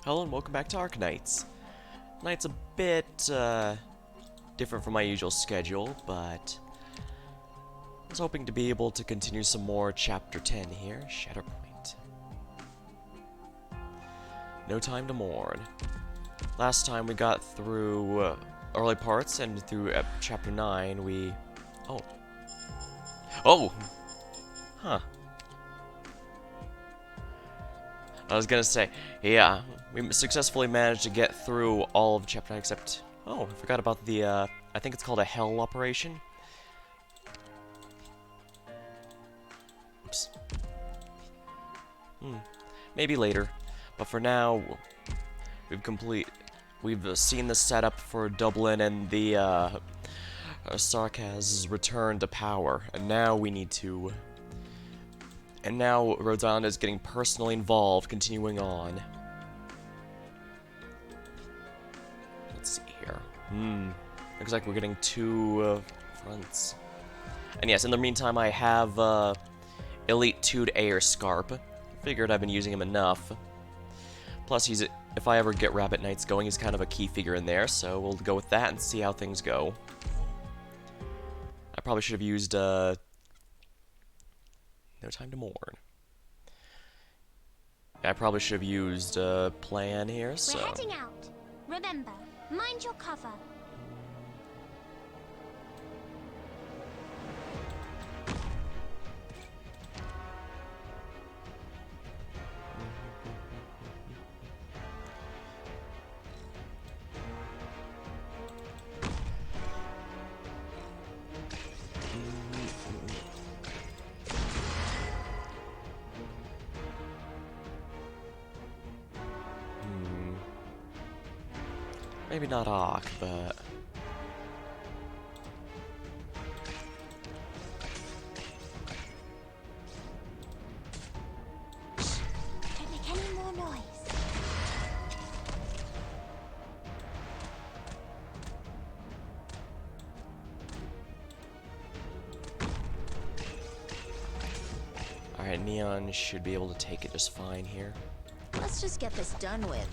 Hello and welcome back to Arknights. Tonight's a bit different from my usual schedule, but I was hoping to be able to continue some more Chapter 10 here, Shatterpoint. No time to mourn. Last time we got through early parts, and through Chapter 9 we... Oh. Oh! Huh. I was gonna say, yeah, we successfully managed to get through all of Chapter 9 except... Oh, I forgot about the, I think it's called a Hell Operation. Oops. Maybe later. But for now, we've seen the setup for Dublin and the, Sarkaz's return to power. And now we need to... And now Rhode Island is getting personally involved, continuing on. Let's see here. Looks like we're getting two fronts. And yes, in the meantime, I have Elite 2'd Air Scarp. Figured I've been using him enough. Plus, if I ever get Rabbit Knights going, he's kind of a key figure in there, so we'll go with that and see how things go. I probably should have used No Time to Mourn. I probably should have used Plan here, so... We're heading out. Remember, mind your cover. Maybe not Ark, but... Don't make any more noise. Alright, Neon should be able to take it just fine here. Let's just get this done with.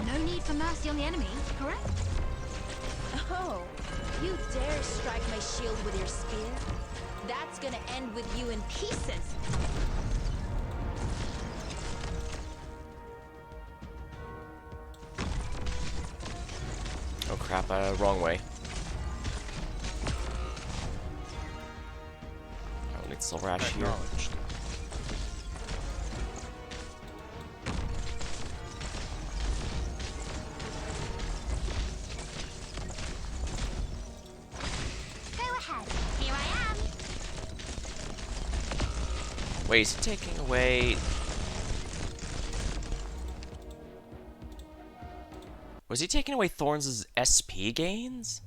No need for mercy on the enemy, correct? Oh, you dare strike my shield with your spear? That's gonna end with you in pieces. Oh crap, wrong way. I don't need Silver Ash here. Here I am. Wait, is he taking away... Was he taking away Thorns' SP gains?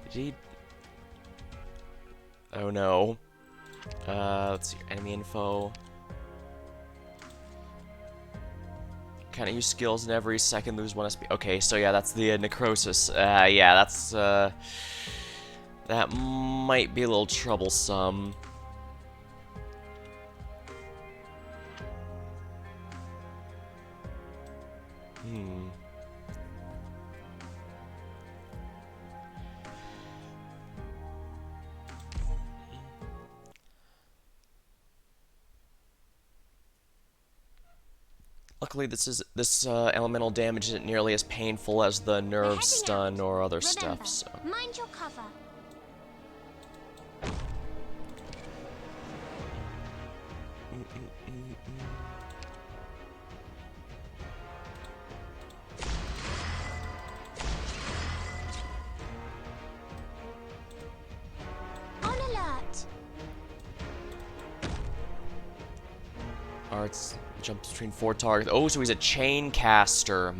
Did he... Oh no. Let's see, enemy info. Kind of use skills in every second, lose 1 SP. Okay, so yeah, that's the necrosis. Yeah, that's that might be a little troublesome. Luckily, this elemental damage isn't nearly as painful as the nerve stun or other stuff. So. Mind your cover. On alert. Arts jumps between 4 targets. Oh, so he's a chain caster.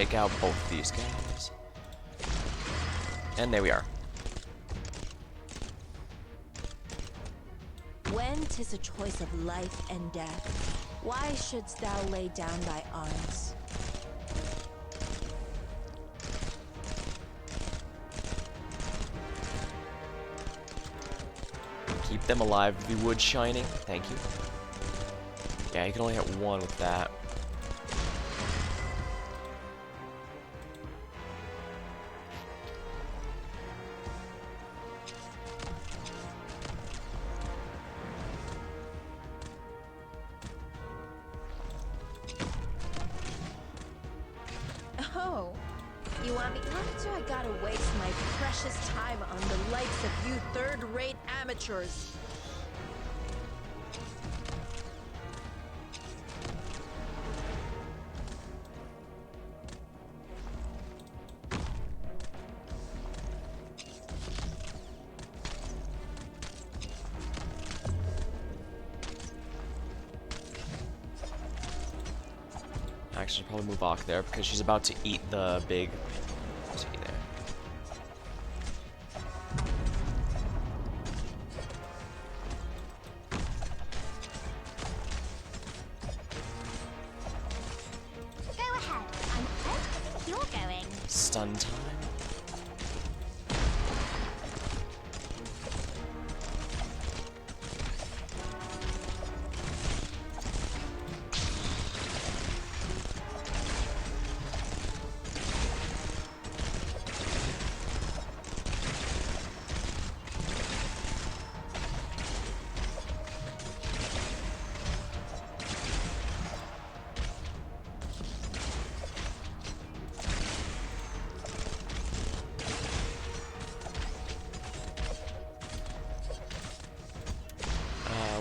take out both of these guys. And there we are. When 'tis a choice of life and death, why shouldst thou lay down thy arms? Keep them alive if you would, Shining. Thank you. Yeah, you can only hit one with that. Oh, you want me? How do I gotta waste my precious time on the likes of you third-rate amateurs? Actually, probably move Ock there because she's about to eat the big. See there. Go ahead. I'm ready. You're going. Stun time.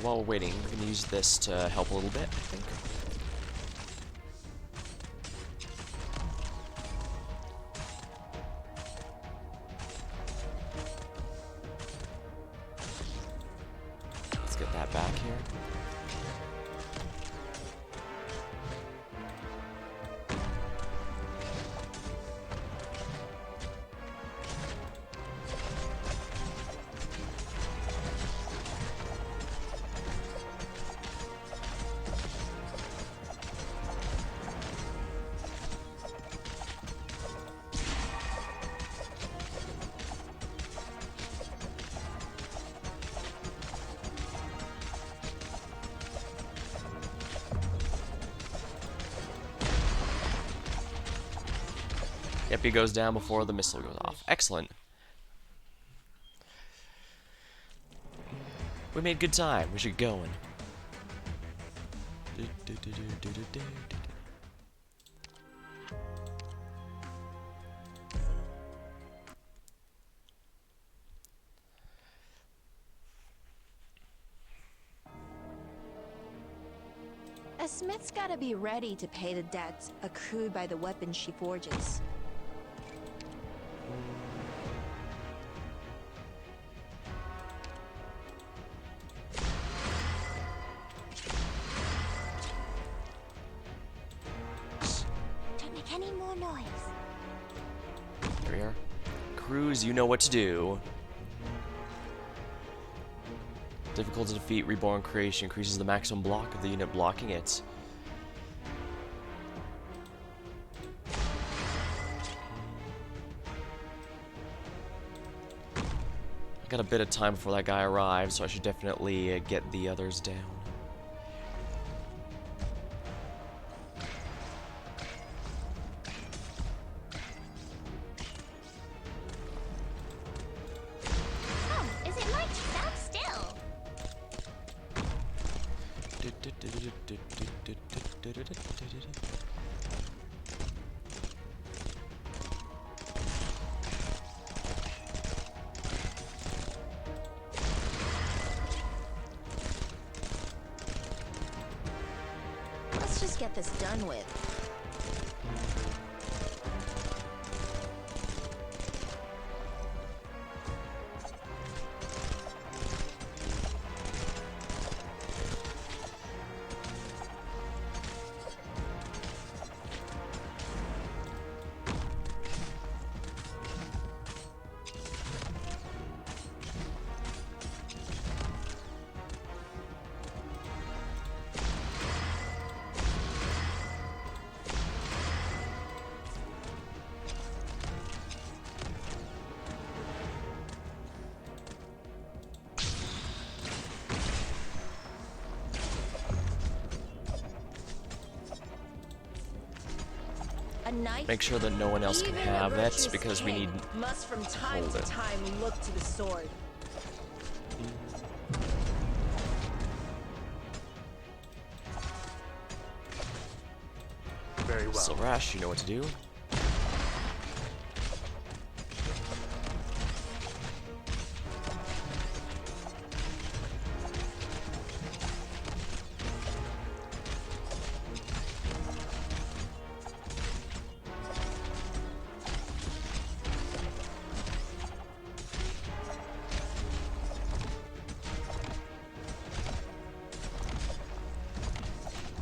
While we're waiting, we're gonna use this to help a little bit, I think. Let's get that back here. Yep, he goes down before the missile goes off. Excellent. We made good time. We should get going. A smith's gotta be ready to pay the debts accrued by the weapons she forges. Don't make any more noise. There we are. Cruz, you know what to do. Difficult to defeat Reborn Creation increases the maximum block of the unit blocking it. I got a bit of time before that guy arrives, so I should definitely get the others down. Oh, is it like stand still? Let's just get this done with. knife, make sure that no one else can even a have it, virtuous because we king need must from time hold to it. time look to the sword. Very well. So Rash, you know what to do.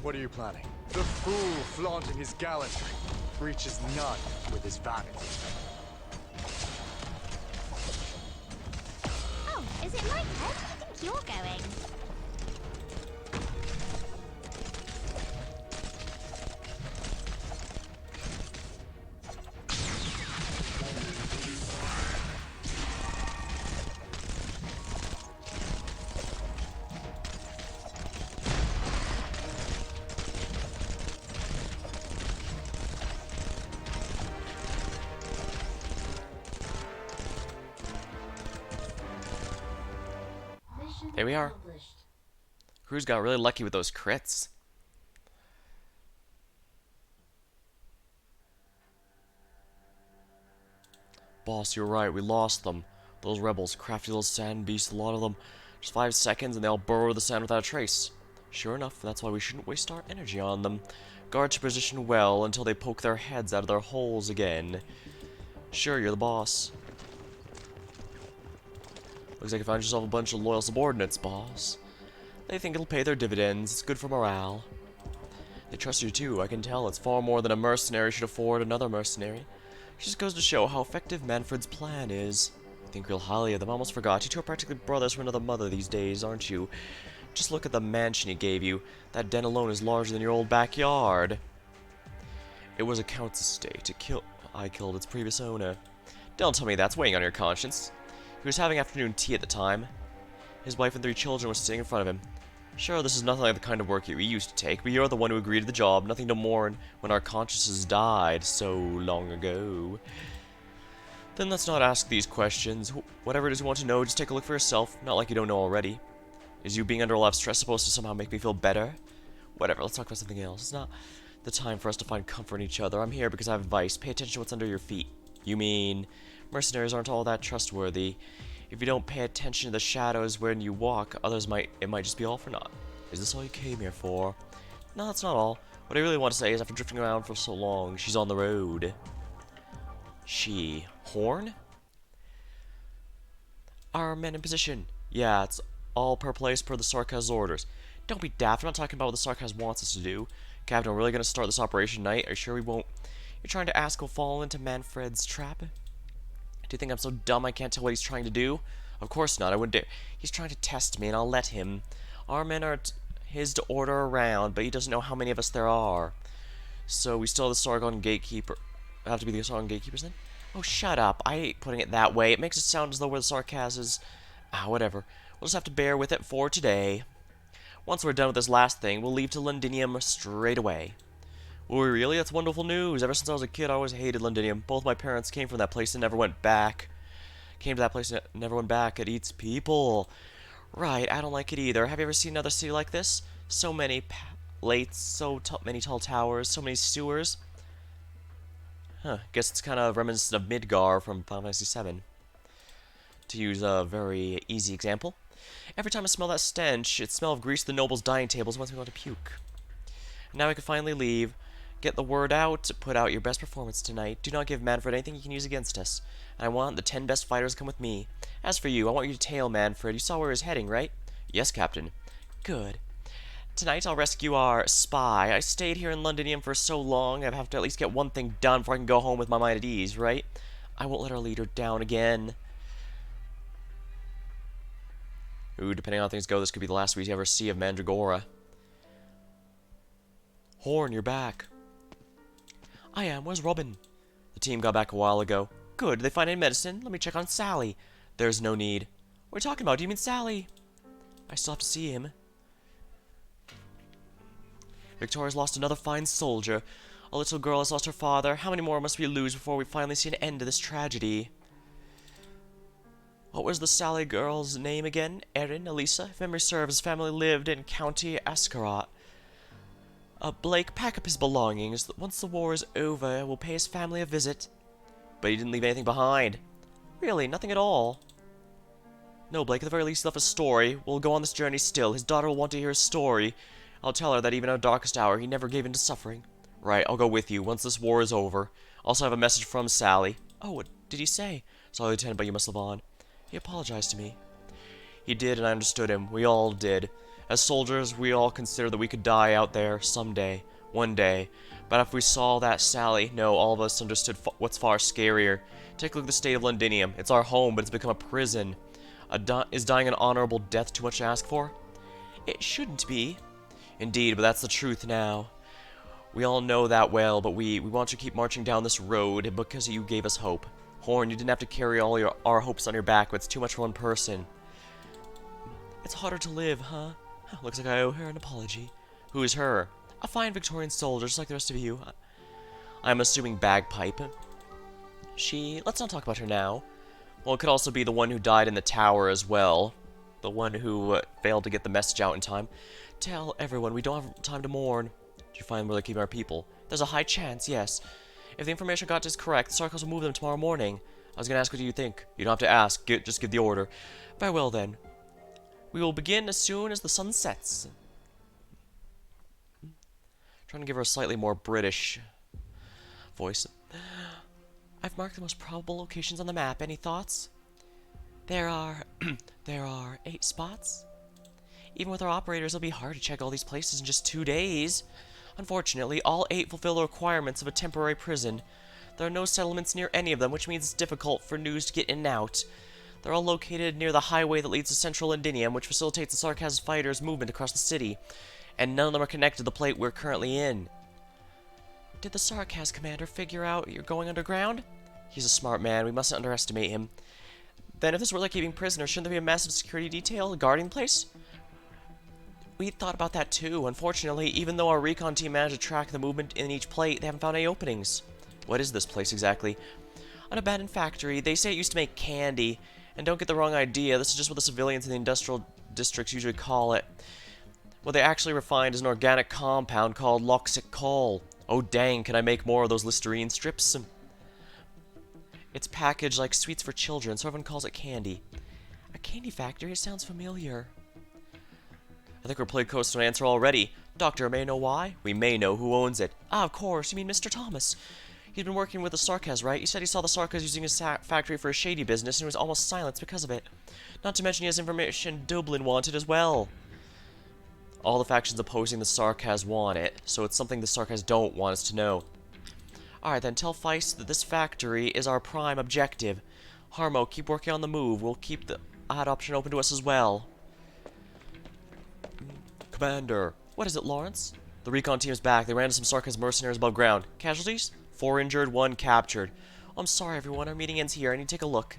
What are you planning? The fool flaunting his gallantry reaches none with his vanity. Oh, is it my turn? I think you're going. There we are. Crew's got really lucky with those crits. Boss, you're right, we lost them. Those rebels, crafty little sand beasts, a lot of them. Just 5 seconds and they all burrow the sand without a trace. Sure enough, that's why we shouldn't waste our energy on them. Guard your position well until they poke their heads out of their holes again. Sure, you're the boss. Looks like you found yourself a bunch of loyal subordinates, boss. They think it'll pay their dividends. It's good for morale. They trust you too, I can tell. It's far more than a mercenary should afford another mercenary. It just goes to show how effective Manfred's plan is. I think real highly of them. I almost forgot. You two are practically brothers from another mother these days, aren't you? Just look at the mansion he gave you. That den alone is larger than your old backyard. It was a count's estate. I killed its previous owner. Don't tell me that's weighing on your conscience. He was having afternoon tea at the time. His wife and 3 children were sitting in front of him. Sure, this is nothing like the kind of work we used to take, but you're the one who agreed to the job, nothing to mourn when our consciences died so long ago. Then let's not ask these questions. Whatever it is you want to know, just take a look for yourself, not like you don't know already. Is you being under a lot of stress supposed to somehow make me feel better? Whatever, let's talk about something else. It's not the time for us to find comfort in each other. I'm here because I have advice. Pay attention to what's under your feet. You mean, mercenaries aren't all that trustworthy. If you don't pay attention to the shadows when you walk, it might just be all for naught. Is this all you came here for? No, that's not all. What I really want to say is after drifting around for so long, she's on the road. She. Horn? Our men in position. Yeah, it's all per place per the Sarkaz orders. Don't be daft, I'm not talking about what the Sarkaz wants us to do. Captain, we're really going to start this operation tonight? Are you sure we won't? You're trying to ask we'll fall into Manfred's trap? Do you think I'm so dumb I can't tell what he's trying to do? Of course not, I wouldn't dare. He's trying to test me, and I'll let him. Our men are his to order around, but he doesn't know how many of us there are. So we still have the Sargon Gatekeeper. I have to be the Sargon Gatekeepers then? Oh, shut up. I hate putting it that way. It makes it sound as though we're the Sarkazes. Whatever. We'll just have to bear with it for today. Once we're done with this last thing, we'll leave to Londinium straight away. Will we really? That's wonderful news. Ever since I was a kid, I always hated Londinium. Both my parents came from that place and never went back. Came to that place and never went back. It eats people. Right, I don't like it either. Have you ever seen another city like this? So many lates, many tall towers, so many sewers. Guess it's kind of reminiscent of Midgar from Final Fantasy VII. To use a very easy example. Every time I smell that stench, it smells of grease the nobles' dining tables once we want to puke. Now we can finally leave. Get the word out, put out your best performance tonight. Do not give Manfred anything he can use against us. And I want the 10 best fighters to come with me. As for you, I want you to tail Manfred. You saw where he's heading, right? Yes, Captain. Good. Tonight I'll rescue our spy. I stayed here in Londinium for so long, I have to at least get one thing done before I can go home with my mind at ease, right? I won't let our leader down again. Ooh, depending on how things go, this could be the last we ever see of Mandragora. Horn, you're back. I am. Where's Robin? The team got back a while ago. Good. Did they find any medicine? Let me check on Sally. There's no need. What are you talking about? Do you mean Sally? I still have to see him. Victoria's lost another fine soldier. A little girl has lost her father. How many more must we lose before we finally see an end to this tragedy? What was the Sally girl's name again? Erin, Elisa? If memory serves, his family lived in County Ascarot. Blake, pack up his belongings. Once the war is over, we'll pay his family a visit. But he didn't leave anything behind. Really, nothing at all. No, Blake, at the very least, he left a story. We'll go on this journey still. His daughter will want to hear his story. I'll tell her that even in our darkest hour, he never gave in to suffering. Right, I'll go with you, once this war is over. Also have a message from Sally. Oh, what did he say? Sorry, Lieutenant, but you must live on. He apologized to me. He did, and I understood him. We all did. As soldiers, we all considered that we could die out there someday, one day. But after we saw that Sally, no, all of us understood what's far scarier. Take a look at the state of Londinium. It's our home, but it's become a prison. Is dying an honorable death too much to ask for? It shouldn't be. Indeed, but that's the truth now. We all know that well, but we want to keep marching down this road because you gave us hope. Horn, you didn't have to carry all our hopes on your back, but it's too much for one person. It's harder to live, huh? Looks like I owe her an apology. Who is her? A fine Victorian soldier, just like the rest of you. I'm assuming Bagpipe. Let's not talk about her now. Well, it could also be the one who died in the tower as well. The one who failed to get the message out in time. Tell everyone, we don't have time to mourn. Did you find where they're keeping our people? There's a high chance, yes. If the information I got is correct, the Sarkos will move them tomorrow morning. I was going to ask what you think. You don't have to ask. Just give the order. Very well, then. We will begin as soon as the sun sets. Trying to give her a slightly more British voice. I've marked the most probable locations on the map. Any thoughts? There are 8 spots. Even with our operators, it'll be hard to check all these places in just 2 days. Unfortunately, all 8 fulfill the requirements of a temporary prison. There are no settlements near any of them, which means it's difficult for news to get in and out. They're all located near the highway that leads to central Londinium, which facilitates the Sarkaz fighters' movement across the city. And none of them are connected to the plate we're currently in. Did the Sarkaz commander figure out you're going underground? He's a smart man. We mustn't underestimate him. Then if this were like keeping prisoners, shouldn't there be a massive security detail guarding the place? We thought about that too. Unfortunately, even though our recon team managed to track the movement in each plate, they haven't found any openings. What is this place exactly? An abandoned factory. They say it used to make candy. And don't get the wrong idea, this is just what the civilians in the industrial districts usually call it. What they actually refined is an organic compound called loxic coal. Oh dang, can I make more of those Listerine strips? It's packaged like sweets for children, so everyone calls it candy. A candy factory? It sounds familiar. I think we're pretty close to an answer already. Doctor, may I know why? We may know who owns it. Ah, of course, you mean Mr. Thomas. He'd been working with the Sarkaz, right? He said he saw the Sarkaz using his factory for a shady business and was almost silenced because of it. Not to mention he has information Dublin wanted as well. All the factions opposing the Sarkaz want it, so it's something the Sarkaz don't want us to know. Alright then, tell Feist that this factory is our prime objective. Harmo, keep working on the move. We'll keep the odd option open to us as well. Commander. What is it, Lawrence? The recon team is back. They ran into some Sarkaz mercenaries above ground. Casualties? 4 injured, 1 captured. Oh, I'm sorry, everyone. Our meeting ends here. I need to take a look.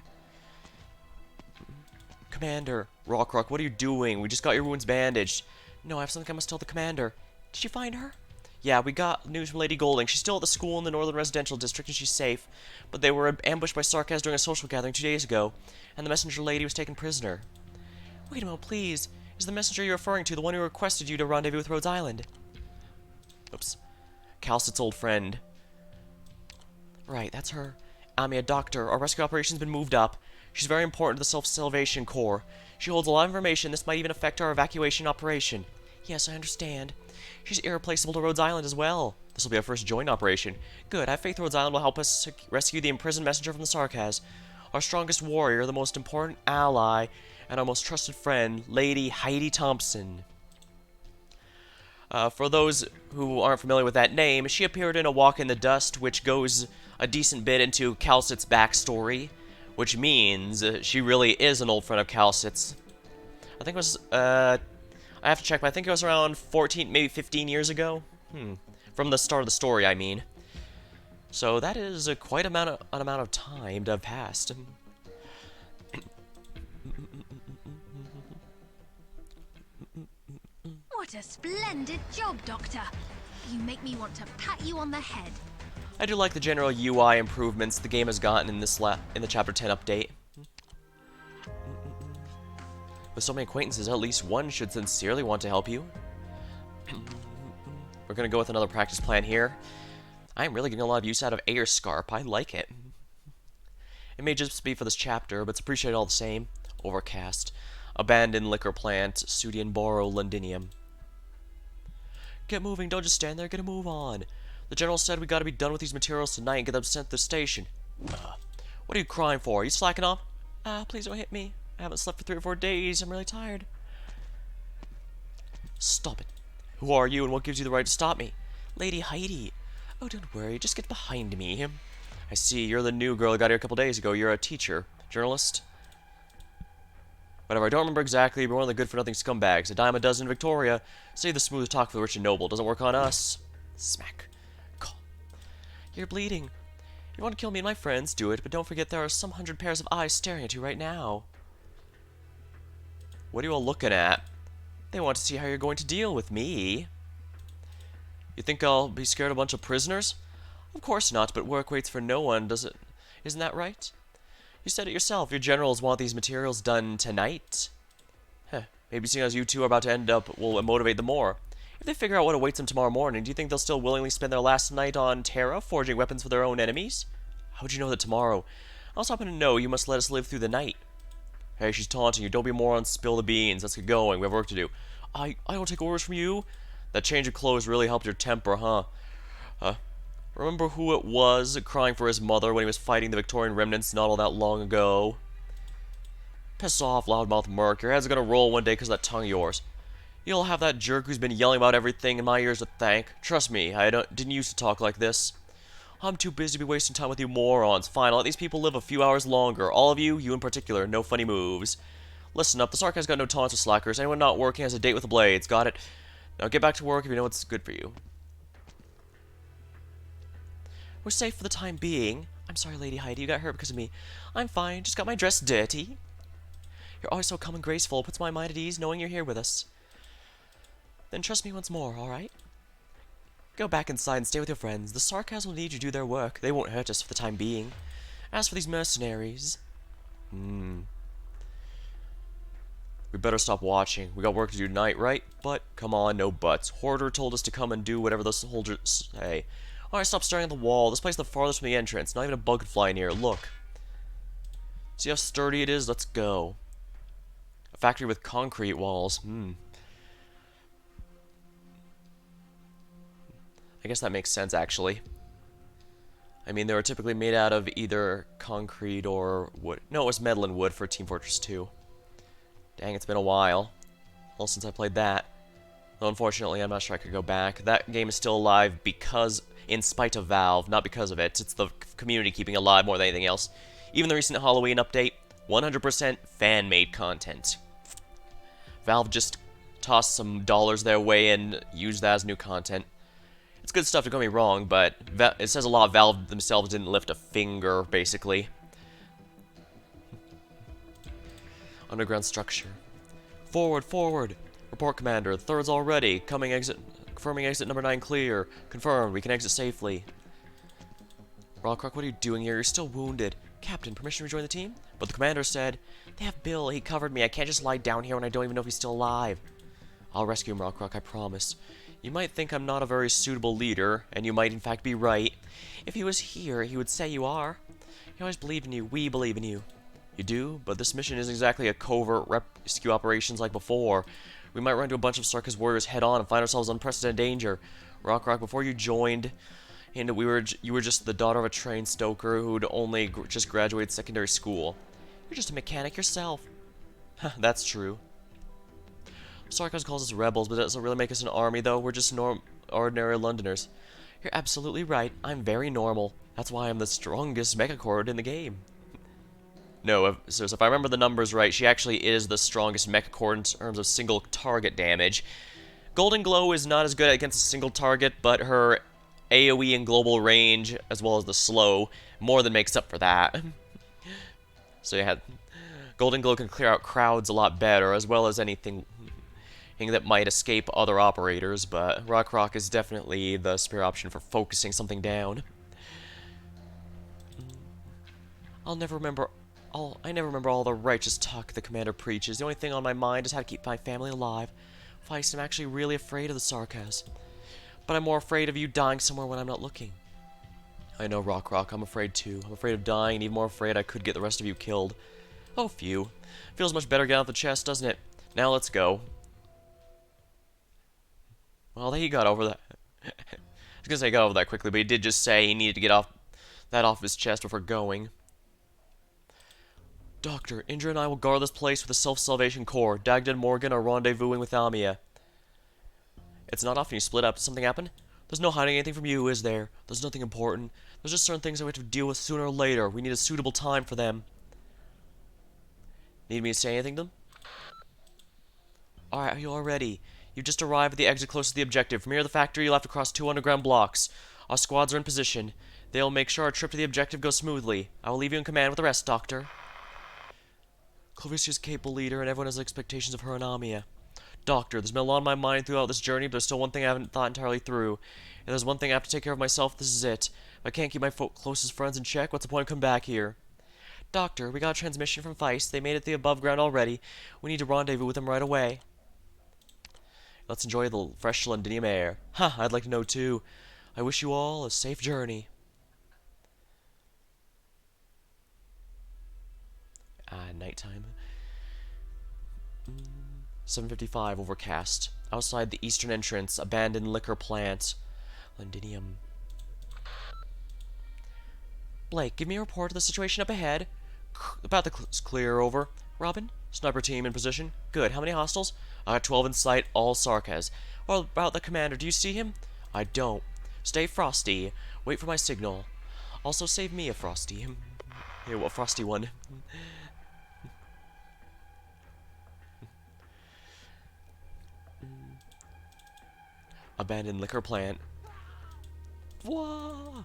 Commander. Rock, what are you doing? We just got your wounds bandaged. No, I have something I must tell the commander. Did you find her? Yeah, we got news from Lady Golding. She's still at the school in the Northern Residential District and she's safe. But they were ambushed by Sarkaz during a social gathering 2 days ago. And the messenger lady was taken prisoner. Wait a moment, please. Is the messenger you're referring to the one who requested you to rendezvous with Rhodes Island? Oops. Calcit's old friend. Right, that's her. Ami, a doctor. Our rescue operation's been moved up. She's very important to the Self-Salvation Corps. She holds a lot of information. This might even affect our evacuation operation. Yes, I understand. She's irreplaceable to Rhodes Island as well. This will be our first joint operation. Good, I have faith Rhodes Island will help us rescue the imprisoned messenger from the Sarkaz. Our strongest warrior, the most important ally, and our most trusted friend, Lady Heidi Thompson. For those who aren't familiar with that name, she appeared in A Walk in the Dust, which goes a decent bit into Calcit's backstory, which means she really is an old friend of Calcit's. I think it was, I have to check, but I think it was around 14, maybe 15 years ago. From the start of the story, I mean. So that is quite an amount of time to have passed. What a splendid job, Doctor. You make me want to pat you on the head. I do like the general UI improvements the game has gotten in this in the Chapter 10 update. With so many acquaintances, at least one should sincerely want to help you. We're gonna go with another practice plan here. I'm really getting a lot of use out of Air Scarp. I like it. It may just be for this chapter, but it's appreciated all the same. Overcast. Abandoned liquor plant. Sudian Boro Londinium. Get moving, don't just stand there, get a move on. The general said we gotta be done with these materials tonight and get them sent to the station. What are you crying for? Are you slacking off? Please don't hit me. I haven't slept for 3 or 4 days. I'm really tired. Stop it. Who are you and what gives you the right to stop me? Lady Heidi. Oh, don't worry. Just get behind me. I see. You're the new girl who got here a couple days ago. You're a teacher. Journalist? Whatever. I don't remember exactly, but one of the good-for-nothing scumbags. A dime a dozen, Victoria. Save the smooth talk for the rich and noble. Doesn't work on us. Smack. Calm. You're bleeding. You want to kill me and my friends? Do it, but don't forget there are some 100 pairs of eyes staring at you right now. What are you all looking at? They want to see how you're going to deal with me. You think I'll be scared of a bunch of prisoners? Of course not, but work waits for no one, does it? Isn't that right? You said it yourself, your generals want these materials done tonight. Maybe seeing as you two are about to end up will motivate them more. If they figure out what awaits them tomorrow morning, do you think they'll still willingly spend their last night on Terra, forging weapons for their own enemies? How would you know that tomorrow? I also happen to know you must let us live through the night. Hey, she's taunting you. Don't be a moron, spill the beans. Let's get going. We have work to do. I don't take orders from you. That change of clothes really helped your temper, huh? Remember who it was crying for his mother when he was fighting the Victorian remnants not all that long ago? Piss off, loudmouth Merc. Your head's gonna roll one day because of that tongue of yours. You'll have that jerk who's been yelling about everything in my ears to thank. Trust me, I didn't used to talk like this. I'm too busy to be wasting time with you morons. Fine, I'll let these people live a few hours longer. All of you, you in particular, no funny moves. Listen up, the Sark has got no taunts or slackers. Anyone not working has a date with the Blades. Got it? Now get back to work if you know what's good for you. We're safe for the time being. I'm sorry, Lady Heidi, you got hurt because of me. I'm fine, just got my dress dirty. You're always so calm and graceful. It puts my mind at ease knowing you're here with us. Then trust me once more, alright? Go back inside and stay with your friends. The Sarkas will need you to do their work. They won't hurt us for the time being. As for these mercenaries... We better stop watching. We got work to do tonight, right? But, come on, no buts. Hoarder told us to come and do whatever the soldiers say. Alright, stop staring at the wall. This place is the farthest from the entrance. Not even a bug could fly in here. Look. See how sturdy it is? Let's go. A factory with concrete walls. I guess that makes sense, actually. I mean, they were typically made out of either concrete or wood. No, it was metal and wood for Team Fortress 2. Dang, it's been a while. Well, since I played that. Though, unfortunately, I'm not sure I could go back. That game is still alive because, in spite of Valve, not because of it. It's the community keeping it alive more than anything else. Even the recent Halloween update, 100% fan-made content. Valve just tossed some dollars their way and used that as new content. It's good stuff, don't get me wrong, but it says a lot. Valve themselves didn't lift a finger, basically. Underground structure. Forward, forward! Report, Commander. The third's all ready. Confirming exit number 9 clear. Confirmed. We can exit safely. Rockrock, what are you doing here? You're still wounded. Captain, permission to rejoin the team? But the Commander said, they have Bill. He covered me. I can't just lie down here when I don't even know if he's still alive. I'll rescue him, Rockrock, I promise. You might think I'm not a very suitable leader, and you might in fact be right. If he was here, he would say you are. He always believed in you. We believe in you. You do? But this mission isn't exactly a covert rescue operations like before. We might run into a bunch of Sarkis warriors head-on and find ourselves in unprecedented danger. Rockrock, before you joined, and you were just the daughter of a train stoker who'd only just graduated secondary school. You're just a mechanic yourself. That's true. Sarkos calls us rebels, but that doesn't really make us an army, though. We're just ordinary Londoners. You're absolutely right. I'm very normal. That's why I'm the strongest mechachord in the game. No, so if I remember the numbers right, she actually is the strongest mechachord in terms of single target damage. Golden Glow is not as good against a single target, but her AoE and global range, as well as the slow, more than makes up for that. So yeah, Golden Glow can clear out crowds a lot better, as well as anything Thing that might escape other operators, but Rock is definitely the superior option for focusing something down. I never remember all the righteous talk the commander preaches. The only thing on my mind is how to keep my family alive. Feist, I'm actually really afraid of the sarcasm. But I'm more afraid of you dying somewhere when I'm not looking. I know, Rock, I'm afraid too. I'm afraid of dying, and even more afraid I could get the rest of you killed. Oh, phew. Feels much better getting off the chest, doesn't it? Now let's go. Well, he got over that. I was gonna say he got over that quickly, but he did just say he needed to get off his chest before going. Doctor, Indra and I will guard this place with a self-salvation corps. Dagda and Morgan are rendezvousing with Amia. It's not often you split up. Did something happen? There's no hiding anything from you, is there? There's nothing important. There's just certain things that we have to deal with sooner or later. We need a suitable time for them. Need me to say anything to them? Alright, are you all ready? You've just arrived at the exit closest to the objective. From here to the factory, you'll have to cross 2 underground blocks. Our squads are in position. They'll make sure our trip to the objective goes smoothly. I will leave you in command with the rest, Doctor. Claricia's a capable leader, and everyone has expectations of her and Amia. Doctor, there's been a lot on my mind throughout this journey, but there's still one thing I haven't thought entirely through. If there's one thing I have to take care of myself, this is it. If I can't keep my closest friends in check, what's the point of coming back here? Doctor, we got a transmission from Feist. They made it to the above ground already. We need to rendezvous with them right away. Let's enjoy the fresh Londinium air. Ha, I'd like to know too. I wish you all a safe journey. Nighttime. 7:55, overcast. Outside the eastern entrance, abandoned liquor plant. Londinium. Blake, give me a report of the situation up ahead. About the clear, over. Robin, sniper team in position. Good. How many hostiles? 12 in sight, all Sarkaz. What about the commander? Do you see him? I don't. Stay frosty. Wait for my signal. Also save me a frosty. Here, what frosty one? Abandoned liquor plant. Whoa!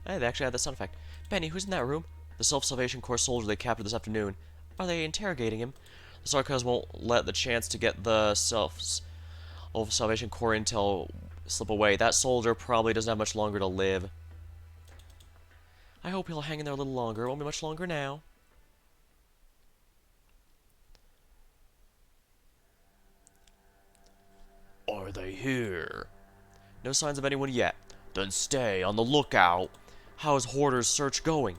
Hey, they actually had the sound effect. Benny, who's in that room? The Self-Salvation Corps soldier they captured this afternoon. Are they interrogating him? The Sarkaz won't let the chance to get the Self-Salvation Corps intel slip away. That soldier probably doesn't have much longer to live. I hope he'll hang in there a little longer. It won't be much longer now. Are they here? No signs of anyone yet. Then stay on the lookout. How is Hoarder's search going?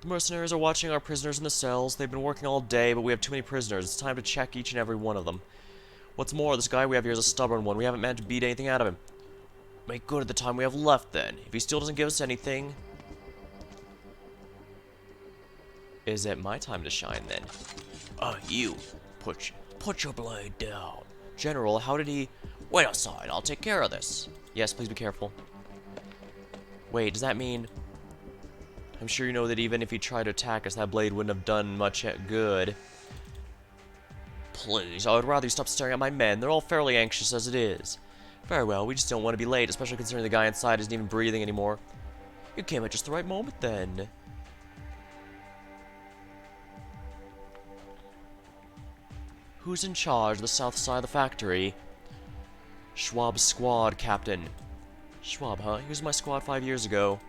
The mercenaries are watching our prisoners in the cells. They've been working all day, but we have too many prisoners. It's time to check each and every one of them. What's more, this guy we have here is a stubborn one. We haven't managed to beat anything out of him. Make good at the time we have left, then. If he still doesn't give us anything... Is it my time to shine, then? You. Put your blade down. General, how did he... Wait outside, I'll take care of this. Yes, please be careful. Wait, does that mean... I'm sure you know that even if he tried to attack us, that blade wouldn't have done much good. Please, I would rather you stop staring at my men. They're all fairly anxious as it is. Very well, we just don't want to be late, especially considering the guy inside isn't even breathing anymore. You came at just the right moment, then. Who's in charge of the south side of the factory? Schwab's squad, Captain. Schwab, huh? He was in my squad 5 years ago.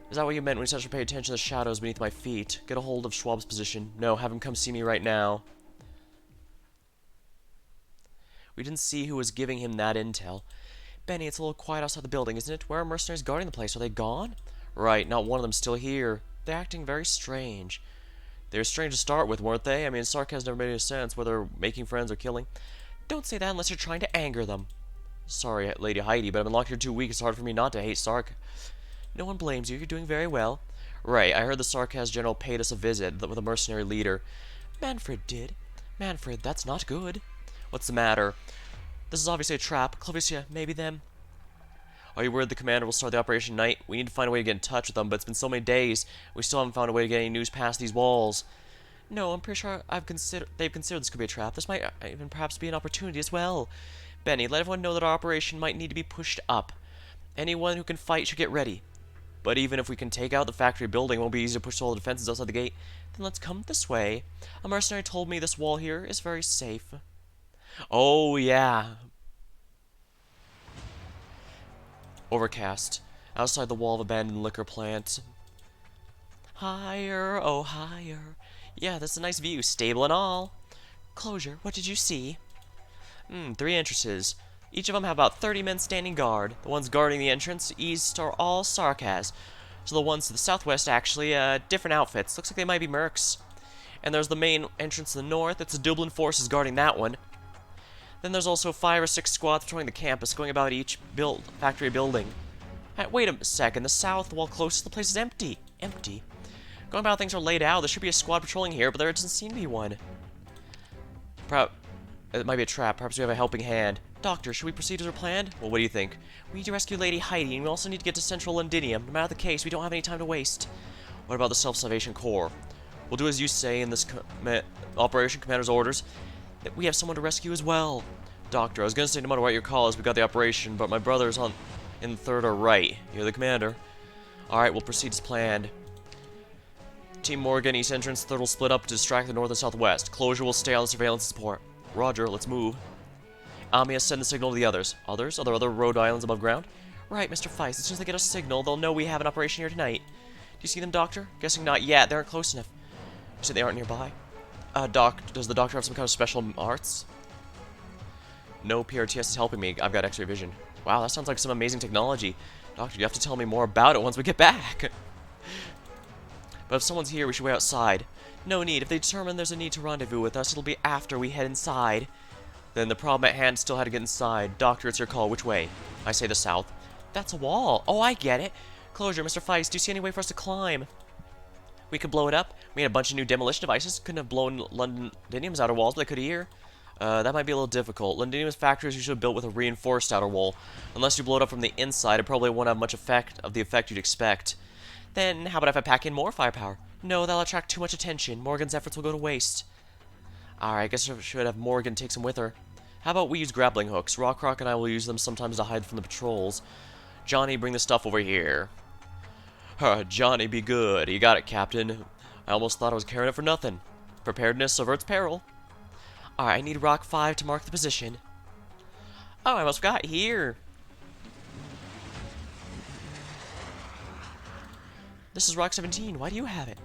Is that what you meant when you said to pay attention to the shadows beneath my feet? Get a hold of Schwab's position. No, have him come see me right now. We didn't see who was giving him that intel. Benny, it's a little quiet outside the building, isn't it? Where are mercenaries guarding the place? Are they gone? Right, not one of them's still here. They're acting very strange. They were strange to start with, weren't they? I mean, sarcasm never made any sense, whether making friends or killing. Don't say that unless you're trying to anger them. Sorry, Lady Heidi, but I've been locked here 2 weeks. It's hard for me not to hate Sark. No one blames you. You're doing very well. Right, I heard the Sarkaz general paid us a visit with a mercenary leader. Manfred did. Manfred, that's not good. What's the matter? This is obviously a trap. Clavicia, maybe them. Are you worried the commander will start the operation tonight? We need to find a way to get in touch with them, but it's been so many days. We still haven't found a way to get any news past these walls. No, I'm pretty sure they've considered this could be a trap. This might even perhaps be an opportunity as well. Benny, let everyone know that our operation might need to be pushed up. Anyone who can fight should get ready. But even if we can take out the factory building, it won't be easy to push all the defenses outside the gate. Then let's come this way. A mercenary told me this wall here is very safe. Oh, yeah. Overcast. Outside the wall of abandoned liquor plant. Higher, oh higher. Yeah, that's a nice view, stable and all. Closure, what did you see? 3 entrances. Each of them have about 30 men standing guard. The ones guarding the entrance east are all Sarkaz. So the ones to the southwest actually, different outfits. Looks like they might be mercs. And there's the main entrance to the north. It's the Dublin forces guarding that one. Then there's also 5 or 6 squads patrolling the campus, going about each factory building. Hey, wait a second, the south wall closest to the place is empty. Empty? Going about how things are laid out, there should be a squad patrolling here, but there doesn't seem to be one. It might be a trap. Perhaps we have a helping hand. Doctor, should we proceed as we're planned? Well, what do you think? We need to rescue Lady Heidi, and we also need to get to Central Londinium. No matter the case, we don't have any time to waste. What about the Self-Salvation Corps? We'll do as you say in this Operation Commander's orders. That we have someone to rescue as well. Doctor, I was going to say no matter what your call is, we got the operation, but my brother's in the third or right. You're the commander. Alright, we'll proceed as planned. Team Morgan, east entrance, third will split up to distract the north and southwest. Closure will stay on the surveillance support. Roger, let's move. Amia, send the signal to the others. Others? Are there other road islands above ground? Right, Mr. Feist. As soon as they get a signal, they'll know we have an operation here tonight. Do you see them, Doctor? Guessing not yet. They aren't close enough. You said they aren't nearby? Does the Doctor have some kind of special arts? No, PRTS is helping me. I've got X-ray vision. Wow, that sounds like some amazing technology. Doctor, you have to tell me more about it once we get back. But if someone's here, we should wait outside. No need. If they determine there's a need to rendezvous with us, it'll be after we head inside. Then the problem at hand still had to get inside. Doctor, it's your call. Which way? I say the south. That's a wall. Oh, I get it. Closure, Mr. Feist. Do you see any way for us to climb? We could blow it up. We had a bunch of new demolition devices. Couldn't have blown Londinium's outer walls, but they could here. That might be a little difficult. Londinium's factory is usually built with a reinforced outer wall. Unless you blow it up from the inside, it probably won't have much effect you'd expect. Then, how about if I pack in more firepower? No, that'll attract too much attention. Morgan's efforts will go to waste. Alright, I guess I should have Morgan take some with her. How about we use grappling hooks? Rockrock and I will use them sometimes to hide from the patrols. Johnny, bring the stuff over here. Johnny, be good. You got it, Captain. I almost thought I was carrying it for nothing. Preparedness averts peril. Alright, I need Rock 5 to mark the position. Oh, I almost got here. This is Rock 17. Why do you have it?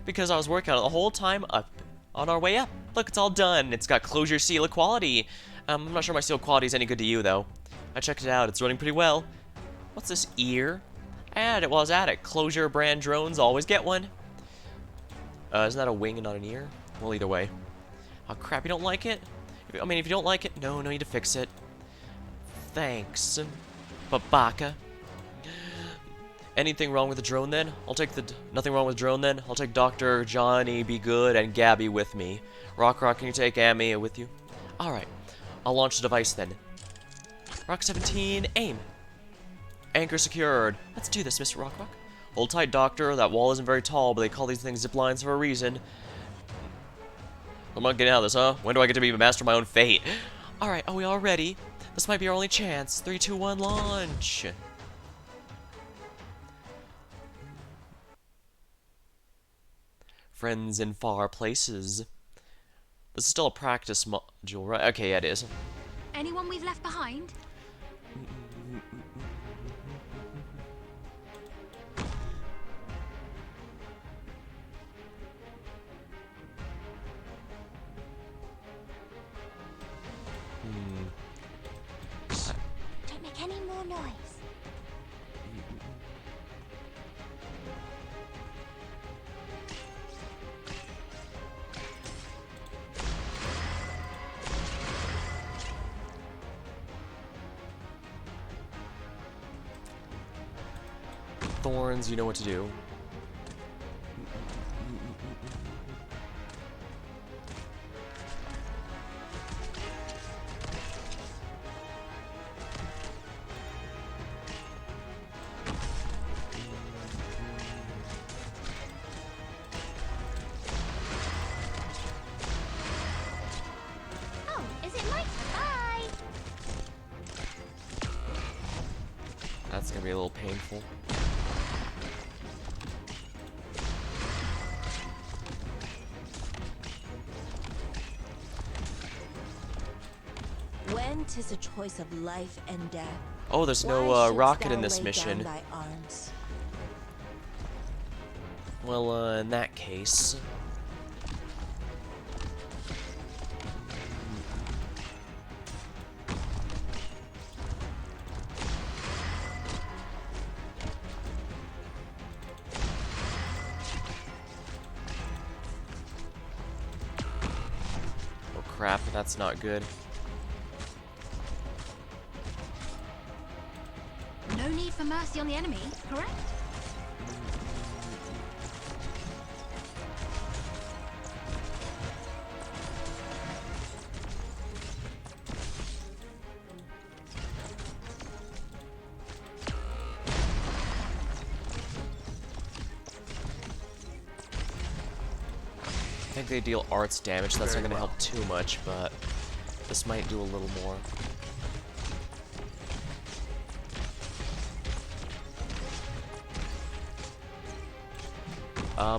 Because I was working on it the whole time up. On our way up. Look, it's all done. It's got closure seal quality. I'm not sure my seal quality is any good to you, though. I checked it out. It's running pretty well. What's this ear? I added it while I was at it. Closure brand drones always get one. Isn't that a wing and not an ear? Well, either way. Oh, crap. You don't like it? I mean, if you don't like it, no need to fix it. Thanks. Babaka. Anything wrong with the drone then? Nothing wrong with drone then? I'll take Dr. Johnny, be good, and Gabby with me. Rock, can you take Amy with you? Alright. I'll launch the device then. Rock 17, aim. Anchor secured. Let's do this, Mr. Rock. Hold tight, Doctor. That wall isn't very tall, but they call these things zip lines for a reason. I'm not getting out of this, huh? When do I get to be master of my own fate? Alright, are we all ready? This might be our only chance. 3, 2, 1, launch! Friends in far places. This is still a practice module, right? Okay, yeah, it is. Anyone we've left behind? Don't make any more noise. Thorns, you know what to do. Oh, is it my turn? Bye! That's gonna be a little painful. when 'tis a choice of life and death. Oh, there's why no shouldst rocket thou in this lay mission. down thy arms? Well, in that case... Oh crap, that's not good. No need for mercy on the enemy, correct? I think they deal arts damage, so that's not going to help too much, but this might do a little more.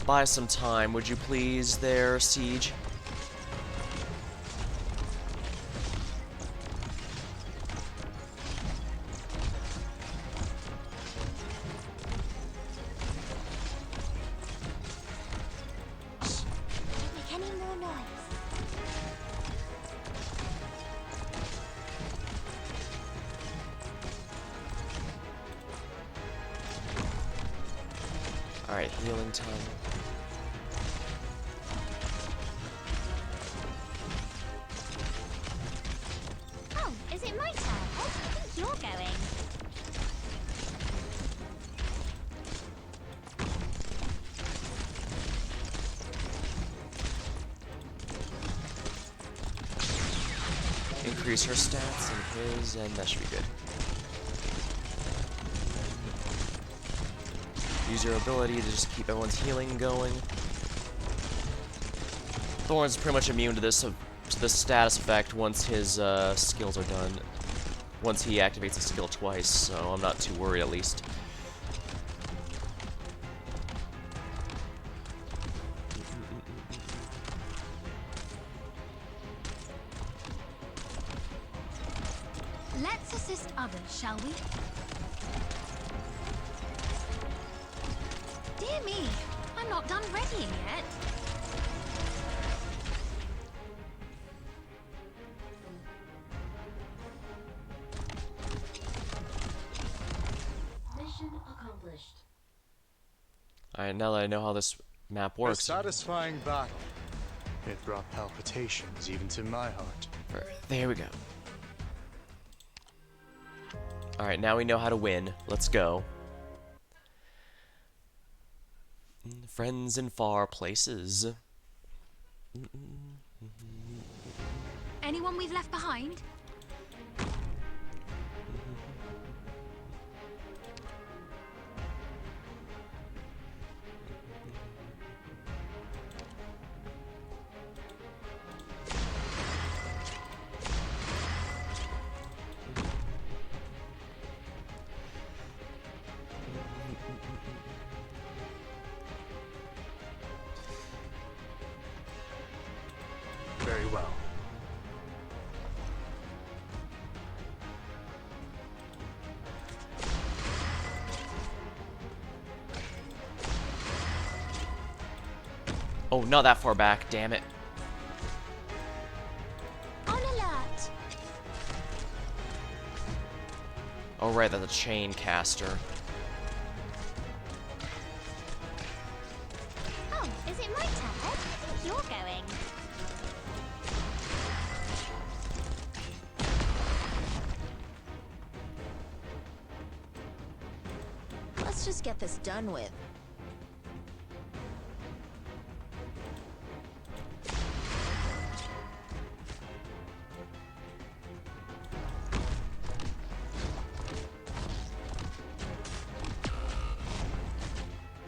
Buy some time, would you please, there, Siege? Don't make any more noise. Alright, healing time. Oh, is it my turn? Where do you think you're going? Increase her stats and his, and that should be good. Use your ability to just keep everyone's healing going. Thorn's pretty much immune to this status effect once his skills are done. Once he activates a skill twice, so I'm not too worried at least. Let's assist others, shall we? Dear me, I'm not done readying yet. Mission accomplished. Alright, now that I know how this map A works. satisfying battle. It brought palpitations even to my heart. There we go. Alright, now we know how to win. Let's go. Friends in far places. Anyone we've left behind? Very well. Oh, not that far back, damn it. On alert! Oh right, that's a chain caster. Oh, is it my turn? Where do you think you're going? Let's just get this done with.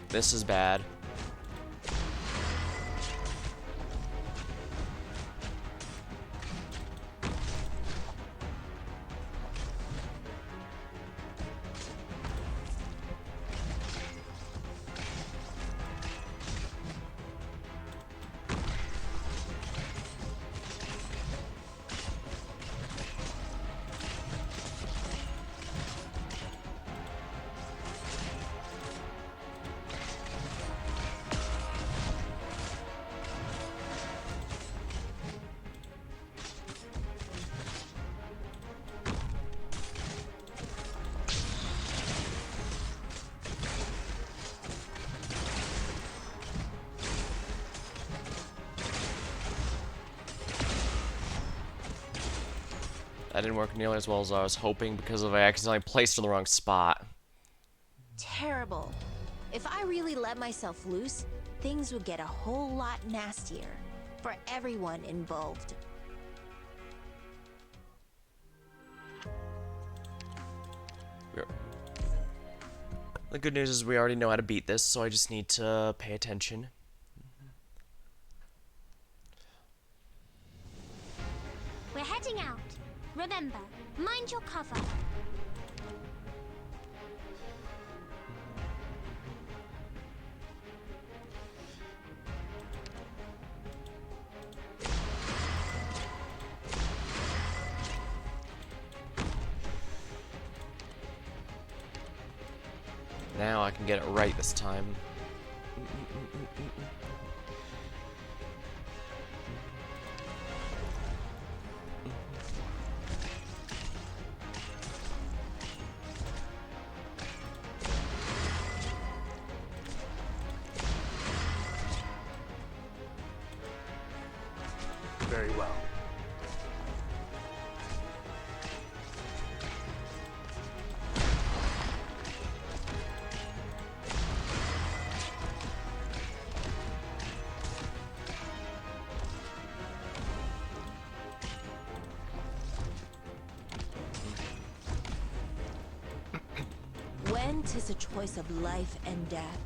This is bad. That didn't work nearly as well as I was hoping because I accidentally placed in the wrong spot. Terrible. If I really let myself loose, things would get a whole lot nastier for everyone involved. The good news is we already know how to beat this, so I just need to pay attention. We're heading out. Remember, mind your cover. Now I can get it right this time. Very well. When 'tis a choice of life and death,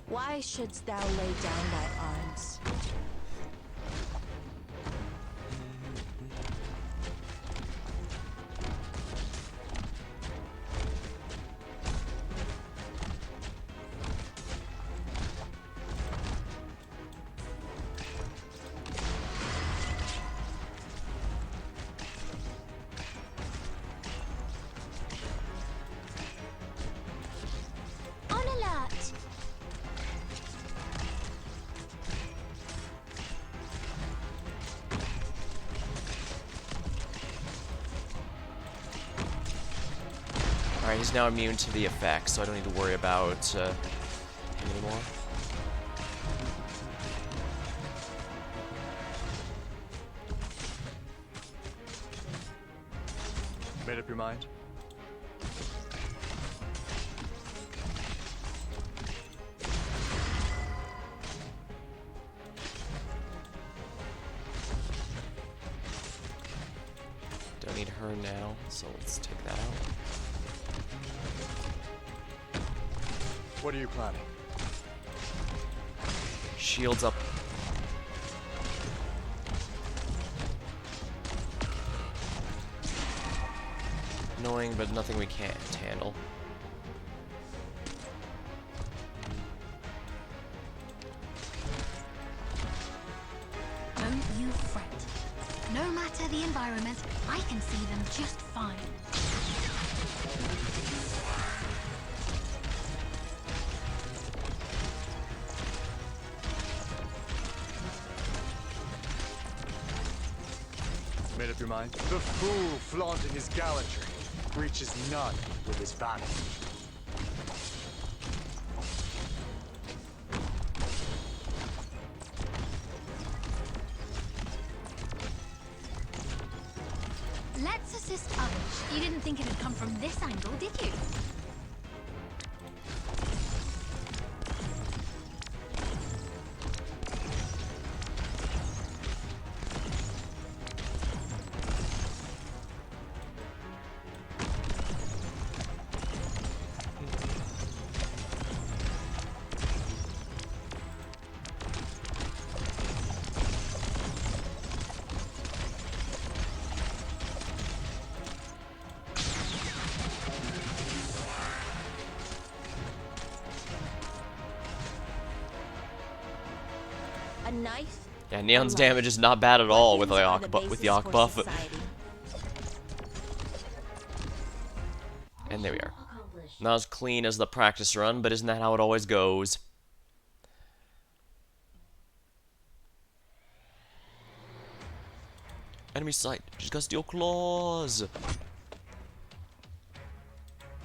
why shouldst thou lay down thy arms? On alert. Alright, he's now immune to the effects, so I don't need to worry about him anymore. Made up your mind? Don't need her now, so let's take that out. What are you planning? Shields up. Annoying, but nothing we can't handle. Don't you fret. No matter the environment, I can see them just fine. Made up your mind? The fool flaunting his gallantry reaches none with his vanity. Let's assist others. You didn't think it'd come from this angle, did you? A knife? Yeah, Neon's a damage life. is not bad at all with the Weapons Arc are with the basis Arc for buff. society. And there we are. Not as clean as the practice run, but isn't that how it always goes? Enemy sight. Just got steel claws.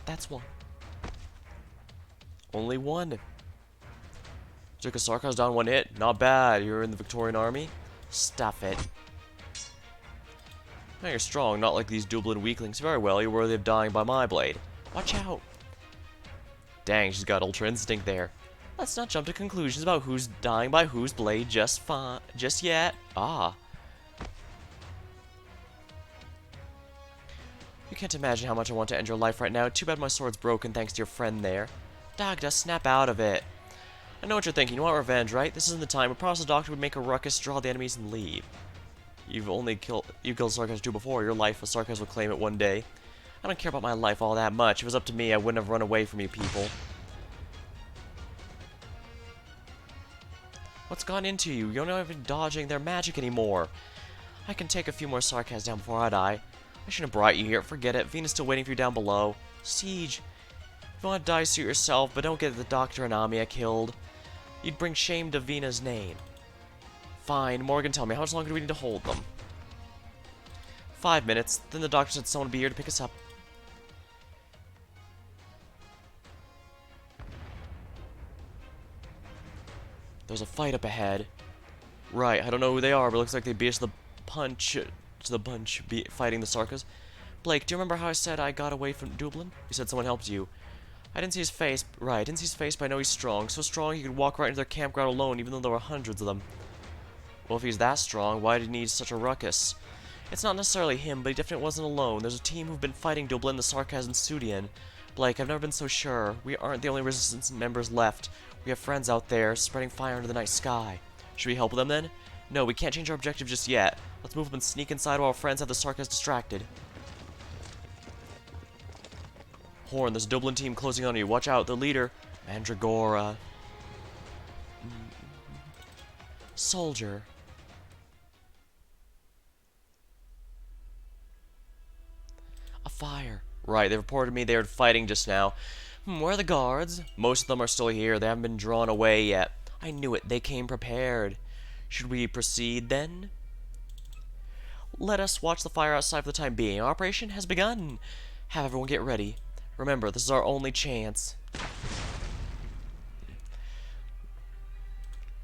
That's one. Only one. Took a Sarkaz down one hit. Not bad. You're in the Victorian army. Stuff it. Now you're strong, not like these Dublin weaklings. Very well, you're worthy of dying by my blade. Watch out! Dang, she's got Ultra Instinct there. Let's not jump to conclusions about who's dying by whose blade just yet. Ah. You can't imagine how much I want to end your life right now. Too bad my sword's broken thanks to your friend there. Dagda, snap out of it. I know what you're thinking. You want revenge, right? This isn't the time. We promised the doctor would make a ruckus, draw the enemies, and leave. You killed Sarkaz 2 before. Your life, as Sarkaz will claim it one day. I don't care about my life all that much. If it was up to me, I wouldn't have run away from you people. What's gone into you? You're not even dodging their magic anymore. I can take a few more Sarkaz down before I die. I shouldn't have brought you here. Forget it. Venus still waiting for you down below. Siege. If you want to die, suit yourself, but don't get the doctor and Amia killed. You'd bring shame to Vena's name. Fine. Morgan, tell me, how much longer do we need to hold them? 5 minutes. Then the doctor said someone would be here to pick us up. There's a fight up ahead. Right, I don't know who they are, but it looks like they beat us to the bunch fighting the Sarkas. Blake, do you remember how I said I got away from Dublin? You said someone helped you. I didn't see his face. Right, I didn't see his face, but I know he's strong. So strong he could walk right into their campground alone, even though there were hundreds of them. Well, if he's that strong, why did he need such a ruckus? It's not necessarily him, but he definitely wasn't alone. There's a team who've been fighting Dublin, the Sarkas, and Sudian. Blake, I've never been so sure. We aren't the only Resistance members left. We have friends out there, spreading fire into the night sky. Should we help them then? No, we can't change our objective just yet. Let's move up and sneak inside while our friends have the Sarkas distracted. Horn, there's a Dublin team closing on you. Watch out, the leader, Mandragora. Soldier. A fire. Right, they reported me they were fighting just now. Where are the guards? Most of them are still here. They haven't been drawn away yet. I knew it. They came prepared. Should we proceed then? Let us watch the fire outside for the time being. Our operation has begun. Have everyone get ready. Remember, this is our only chance.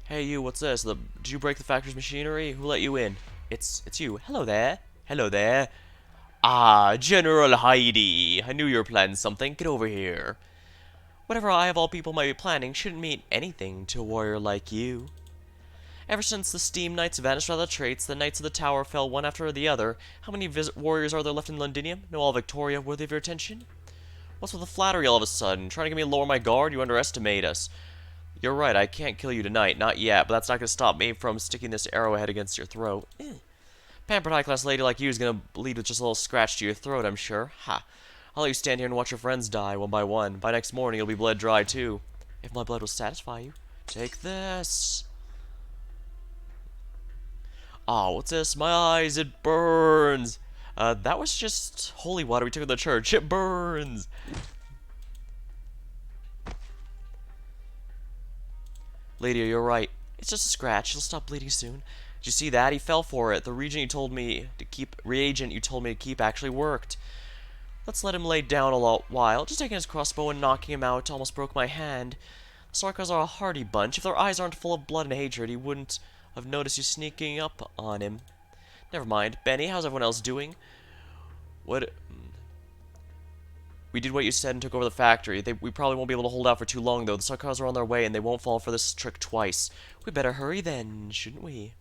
Hey you, what's this? Did you break the factory's machinery? Who let you in? It's you. Hello there. Hello there. Ah, General Heidi. I knew you were planning something. Get over here. Whatever I, of all people, might be planning shouldn't mean anything to a warrior like you. Ever since the Steam Knights vanished without traits, the Knights of the Tower fell one after the other. How many warriors are there left in Londinium? No all Victoria worthy of your attention? What's with the flattery all of a sudden? Trying to get me to lower my guard? You underestimate us. You're right, I can't kill you tonight. Not yet, but that's not going to stop me from sticking this arrowhead against your throat. Pampered high-class lady like you is going to bleed with just a little scratch to your throat, I'm sure. Ha! I'll let you stand here and watch your friends die, one by one. By next morning, you'll be bled dry, too. If my blood will satisfy you. Take this. Oh, what's this? My eyes, it burns. That was just holy water we took in the church. It burns. Lady, you're right. It's just a scratch. It'll stop bleeding soon. Did you see that? He fell for it. The reagent you told me to keep actually worked. Let's let him lay down a while. Just taking his crossbow and knocking him out almost broke my hand. The Sarkas are a hardy bunch. If their eyes aren't full of blood and hatred, he wouldn't have noticed you sneaking up on him. Never mind. Benny, how's everyone else doing? What? We did what you said and took over the factory. We probably won't be able to hold out for too long, though. The Sarkas are on their way, and they won't fall for this trick twice. We better hurry then, shouldn't we?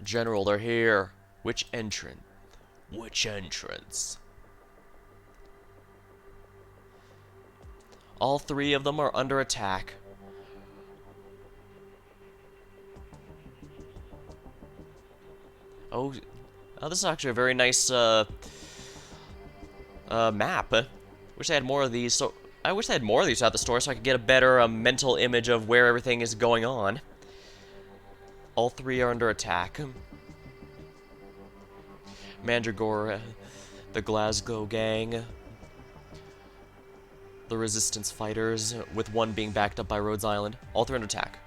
General, they're here. Which entrance? Which entrance? All three of them are under attack. Oh, this is actually a very nice map. Wish I had more of these. So I wish I had more of these at the store so I could get a better mental image of where everything is going on. All three are under attack. Mandragora, the Glasgow gang, the Resistance fighters, with one being backed up by Rhodes Island. All three under attack.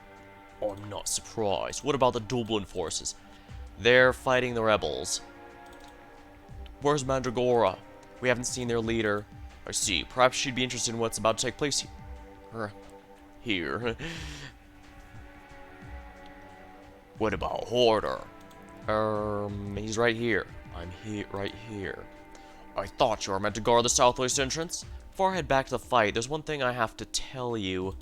Oh, I'm not surprised. What about the Dublin forces? They're fighting the rebels. Where's Mandragora? We haven't seen their leader. I see. Perhaps she'd be interested in what's about to take place here. What about Hoarder? He's right here. Right here. I thought you were meant to guard the southwest entrance. Before I head back to the fight, there's one thing I have to tell you.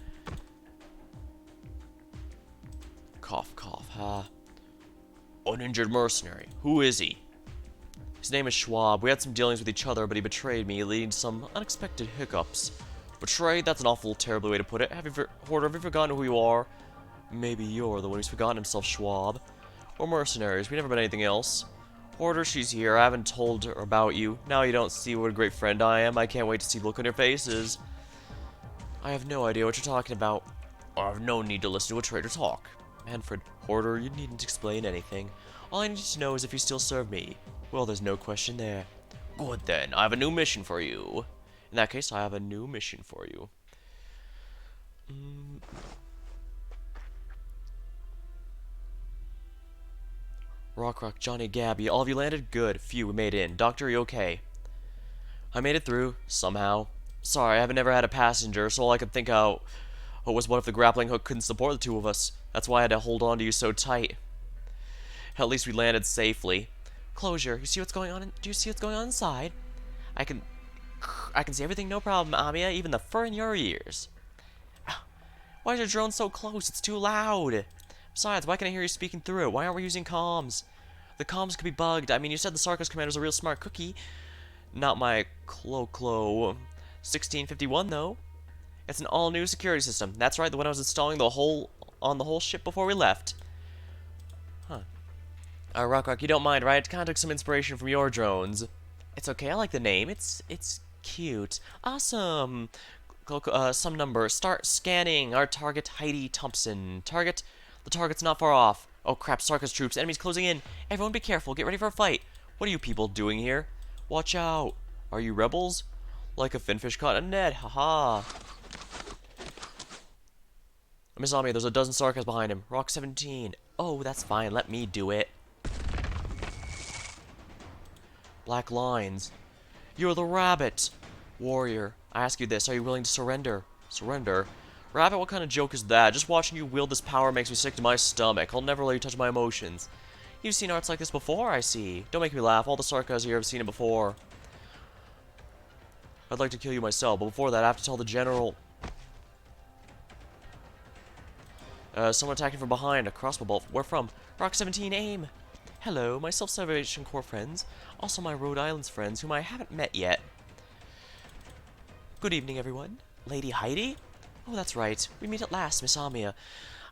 Cough, cough, uninjured mercenary. Who is he? His name is Schwab. We had some dealings with each other, but he betrayed me, leading to some unexpected hiccups. Betrayed? That's an awful, terrible way to put it. Hoarder, have you forgotten who you are? Maybe you're the one who's forgotten himself, Schwab. We're mercenaries. We've never been anything else. Hoarder, she's here. I haven't told her about you. Now you don't see what a great friend I am. I can't wait to see the look on your faces. I have no idea what you're talking about. I have no need to listen to a traitor talk. Manfred, Hoarder, you needn't explain anything. All I need to know is if you still serve me. Well, there's no question there. Good then. I have a new mission for you. In that case, I have a new mission for you. Rock, Johnny, Gabby, all of you landed? Good. Phew, we made in. Doctor, are you okay? I made it through, somehow. Sorry, I haven't never had a passenger, so all I could think out was what if the grappling hook couldn't support the two of us. That's why I had to hold on to you so tight. At least we landed safely. Closure, you see what's going on? Do you see what's going on inside? I can see everything, no problem, Amiya, even the fur in your ears. Why is your drone so close? It's too loud. Besides, why can I hear you speaking through it? Why aren't we using comms? The comms could be bugged. I mean, you said the Sarkos commander's a real smart cookie. Not my Clo 1651, though. It's an all-new security system. That's right, the one I was installing on the whole ship before we left. Huh. Rock, you don't mind, right? It kind of took some inspiration from your drones. It's okay, I like the name. It's cute. Awesome. Some number. Start scanning our target, Heidi Thompson. The target's not far off. Oh crap, Sarkos troops. Enemies closing in. Everyone be careful. Get ready for a fight. What are you people doing here? Watch out. Are you rebels? Like a finfish caught in a net. Haha. Miss Amiya, there's a dozen Sarkos behind him. Rock 17. Oh, that's fine. Let me do it. Black lines. You're the rabbit. Warrior, I ask you this. Are you willing to surrender? Surrender? Rabbit, what kind of joke is that? Just watching you wield this power makes me sick to my stomach. I'll never let you touch my emotions. You've seen arts like this before, I see. Don't make me laugh. All the Sarkos here have seen it before. I'd like to kill you myself, but before that I have to tell the general. Someone attacking from behind. A crossbow bolt. Where from? Rock 17, aim. Hello, my Self-Salvation Corps friends. Also my Rhode Islands friends, whom I haven't met yet. Good evening, everyone. Lady Heidi? Oh, that's right. We meet at last, Miss Amiya.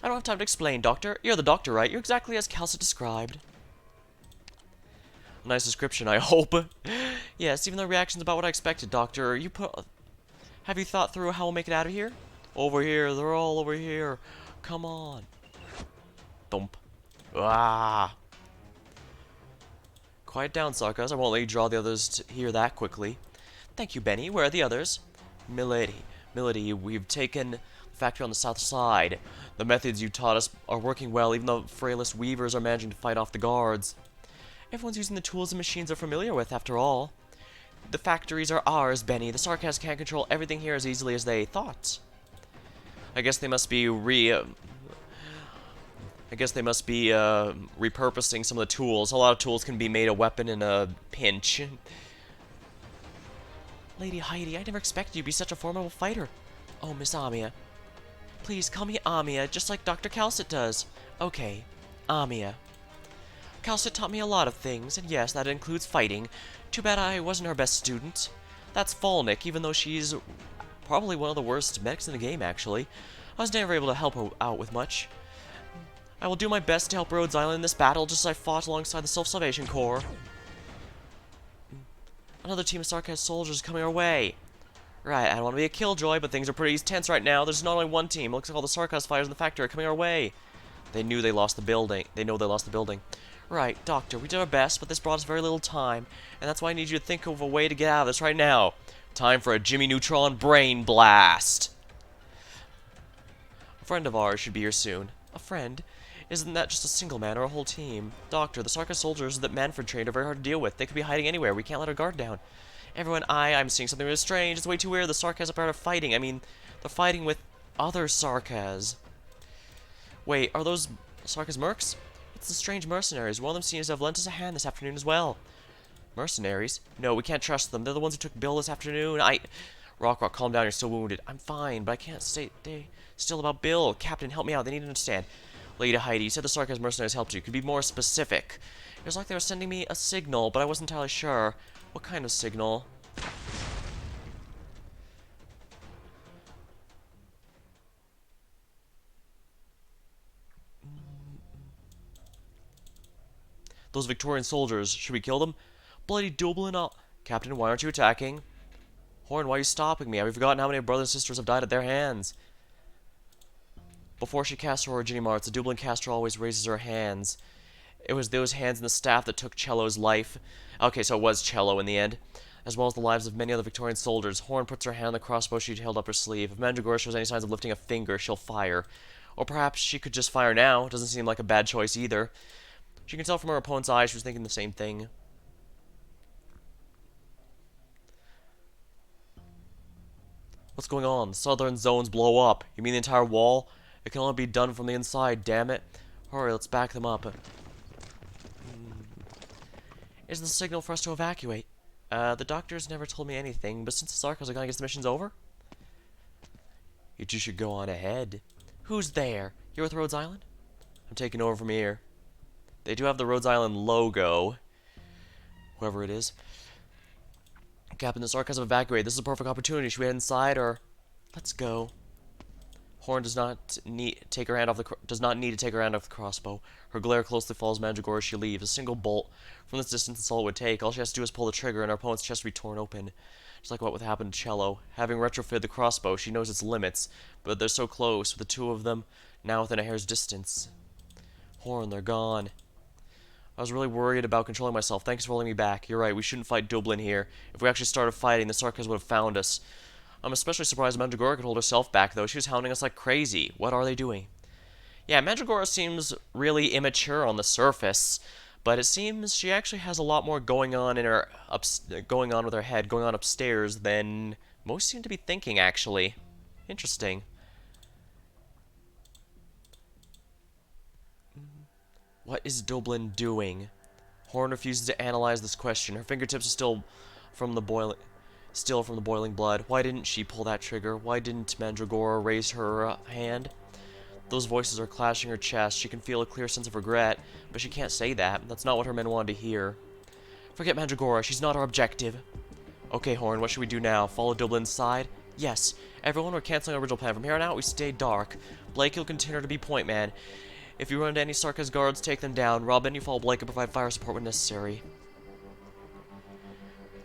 I don't have time to explain, Doctor. You're the Doctor, right? You're exactly as Calcit described. Nice description, I hope. Yes, even though reaction's about what I expected, Doctor. Have you thought through how we'll make it out of here? Over here. They're all over here. Come on. Thump. Ah. Quiet down, Sarkos. I won't let you draw the others to hear that quickly. Thank you, Benny. Where are the others? Milady, we've taken the factory on the south side. The methods you taught us are working well, even though the frailest weavers are managing to fight off the guards. Everyone's using the tools and machines they're familiar with, after all. The factories are ours, Benny. The Sarkos can't control everything here as easily as they thought. I guess they must be repurposing some of the tools. A lot of tools can be made a weapon in a pinch. Lady Heidi, I never expected you to be such a formidable fighter. Oh, Miss Amiya. Please call me Amiya, just like Dr. Calcit does. Okay, Amiya. Calcit taught me a lot of things, and yes, that includes fighting. Too bad I wasn't her best student. That's Falnick, even though she's probably one of the worst medics in the game, actually. I was never able to help her out with much. I will do my best to help Rhodes Island in this battle, just as I fought alongside the Self-Salvation Corps. Another team of Sarkos soldiers is coming our way. Right, I don't want to be a killjoy, but things are pretty tense right now. There's not only one team. It looks like all the Sarkos fighters in the factory are coming our way. They know they lost the building. Right, Doctor, we did our best, but this brought us very little time, and that's why I need you to think of a way to get out of this right now. Time for a Jimmy Neutron brain blast. A friend of ours should be here soon. A friend? Isn't that just a single man or a whole team? Doctor, the Sarkos soldiers that Manfred trained are very hard to deal with. They could be hiding anywhere. We can't let our guard down. Everyone, I'm seeing something really strange. It's way too weird. The Sarkos are part of fighting. I mean, they're fighting with other Sarkos. Wait, are those Sarkos mercs? It's the strange mercenaries. One of them seems to have lent us a hand this afternoon as well. Mercenaries? No, we can't trust them. They're the ones who took Bill this afternoon. Rock, calm down. You're still wounded. I'm fine, but I can't stay still about Bill. Captain, help me out. They need to understand. Lady Heidi, you said the Sarkaz mercenaries helped you. Could you be more specific? It was like they were sending me a signal, but I wasn't entirely sure. What kind of signal? Those Victorian soldiers, should we kill them? Bloody Dublin, Captain, why aren't you attacking? Horn, why are you stopping me? Have you forgotten how many brothers and sisters have died at their hands? Before she casts her origini marks, the Dublin caster always raises her hands. It was those hands and the staff that took Cello's life. Okay, so it was Cello in the end. As well as the lives of many other Victorian soldiers. Horn puts her hand on the crossbow she held up her sleeve. If Mandragora shows any signs of lifting a finger, she'll fire. Or perhaps she could just fire now. Doesn't seem like a bad choice either. She can tell from her opponent's eyes she was thinking the same thing. What's going on? The southern zones blow up. You mean the entire wall? It can only be done from the inside, damn it. Hurry, let's back them up. Is the signal for us to evacuate? The doctors never told me anything, but since the Sarkaz are gonna guess the mission's over? You two should go on ahead. Who's there? You're with Rhodes Island? I'm taking over from here. They do have the Rhodes Island logo. Whoever it is. Captain, the Sarkaz have evacuated. This is a perfect opportunity. Should we head inside, or... Let's go. Horn does not need to take her hand off the crossbow. Her glare closely follows Mandragora as she leaves. A single bolt from this distance is all it would take. All she has to do is pull the trigger, and our opponent's chest will be torn open. Just like what would happen to Cello. Having retrofitted the crossbow, she knows its limits, but they're so close, with the two of them now within a hair's distance. Horn, they're gone. I was really worried about controlling myself. Thanks for holding me back. You're right, we shouldn't fight Dublin here. If we actually started fighting, the Sarkaz would have found us. I'm especially surprised Mandragora could hold herself back, though. She was hounding us like crazy. What are they doing? Yeah, Mandragora seems really immature on the surface, but it seems she actually has a lot more going on in her going on with her head, going on upstairs than most seem to be thinking, actually. Interesting. What is Dublin doing? Horn refuses to analyze this question. Her fingertips are still from the boiling blood. Why didn't she pull that trigger? Why didn't Mandragora raise her hand? Those voices are clashing her chest. She can feel a clear sense of regret, but she can't say that. That's not what her men wanted to hear. Forget Mandragora. She's not our objective. Okay, Horn, what should we do now? Follow Dublin's side? Yes. Everyone, we're canceling our original plan. From here on out, we stay dark. Blake will continue to be point man. If you run into any Sarkaz guards, take them down. Robin, you follow Blake and provide fire support when necessary.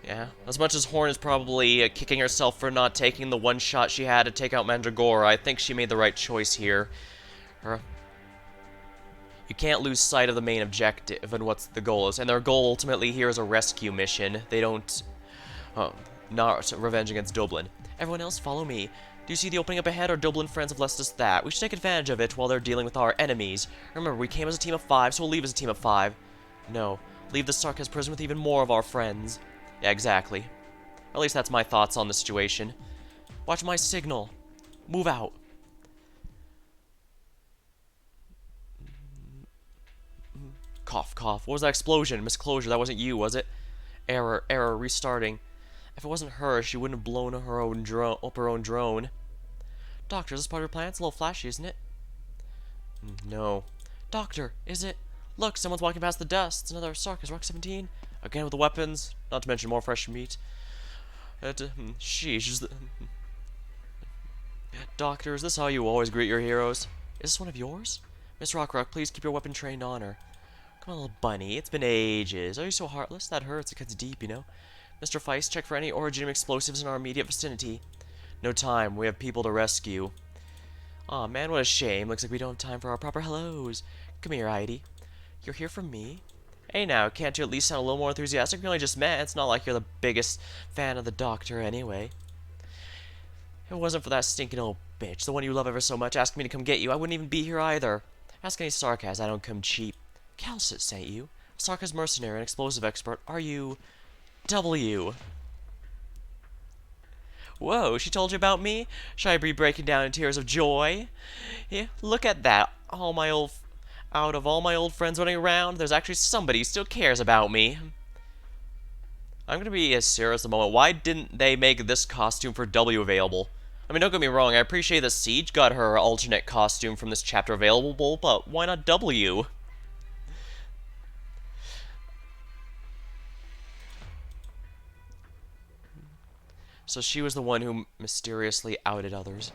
Yeah, as much as Horn is probably kicking herself for not taking the one shot she had to take out Mandragora, I think she made the right choice here. You can't lose sight of the main objective and what the goal is. And their goal ultimately here is a rescue mission. They don't... not revenge against Dublin. Everyone else, follow me. Do you see the opening up ahead? Our Dublin friends have left us that. We should take advantage of it while they're dealing with our enemies. Remember, we came as a team of 5, so we'll leave as a team of 5. No, leave the Sarkaz prison with even more of our friends. Yeah, exactly. Or at least that's my thoughts on the situation. Watch my signal. Move out. Cough, cough. What was that explosion? Misclosure, that wasn't you, was it? Error, restarting. If it wasn't her, she wouldn't have blown up her own drone. Doctor, is this part of your plan? It's a little flashy, isn't it? No. Doctor, is it? Look, someone's walking past the dust. It's another Sarkaz, Rock 17. Again with the weapons, not to mention more fresh meat. Sheesh. Doctor, is this how you always greet your heroes? Is this one of yours? Miss Rockrock, please keep your weapon trained on her. Come on, little bunny. It's been ages. Are you so heartless? That hurts. It cuts deep, you know. Mr. Feist, check for any origin explosives in our immediate vicinity. No time. We have people to rescue. Aw, man, what a shame. Looks like we don't have time for our proper hellos. Come here, Heidi. You're here for me? Hey now, can't you at least sound a little more enthusiastic? We only just met. It's not like you're the biggest fan of the Doctor anyway. If it wasn't for that stinking old bitch, the one you love ever so much, asking me to come get you, I wouldn't even be here either. Ask any Sarkaz, I don't come cheap. Calcit sent you. Sarkaz mercenary, an explosive expert. Are you... W? Whoa, she told you about me? Should I be breaking down in tears of joy? Yeah, look at that. All my old... Out of all my old friends running around, there's actually somebody who still cares about me. I'm gonna be as serious a moment. Why didn't they make this costume for W available? I mean, don't get me wrong, I appreciate that Siege got her alternate costume from this chapter available, but why not W? So she was the one who mysteriously outed others.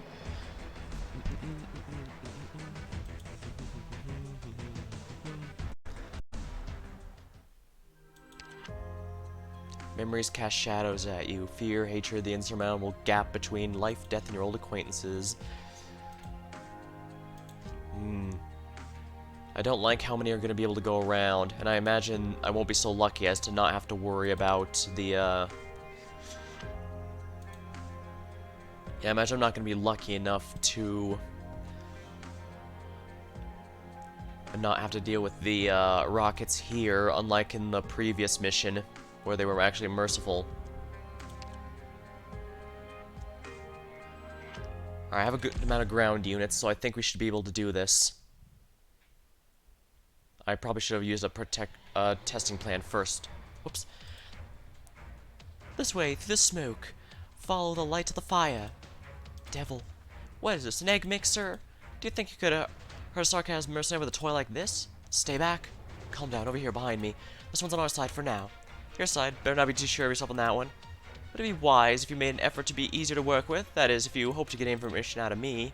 Memories cast shadows at you. Fear, hatred, the insurmountable gap between life, death, and your old acquaintances. I don't like how many are going to be able to go around, and I imagine I won't be so lucky as to not have to worry about the, Yeah, I imagine I'm not going to be lucky enough to not have to deal with the rockets here, unlike in the previous mission, where they were actually merciful. Alright, I have a good amount of ground units, so I think we should be able to do this. I probably should have used a testing plan first. Whoops. This way, through the smoke. Follow the light of the fire. Devil. What is this, an egg mixer? Do you think you could hurt a sarcasm mercenary with a toy like this? Stay back. Calm down, over here behind me. This one's on our side for now. Your side, better not be too sure of yourself on that one. Would it be wise if you made an effort to be easier to work with? That is, if you hope to get information out of me.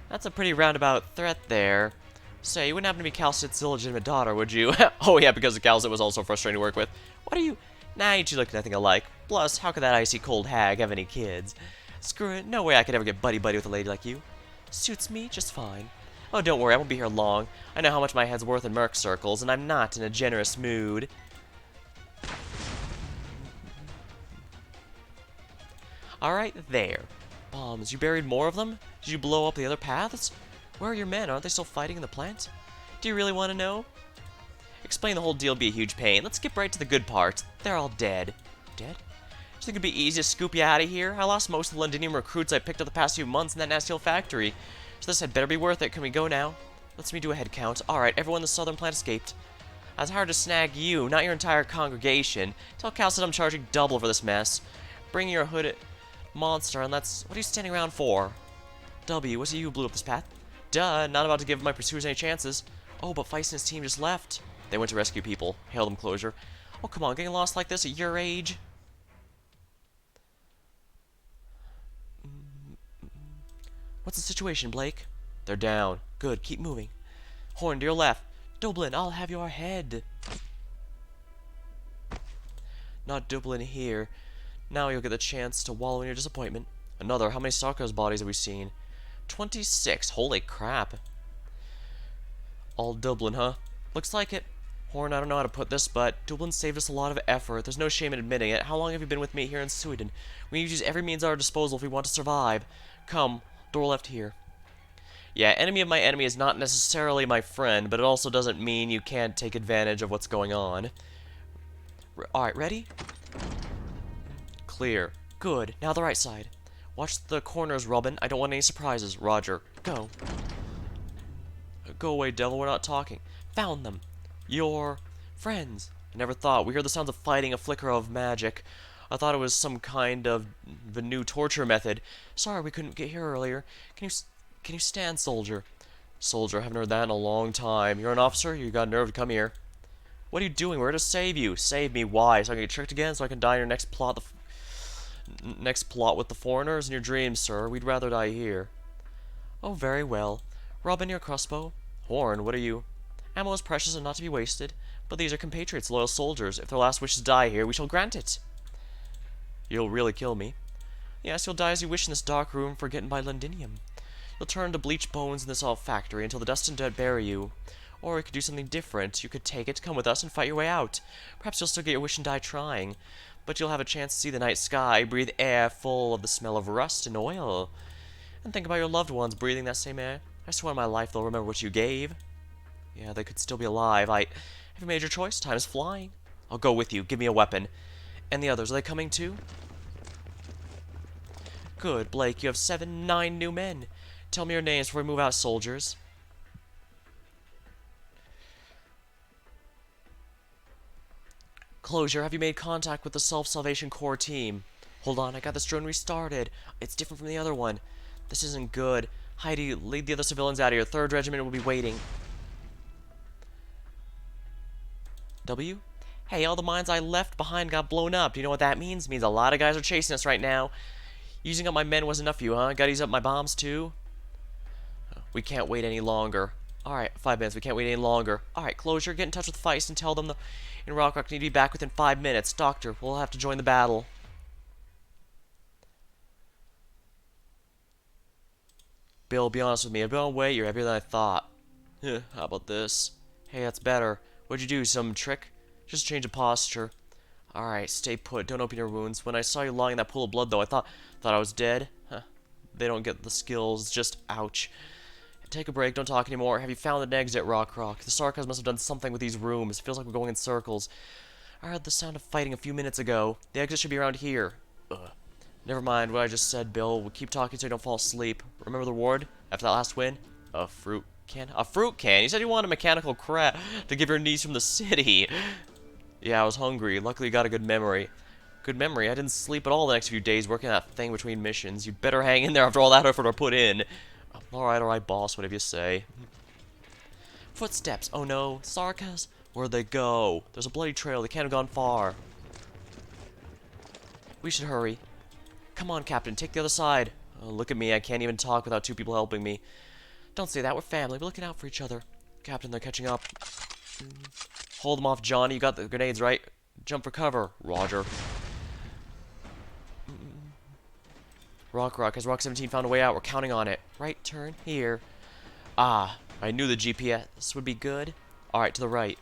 That's a pretty roundabout threat there. Say, you wouldn't happen to be Calcit's illegitimate daughter, would you? Oh yeah, because the Calcit was also frustrating to work with. What are you? Nah, you two look nothing alike. Plus, how could that icy cold hag have any kids? Screw it, no way I could ever get buddy-buddy with a lady like you. Suits me just fine. Oh, don't worry, I won't be here long. I know how much my head's worth in merc circles, and I'm not in a generous mood. Alright, there. Bombs, you buried more of them? Did you blow up the other paths? Where are your men? Aren't they still fighting in the plant? Do you really want to know? Explain the whole deal would be a huge pain. Let's skip right to the good part. They're all dead. Dead? Do you think it'd be easy to scoop you out of here? I lost most of the Londinium recruits I picked up the past few months in that nasty old factory. So this had better be worth it. Can we go now? Let's me do a head count. Alright, everyone in the southern plant escaped. It's hard to snag you, not your entire congregation. Tell Calcit I'm charging double for this mess. Bring your hooded monster, and let's... What are you standing around for? W, was it you who blew up this path? Duh, not about to give my pursuers any chances. Oh, but Feist and his team just left. They went to rescue people. Hail them closure. Oh, come on, getting lost like this at your age? What's the situation, Blake? They're down. Good, keep moving. Horn, to your left. Dublin, I'll have your head. Not Dublin here. Now you'll get the chance to wallow in your disappointment. Another, how many Sarko's bodies have we seen? 26, holy crap. All Dublin, huh? Looks like it. Horn, I don't know how to put this, but Dublin saved us a lot of effort. There's no shame in admitting it. How long have you been with me here in Sweden? We need to use every means at our disposal if we want to survive. Come, door left here. Yeah, enemy of my enemy is not necessarily my friend, but it also doesn't mean you can't take advantage of what's going on. Alright, ready? Clear. Good. Now the right side. Watch the corners, Robin. I don't want any surprises. Roger. Go. Go away, devil. We're not talking. Found them. Your friends. I never thought. We heard the sounds of fighting, a flicker of magic. I thought it was some kind of the new torture method. Sorry we couldn't get here earlier. Can you stand, soldier? Soldier, I haven't heard that in a long time. You're an officer? You got nerve to come here. What are you doing? We're here to save you. Save me? Why? So I can get tricked again? So I can die in your next plot? Next plot with the foreigners in your dreams, sir. We'd rather die here. Oh, very well. Robin, your crossbow. Horn, what are you? Ammo is precious and not to be wasted. But these are compatriots, loyal soldiers. If their last wish is to die here, we shall grant it. You'll really kill me. Yes, you'll die as you wish in this dark room, forgotten by Londinium. You'll turn to bleach bones in this old factory until the dust and dirt bury you. Or you could do something different. You could take it, come with us, and fight your way out. Perhaps you'll still get your wish and die trying. But you'll have a chance to see the night sky, breathe air full of the smell of rust and oil. And think about your loved ones breathing that same air. I swear on my life they'll remember what you gave. Yeah, they could still be alive. Have you made your choice? Time is flying. I'll go with you. Give me a weapon. And the others, are they coming too? Good, Blake. You have 9 new men. Tell me your names before we move out, soldiers. Closure, have you made contact with the Self-Salvation Corps team? Hold on, I got this drone restarted. It's different from the other one. This isn't good. Heidi, lead the other civilians out of here. 3rd Regiment will be waiting. W? Hey, all the mines I left behind got blown up. Do you know what that means? It means a lot of guys are chasing us right now. Using up my men wasn't enough for you, huh? Gotta use up my bombs too? We can't wait any longer. Alright, 5 minutes. We can't wait any longer. Alright, Closure, get in touch with Feist and tell them in Rock need to be back within 5 minutes. Doctor, we'll have to join the battle. Bill, be honest with me. I've been on weight. You're heavier than I thought. How about this? Hey, that's better. What'd you do? Some trick? Just change of posture. Alright, stay put. Don't open your wounds. When I saw you lying in that pool of blood, though, I thought I was dead. Huh. They don't get the skills. Just ouch. Take a break. Don't talk anymore. Have you found an exit, Rock? The Sarkas must have done something with these rooms. It feels like we're going in circles. I heard the sound of fighting a few minutes ago. The exit should be around here. Ugh. Never mind what I just said, Bill. We'll keep talking so you don't fall asleep. Remember the reward? After that last win? A fruit can? A fruit can? You said you wanted a mechanical crab to give your niece from the city. Yeah, I was hungry. Luckily, you got a good memory. Good memory? I didn't sleep at all the next few days working that thing between missions. You'd better hang in there after all that effort I put in. Alright, boss. Whatever you say. Footsteps. Oh no. Sarkas? Where'd they go? There's a bloody trail. They can't have gone far. We should hurry. Come on, Captain. Take the other side. Oh, look at me. I can't even talk without 2 people helping me. Don't say that. We're family. We're looking out for each other. Captain, they're catching up. Hold them off, Johnny. You got the grenades, right? Jump for cover. Roger. Rock, has Rock 17 found a way out? We're counting on it. Right turn here. Ah, I knew the GPS would be good. Alright, to the right.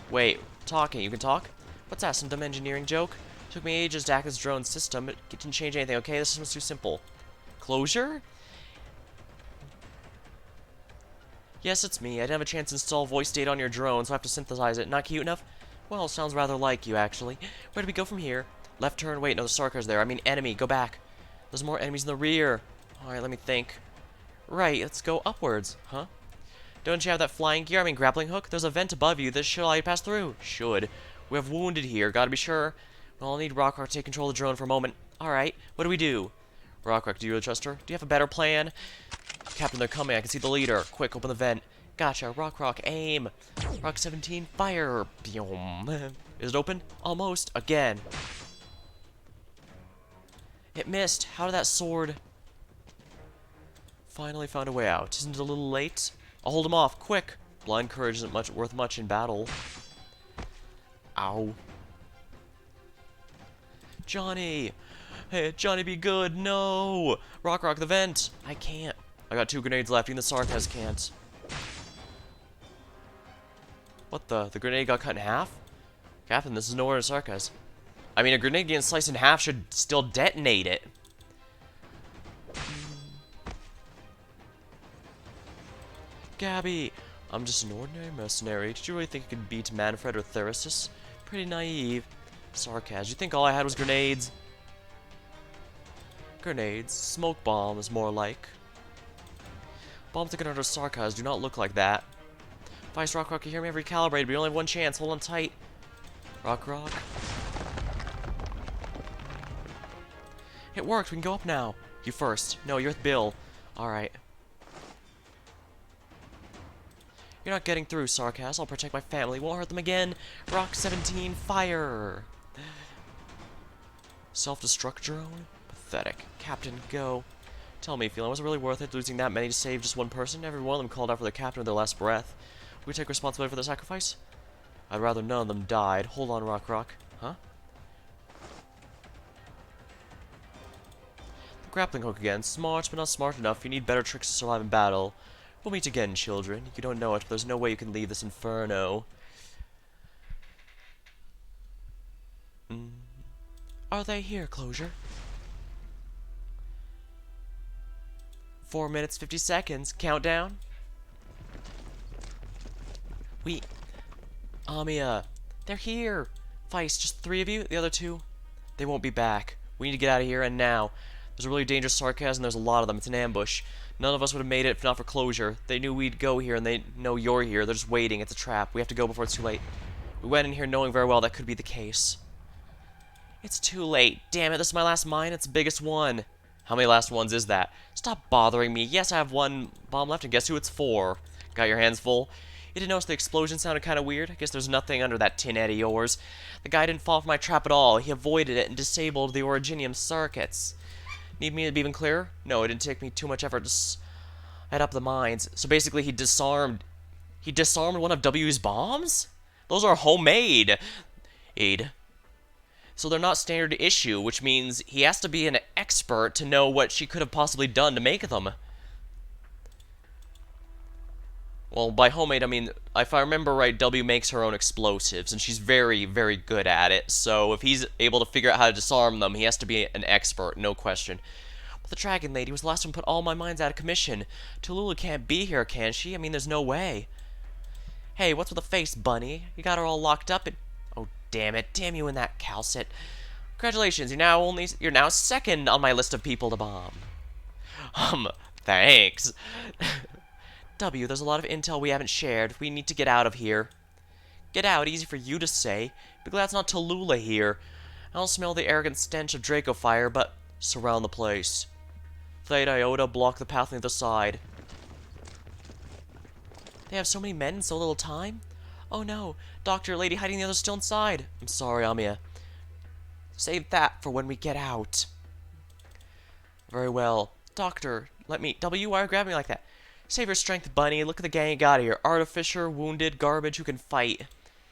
Wait, talking. You can talk? What's that, some dumb engineering joke? Took me ages to hack this drone system. It didn't change anything, okay? This system's too simple. Closure? Yes, it's me. I didn't have a chance to install voice data on your drone, so I have to synthesize it. Not cute enough? Well, sounds rather like you, actually. Where do we go from here? Left turn. Wait, no, the Sarkar's there. I mean, enemy. Go back. There's more enemies in the rear. Alright, let me think. Right, let's go upwards. Huh? Don't you have that flying gear? I mean, grappling hook? There's a vent above you. This should allow you to pass through. Should. We have wounded here. Gotta be sure. Well, I'll need Rockrock to take control of the drone for a moment. Alright, what do we do? Rockrock, do you really trust her? Do you have a better plan? Captain, they're coming. I can see the leader. Quick, open the vent. Gotcha. Rockrock, aim. Rock 17, fire. Boom. Is it open? Almost. Again. It missed. How did that sword... Finally found a way out. Isn't it a little late? I'll hold him off. Quick. Blind courage isn't worth much in battle. Ow. Johnny! Hey, Johnny, be good! No! Rock, the vent! I can't. I got 2 grenades left, even the Sarkas can't. What the? The grenade got cut in half? Captain, this is nowhere in Sarkas. I mean, a grenade getting sliced in half should still detonate it. Gabby! I'm just an ordinary mercenary. Did you really think you could beat Manfred or Therasis? Pretty naive. Sarkas, you think all I had was grenades? Grenades. Smoke bombs, more like. Bombs that get under Sarkas do not look like that. Vice Rock, you hear me? I've recalibrated, but you only have one chance. Hold on tight. Rock. It worked. We can go up now. You first. No, you're with Bill. Alright. You're not getting through, Sarkas. I'll protect my family. Won't hurt them again. Rock 17, fire! Self-destruct drone? Pathetic. Captain, go. Tell me, feeling was it really worth it losing that many to save just one person? Every one of them called out for their captain with their last breath. Will we take responsibility for the sacrifice? I'd rather none of them died. Hold on, Rock. Huh? The grappling hook again. Smart, but not smart enough. You need better tricks to survive in battle. We'll meet again, children. You don't know it, but there's no way you can leave this inferno. Are they here, Closure? 4 minutes, 50 seconds. Countdown. Amia. They're here. Feist, just 3 of you? The other 2? They won't be back. We need to get out of here, and now. There's a really dangerous sarcasm. There's a lot of them. It's an ambush. None of us would have made it if not for Closure. They knew we'd go here, and they know you're here. They're just waiting. It's a trap. We have to go before it's too late. We went in here knowing very well that could be the case. It's too late. Damn it, this is my last mine. It's the biggest one. How many last ones is that? Stop bothering me. Yes, I have one bomb left, and guess who it's for? Got your hands full? You didn't notice the explosion sounded kind of weird? I guess there's nothing under that tin head of yours. The guy didn't fall for my trap at all. He avoided it and disabled the originium circuits. Need me to be even clearer? No, it didn't take me too much effort to head up the mines. So basically, he disarmed one of W's bombs? Those are homemade. So they're not standard issue, which means he has to be an expert to know what she could have possibly done to make them. Well, by homemade, I mean, if I remember right, W makes her own explosives, and she's very, very good at it. So if he's able to figure out how to disarm them, he has to be an expert, no question. But the Dragon Lady was the last one to put all my mines out of commission. Tallulah can't be here, can she? I mean, there's no way. Hey, what's with the face, Bunny? You got her all locked up and... Oh, damn it. Damn you and that Calcit. Congratulations, you're now second on my list of people to bomb. Thanks. W, there's a lot of intel we haven't shared. We need to get out of here. Get out, easy for you to say. Be glad it's not Tallulah here. I don't smell the arrogant stench of Draco fire, but surround the place. Theta Iota, block the path on the other side. They have so many men in so little time? Oh no, Doctor, Lady Heidi and the others still inside. I'm sorry, Amiya. Save that for when we get out. Very well. Doctor, let me... W, why are you grabbing me like that? Save your strength, Bunny. Look at the gang you got here. Artificer, wounded, garbage, who can fight.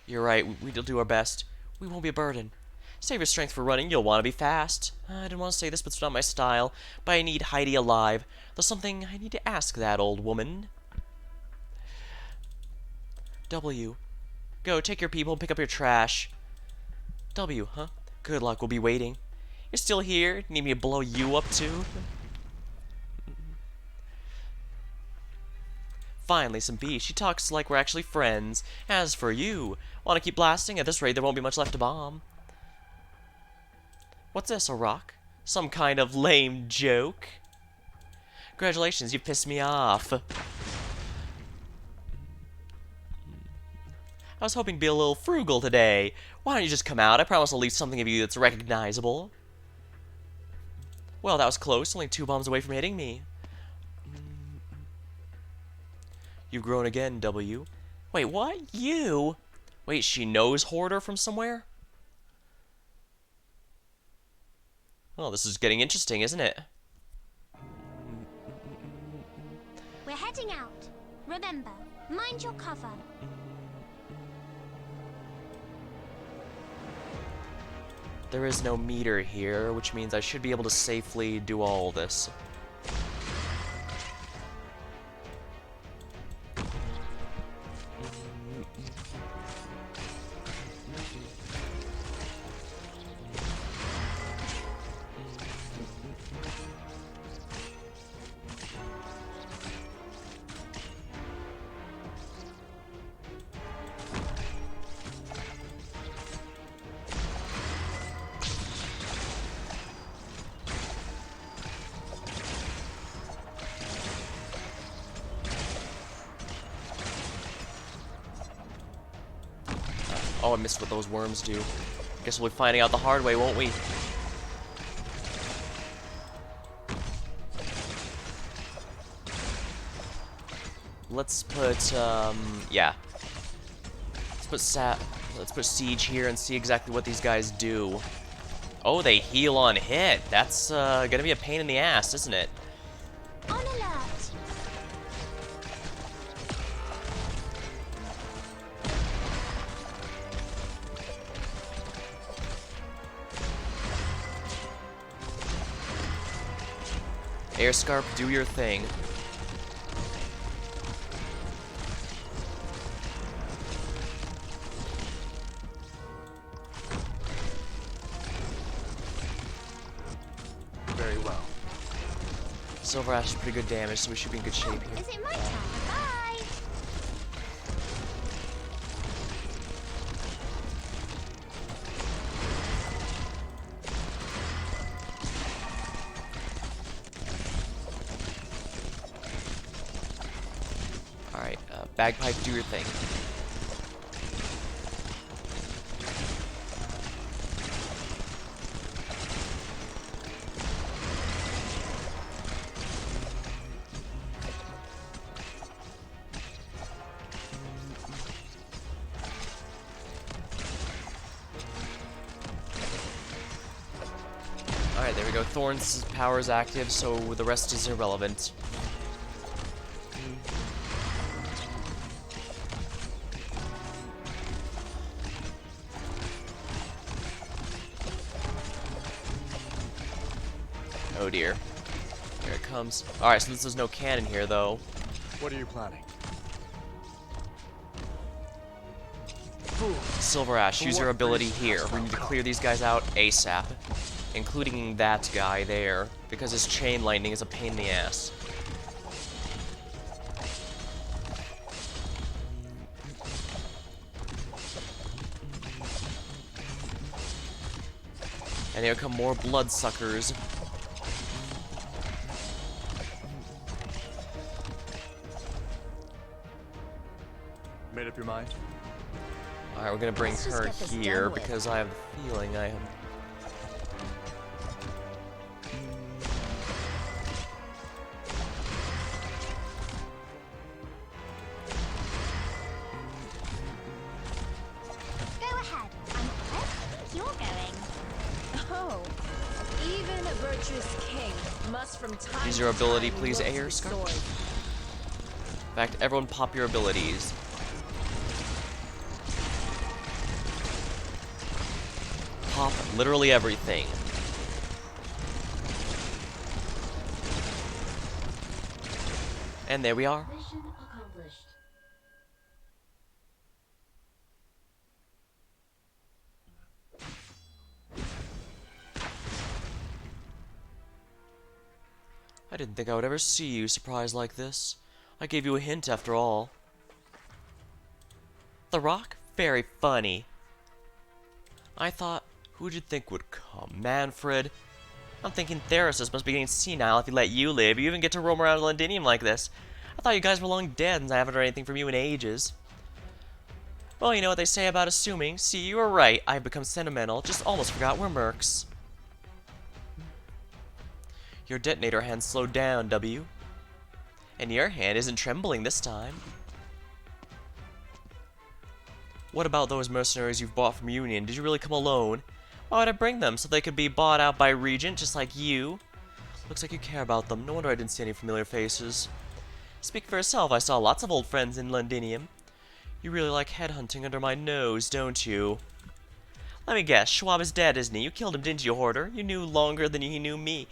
You're right, we'll do our best. We won't be a burden. Save your strength for running, you'll want to be fast. I didn't want to say this, but it's not my style. But I need Heidi alive. There's something I need to ask that old woman. W. Go, take your people and pick up your trash. W, huh? Good luck, we'll be waiting. You're still here? Need me to blow you up too? Finally, some B. She talks like we're actually friends. As for you, want to keep blasting? At this rate, there won't be much left to bomb. What's this, a rock? Some kind of lame joke? Congratulations, you pissed me off. I was hoping to be a little frugal today. Why don't you just come out? I promise I'll leave something of you that's recognizable. Well, that was close. Only 2 bombs away from hitting me. You've grown again, W. Wait, what? You? Wait, she knows Hoarder from somewhere? Well, this is getting interesting, isn't it? We're heading out. Remember, mind your cover. There is no meter here, which means I should be able to safely do all this. Oh, I missed what those worms do. Guess we'll be finding out the hard way, won't we? Let's put, yeah. Let's put Siege here and see exactly what these guys do. Oh, they heal on hit. That's, gonna be a pain in the ass, isn't it? On alert. Air Scarp, do your thing. Very well. Silver Ash is pretty good damage, so we should be in good shape here. Is it my turn? Bye. Alright, Bagpipe, do your thing. Alright, there we go. Thorn's power is active, so the rest is irrelevant. Oh dear. Here it comes. Alright, so there's no cannon here, though. What are you planning? Silver Ash, use your ability here. We need to clear these guys out ASAP. Including that guy there. Because his chain lightning is a pain in the ass. And here come more bloodsuckers. Made up your mind? Alright, we're gonna bring Let's just her get this here done with. because I have the feeling I have. Go ahead. I think you're going. Oh, even a virtuous king must from time Use your to ability, time please, look to Air the Scarf. sword. In fact, everyone pop your abilities. Pop literally everything. And there we are. Mission accomplished. I didn't think I would ever see you surprised like this. I gave you a hint after all. The Rock? Very funny. I thought, who'd you think would come? Manfred? I'm thinking Therasis must be getting senile if he let you live. You even get to roam around Londinium like this. I thought you guys were long dead and I haven't heard anything from you in ages. Well, you know what they say about assuming. See, you were right. I've become sentimental. Just almost forgot we're mercs. Your detonator hand slowed down, W. And your hand isn't trembling this time. What about those mercenaries you've bought from Union? Did you really come alone? Why would I bring them? So they could be bought out by Regent, just like you? Looks like you care about them. No wonder I didn't see any familiar faces. Speak for yourself. I saw lots of old friends in Londinium. You really like headhunting under my nose, don't you? Let me guess. Schwab is dead, isn't he? You killed him, didn't you, Hoarder? You knew longer than he knew me.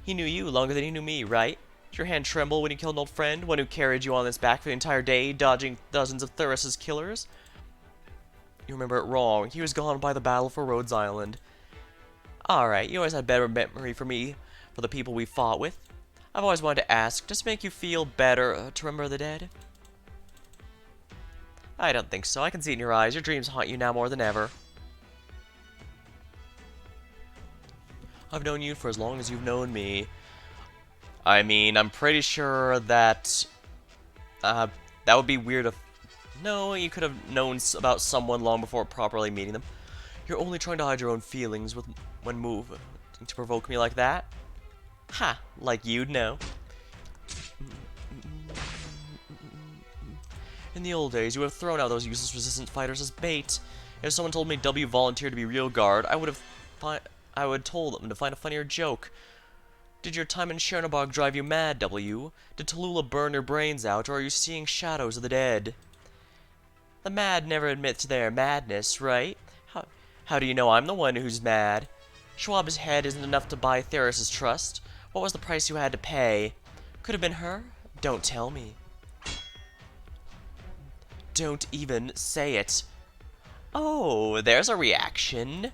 He knew you longer than he knew me, right? Did your hand tremble when you killed an old friend? One who carried you on his back for the entire day, dodging dozens of Thuris's killers? You remember it wrong. He was gone by the battle for Rhodes Island. Alright, you always had better memory for me, for the people we fought with. I've always wanted to ask, does it make you feel better to remember the dead? I don't think so. I can see it in your eyes. Your dreams haunt you now more than ever. I've known you for as long as you've known me. I mean, I'm pretty sure that... that would be weird if... No, you could have known about someone long before properly meeting them. You're only trying to hide your own feelings when moving to provoke me like that? Ha! Like you'd know. In the old days, you would have thrown out those useless resistant fighters as bait. If someone told me W volunteered to be real guard, I would have told them to find a funnier joke. Did your time in Chernobog drive you mad, W? Did Tallulah burn your brains out, or are you seeing shadows of the dead? The mad never admit to their madness, right? How do you know I'm the one who's mad? Schwab's head isn't enough to buy Theris's trust. What was the price you had to pay? Could have been her? Don't tell me. Don't even say it. Oh, there's a reaction.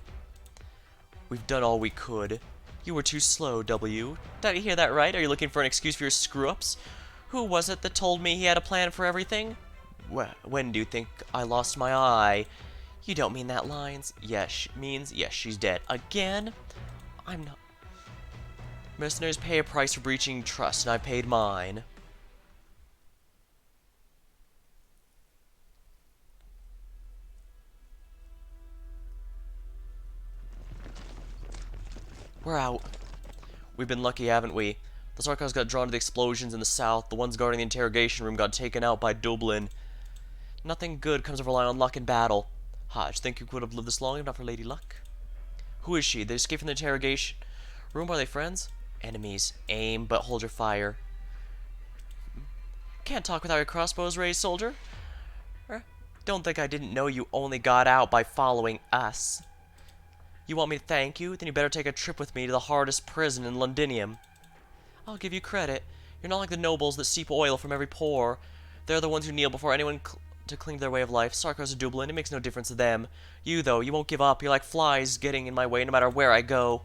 We've done all we could. You were too slow, W. Did I hear that right? Are you looking for an excuse for your screw-ups? Who was it that told me he had a plan for everything? When do you think I lost my eye? You don't mean that, Lines. Yes, means yes, she's dead. Again? I'm not... Mercenaries pay a price for breaching trust, and I paid mine. We're out. We've been lucky, haven't we? The Sarkars got drawn to the explosions in the south. The ones guarding the interrogation room got taken out by Dublin. Nothing good comes of relying on luck in battle. Ha, did you think you could have lived this long if not for Lady Luck? Who is she? They escaped from the interrogation Room, are they friends? Enemies. Aim, but hold your fire. Can't talk without your crossbows raised, soldier. Don't think I didn't know you only got out by following us. You want me to thank you? Then you better take a trip with me to the hardest prison in Londinium. I'll give you credit. You're not like the nobles that seep oil from every pore. They're the ones who kneel before anyone to cling to their way of life. Sarkos or Dublin, it makes no difference to them. You, though, you won't give up. You're like flies getting in my way no matter where I go.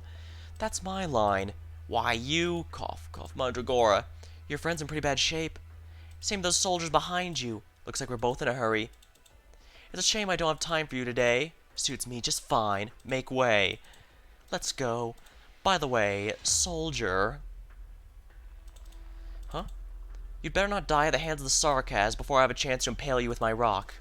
That's my line. Why, you, cough, cough, Mandragora. Your friend's in pretty bad shape. Same with those soldiers behind you. Looks like we're both in a hurry. It's a shame I don't have time for you today. Suits me just fine. Make way. Let's go. By the way, soldier... Huh? You'd better not die at the hands of the Sarkaz before I have a chance to impale you with my rock.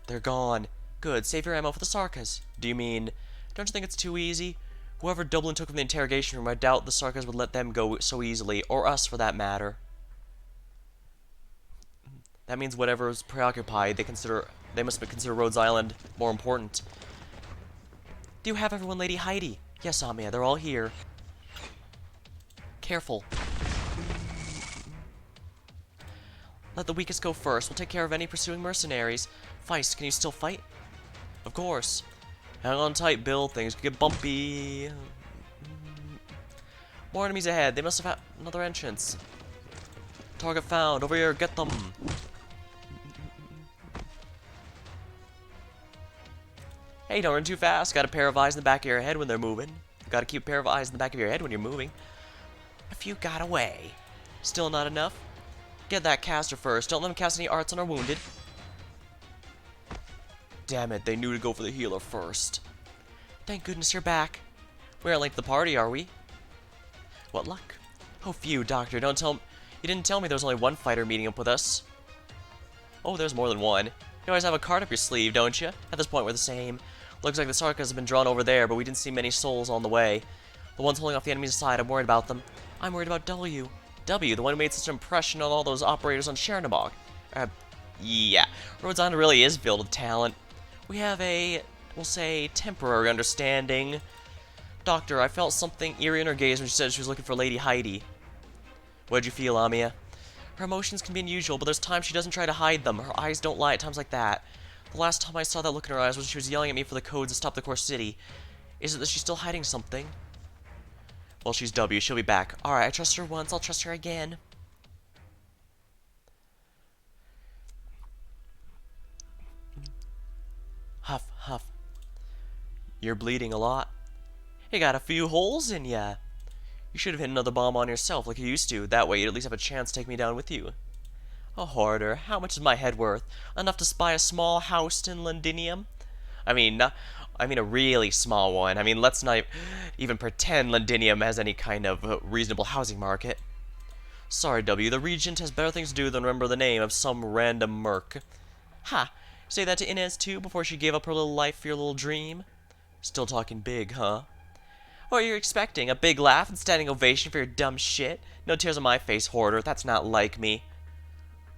They're gone. Good, save your ammo for the Sarkaz. Do you mean... Don't you think it's too easy? Whoever Dublin took from the interrogation room, I doubt the Sarkaz would let them go so easily, or us for that matter. That means whatever is preoccupied, they must consider Rhodes Island more important. Do you have everyone, Lady Heidi? Yes, Amia, they're all here. Careful. Let the weakest go first. We'll take care of any pursuing mercenaries. Feist, can you still fight? Of course. Hang on tight, Bill. Things could get bumpy. More enemies ahead. They must have had another entrance. Target found. Over here. Get them. Hey, don't run too fast. Got a pair of eyes in the back of your head when they're moving. Gotta keep a pair of eyes in the back of your head when you're moving. A few got away. Still not enough? Get that caster first. Don't let him cast any arts on our wounded. Damn it, they knew to go for the healer first. Thank goodness you're back. We aren't late to the party, are we? What luck? Oh, phew, Doctor. You didn't tell me there was only one fighter meeting up with us. Oh, there's more than one. You always have a card up your sleeve, don't you? At this point, we're the same. Looks like the Sarkaz have been drawn over there, but we didn't see many souls on the way. The ones holding off the enemy's side, I'm worried about them. I'm worried about W. W, the one who made such an impression on all those operators on Chernobog. Yeah. Rhodes Island really is filled with talent. We have a, we'll say, temporary understanding. Doctor, I felt something eerie in her gaze when she said she was looking for Lady Heidi. What'd you feel, Amia? Her emotions can be unusual, but there's times she doesn't try to hide them. Her eyes don't lie at times like that. The last time I saw that look in her eyes was when she was yelling at me for the codes to stop the core city. Is it that she's still hiding something? Well, she's W. She'll be back. Alright, I trust her once. I'll trust her again. Huff, huff. You're bleeding a lot. You got a few holes in ya. You should have hit another bomb on yourself like you used to. That way you'd at least have a chance to take me down with you. A hoarder. How much is my head worth? Enough to buy a small house in Londinium? I mean a really small one. I mean, let's not even pretend Londinium has any kind of reasonable housing market. Sorry, W. The Regent has better things to do than remember the name of some random merc. Ha! Say that to Inez, too, before she gave up her little life for your little dream? Still talking big, huh? What are you expecting? A big laugh and standing ovation for your dumb shit? No tears on my face, hoarder. That's not like me.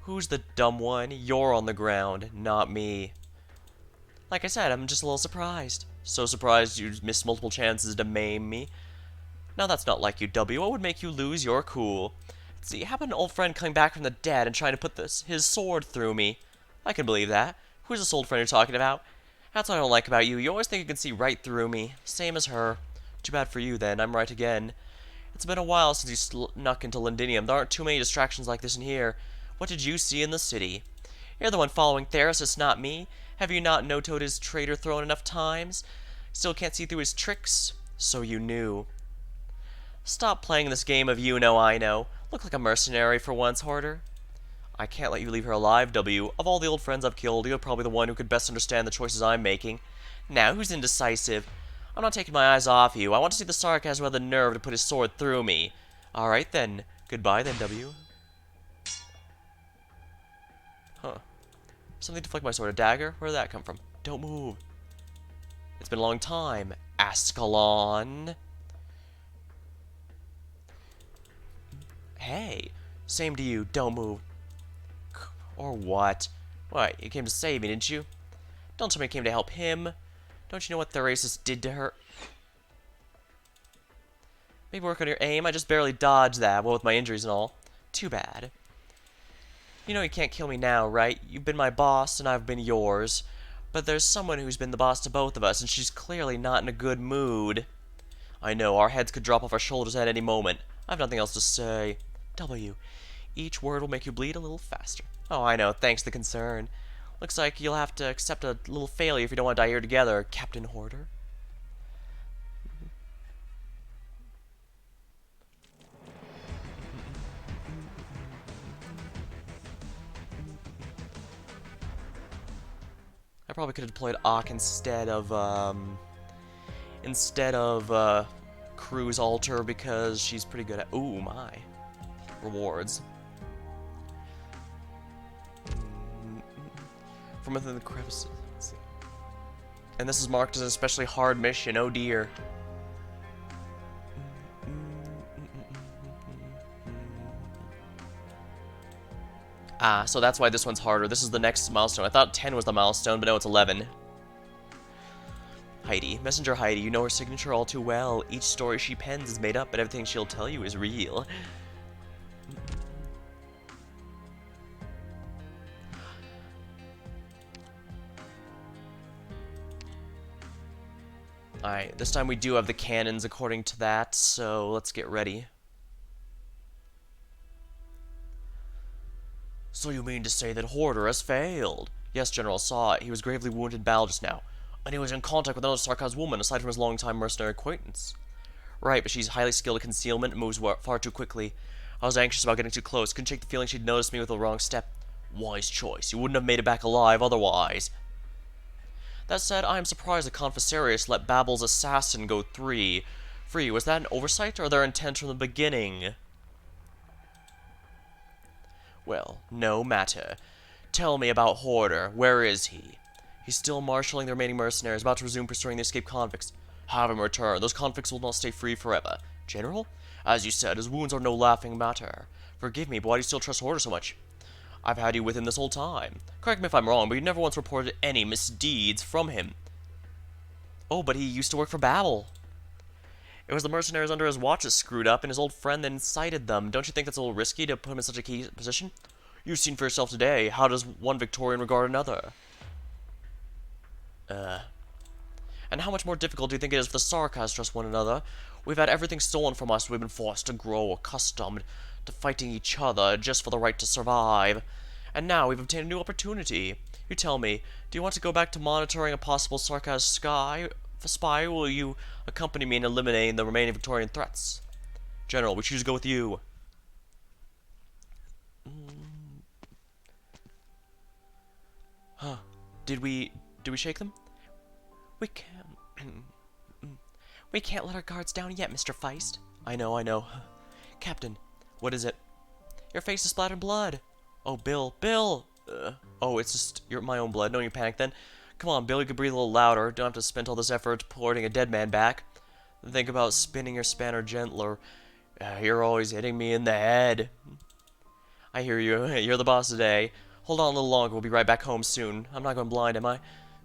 Who's the dumb one? You're on the ground, not me. Like I said, I'm just a little surprised. So surprised you missed multiple chances to maim me. Now that's not like you, W. What would make you lose your cool? See, how about an old friend coming back from the dead and trying to put his sword through me? I can believe that. Who's this old friend you're talking about? That's what I don't like about you. You always think you can see right through me. Same as her. Too bad for you, then. I'm right again. It's been a while since you snuck into Londinium. There aren't too many distractions like this in here. What did you see in the city? You're the one following Therasis, not me. Have you not noted his traitor throne enough times? Still can't see through his tricks? So you knew. Stop playing this game of you know I know. Look like a mercenary for once, hoarder. I can't let you leave her alive, W. Of all the old friends I've killed, you're probably the one who could best understand the choices I'm making. Now, who's indecisive? I'm not taking my eyes off you. I want to see the Sarkaz who had the nerve to put his sword through me. Alright then. Goodbye then, W. Huh. Something to flick my sword. A dagger? Where did that come from? Don't move. It's been a long time. Ascalon. Hey. Same to you. Don't move. Or what? What? You came to save me, didn't you? Don't tell me you came to help him. Don't you know what Therasis did to her? Maybe work on your aim. I just barely dodged that, well, with my injuries and all. Too bad. You know you can't kill me now, right? You've been my boss, and I've been yours. But there's someone who's been the boss to both of us, and she's clearly not in a good mood. I know, our heads could drop off our shoulders at any moment. I have nothing else to say. W. Each word will make you bleed a little faster. Oh, I know, thanks to the concern. Looks like you'll have to accept a little failure if you don't want to die here together, Captain Hoarder. I probably could have deployed Ak instead of Crew's Altar because she's pretty good at. Ooh, my rewards. From within the crevices. Let's see. And this is marked as an especially hard mission. Oh dear. Ah, so that's why this one's harder. This is the next milestone. I thought 10 was the milestone, but no, it's 11. Heidi. Messenger Heidi. You know her signature all too well. Each story she pens is made up, but everything she'll tell you is real. Alright, this time we do have the cannons according to that, so let's get ready. So you mean to say that Hoarder has failed? Yes, General, saw it. He was gravely wounded in battle just now. And he was in contact with another Sarkaz woman, aside from his longtime mercenary acquaintance. Right, but she's highly skilled at concealment and moves far too quickly. I was anxious about getting too close. Couldn't shake the feeling she'd noticed me with the wrong step. Wise choice. You wouldn't have made it back alive otherwise. That said, I am surprised that Confessarius let Babel's assassin go free. Was that an oversight, or their intent from the beginning? Well, no matter. Tell me about Hoarder. Where is he? He's still marshalling the remaining mercenaries, about to resume pursuing the escaped convicts. Have him return. Those convicts will not stay free forever. General? As you said, his wounds are no laughing matter. Forgive me, but why do you still trust Hoarder so much? I've had you with him this whole time. Correct me if I'm wrong, but you never once reported any misdeeds from him. Oh, but he used to work for Babel. It was the mercenaries under his watch that screwed up, and his old friend then incited them. Don't you think that's a little risky to put him in such a key position? You've seen for yourself today. How does one Victorian regard another? And how much more difficult do you think it is for the Sarkaz to trust one another? We've had everything stolen from us. We've been forced to grow accustomed to fighting each other just for the right to survive. And now we've obtained a new opportunity. You tell me, do you want to go back to monitoring a possible Sarkaz spy, or will you accompany me in eliminating the remaining Victorian threats? General, we choose to go with you. Huh. Did we shake them? We can't... We can't let our guards down yet, Mr. Feist. I know. Captain, what is it? Your face is splattered blood. Oh, Bill! Oh, it's just my own blood. No need to panic then. Come on, Bill, you could breathe a little louder. Don't have to spend all this effort porting a dead man back. Think about spinning your spanner gentler. You're always hitting me in the head. I hear you. You're the boss today. Hold on a little longer. We'll be right back home soon. I'm not going blind, am I?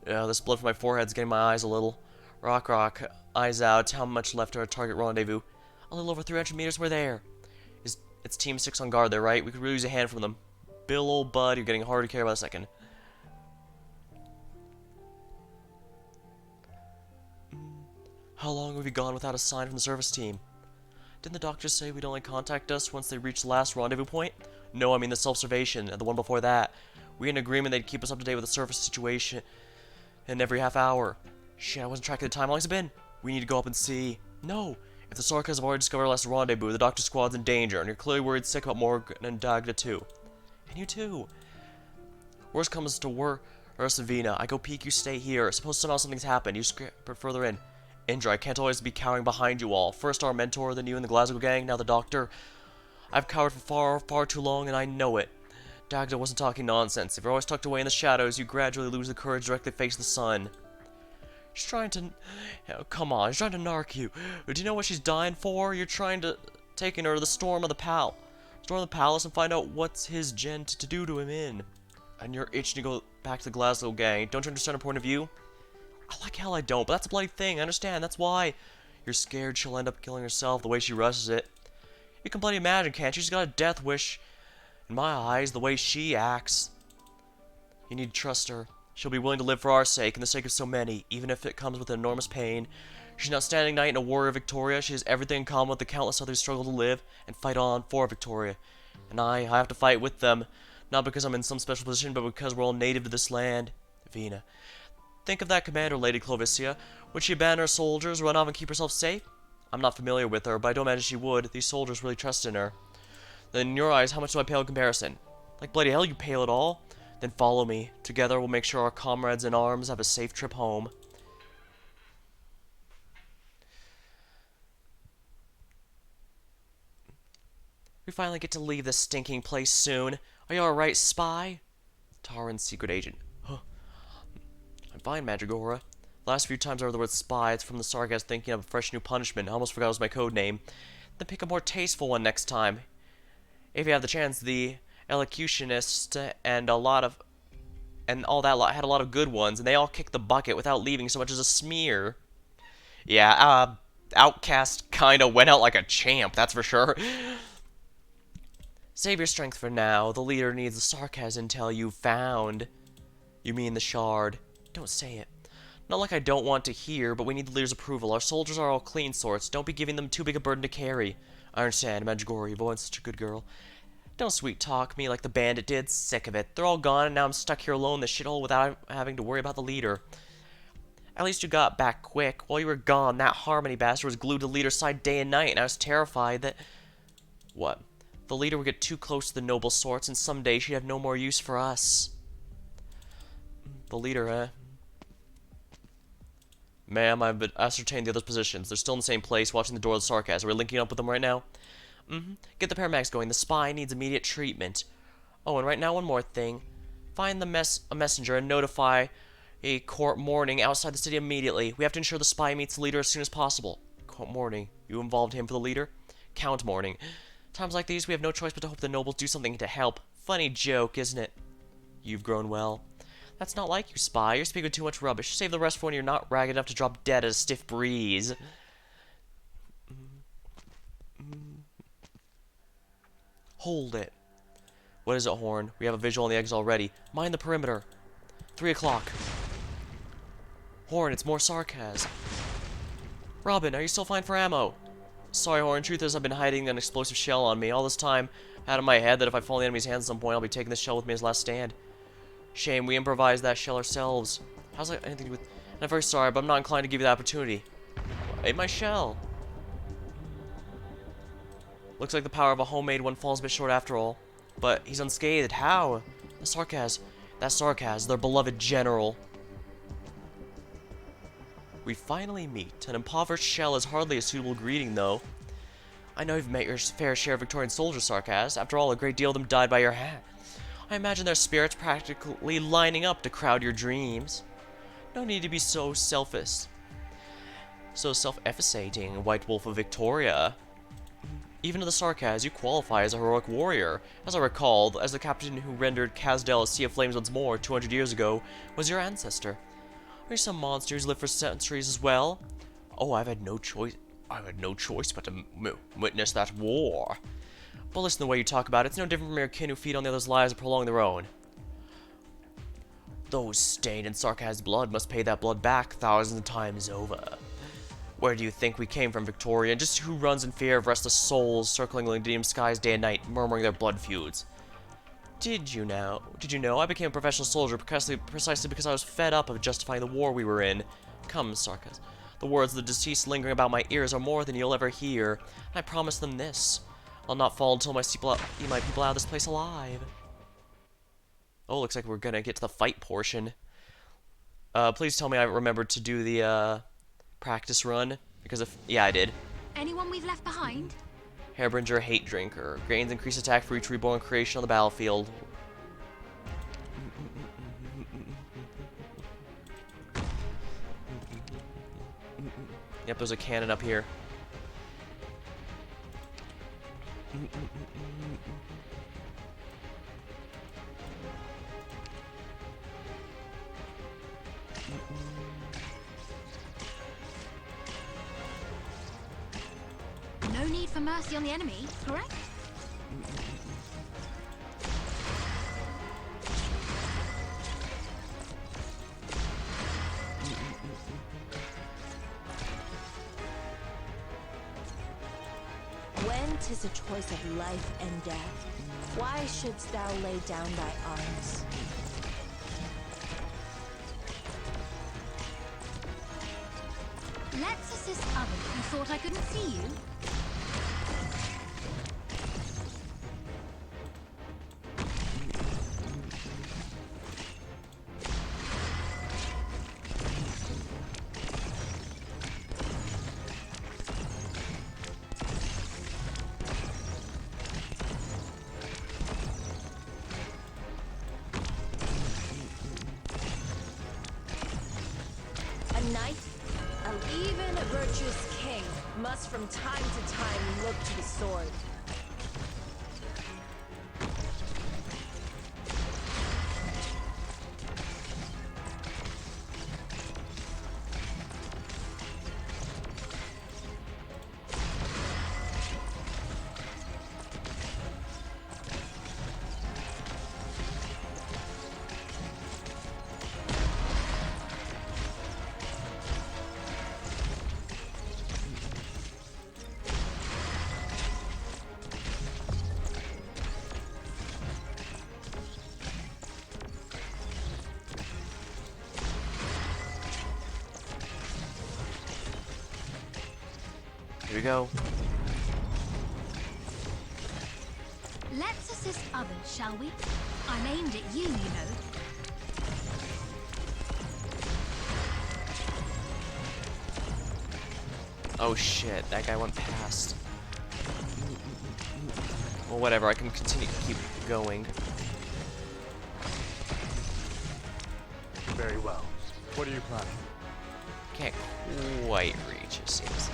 This blood from my forehead's getting my eyes a little. Rock. Eyes out. How much left to our target rendezvous? A little over 300 meters. We're there. It's Team 6 on guard there, right? We could really use a hand from them. Bill, old bud, you're getting harder to carry by the second. How long have we gone without a sign from the service team? Didn't the doctor say we'd only contact us once they reached the last rendezvous point? No, I mean the self-observation and the one before that. We had an agreement they'd keep us up to date with the surface situation in every half hour. Shit, I wasn't tracking the time. How long's it been? We need to go up and see. No! If the Sarkaz have already discovered our last rendezvous, the doctor squad's in danger, and you're clearly worried sick about Morgan and Dagda too. And you too. Worst comes to worst, Savina. I go peek, you stay here. Suppose somehow something's happened. You scrap further in. Indra, I can't always be cowering behind you all. First our mentor, then you and the Glasgow gang, now the doctor. I've cowered for far too long, and I know it. Dagda wasn't talking nonsense. If you're always tucked away in the shadows, you gradually lose the courage to directly face the sun. She's trying to... Oh, come on, she's trying to narc you. Do you know what she's dying for? You're trying to... taking her to the storm of the palace and find out what's his gent to do to him in. And you're itching to go back to the Glasgow gang. Don't you understand her point of view? I like hell I don't, but that's a bloody thing. I understand. That's why You're scared she'll end up killing herself the way she rushes it. You can bloody imagine, can't you? She's got a death wish. In my eyes, the way she acts. You need to trust her. She'll be willing to live for our sake and the sake of so many, even if it comes with enormous pain. She's not standing knight in a warrior Victoria. She has everything in common with the countless others who struggle to live and fight on for Victoria. And I have to fight with them. Not because I'm in some special position, but because we're all native to this land. Vina. Think of that commander, Lady Clovicia. Would she abandon her soldiers, run off and keep herself safe? I'm not familiar with her, but I don't imagine she would. These soldiers really trust in her. Then in your eyes, how much do I pale in comparison? Like bloody hell, you pale at all? Then follow me. Together we'll make sure our comrades in arms have a safe trip home. We finally get to leave this stinking place soon. Are you alright, spy? Taran's secret agent. Huh. I'm fine, Mandragora. Last few times I heard the word spy, it's from the sarcasm thinking of a fresh new punishment. I almost forgot it was my code name. Then pick a more tasteful one next time. If you have the chance, the elocutionist and all that lot had a lot of good ones, and they all kicked the bucket without leaving so much as a smear. Yeah, Outcast kinda went out like a champ, that's for sure. Save your strength for now. The leader needs the sarcasm intel you found. You mean the shard. Don't say it. Not like I don't want to hear, but we need the leader's approval. Our soldiers are all clean sorts. Don't be giving them too big a burden to carry. I understand, Mandragora, you've always such a good girl. Don't sweet-talk me like the bandit did. Sick of it. They're all gone, and now I'm stuck here alone in this shithole without having to worry about the leader. At least you got back quick. While you were gone, that Harmony bastard was glued to the leader's side day and night, and I was terrified that... What? The leader would get too close to the noble sorts, and someday she'd have no more use for us. The leader, eh? Ma'am, I've ascertained the other's positions. They're still in the same place, watching the door of the sarcasm. Are we linking up with them right now? Get the paramedics going. The spy needs immediate treatment. Oh, and right now, one more thing. Find a messenger and notify a court mourning outside the city immediately. We have to ensure the spy meets the leader as soon as possible. Court mourning. You involved him for the leader? Count mourning. Times like these, we have no choice but to hope the nobles do something to help. Funny joke, isn't it? You've grown well. That's not like you, spy. You're speaking too much rubbish. Save the rest for when you're not ragged enough to drop dead at a stiff breeze. Hold it. What is it, Horn? We have a visual on the eggs already. Mind the perimeter. 3 o'clock. Horn, it's more sarcasm. Robin, are you still fine for ammo? Sorry, Horn. Truth is, I've been hiding an explosive shell on me. All this time, out of my head that if I fall in the enemy's hands at some point, I'll be taking this shell with me as last stand. Shame, we improvised that shell ourselves. How's that anything to do with... And I'm very sorry, but I'm not inclined to give you the opportunity. I ate my shell. Looks like the power of a homemade one falls a bit short after all. But he's unscathed. How? The sarcasm. That sarcasm, their beloved general. We finally meet. An impoverished shell is hardly a suitable greeting, though. I know you've met your fair share of Victorian soldiers, sarcasm. After all, a great deal of them died by your hand. I imagine their spirits practically lining up to crowd your dreams. No need to be so selfish. So self-effacating, White Wolf of Victoria. Even to the sarcasm, you qualify as a heroic warrior. As I recall, as the captain who rendered Casdell a sea of flames once more 200 years ago, was your ancestor. Are you some monster who's lived for centuries as well? Oh, I've had no choice but to witness that war. But listen to the way you talk about it. It's no different from your kin who feed on the others' lives and prolong their own. Those stained in sarcasm's blood must pay that blood back thousands of times over. Where do you think we came from, Victoria? Just who runs in fear of restless souls circling the dim skies day and night, murmuring their blood feuds? Did you know I became a professional soldier precisely because I was fed up of justifying the war we were in? Come, sarcasm. The words of the deceased lingering about my ears are more than you'll ever hear. I promise them this. I'll not fall until my people out of this place alive. Oh, looks like we're gonna get to the fight portion. Please tell me I remembered to do the, practice run. Because if... Yeah, I did. Anyone we've left behind? Hairbringer, Hate Drinker. Gains increased attack for each reborn creation on the battlefield. Yep, there's a cannon up here. No need for mercy on the enemy, correct? When 'tis a choice of life and death, why shouldst thou lay down thy arms? Let's assist others who thought I couldn't see you. A knight, even a virtuous king, must from time to time look to the sword. Here we go. Let's assist others, shall we? I'm aimed at you, you know. Oh shit, that guy went past. Well, whatever, I can continue to keep going. Very well. What are you planning? Can't quite reach, it seems.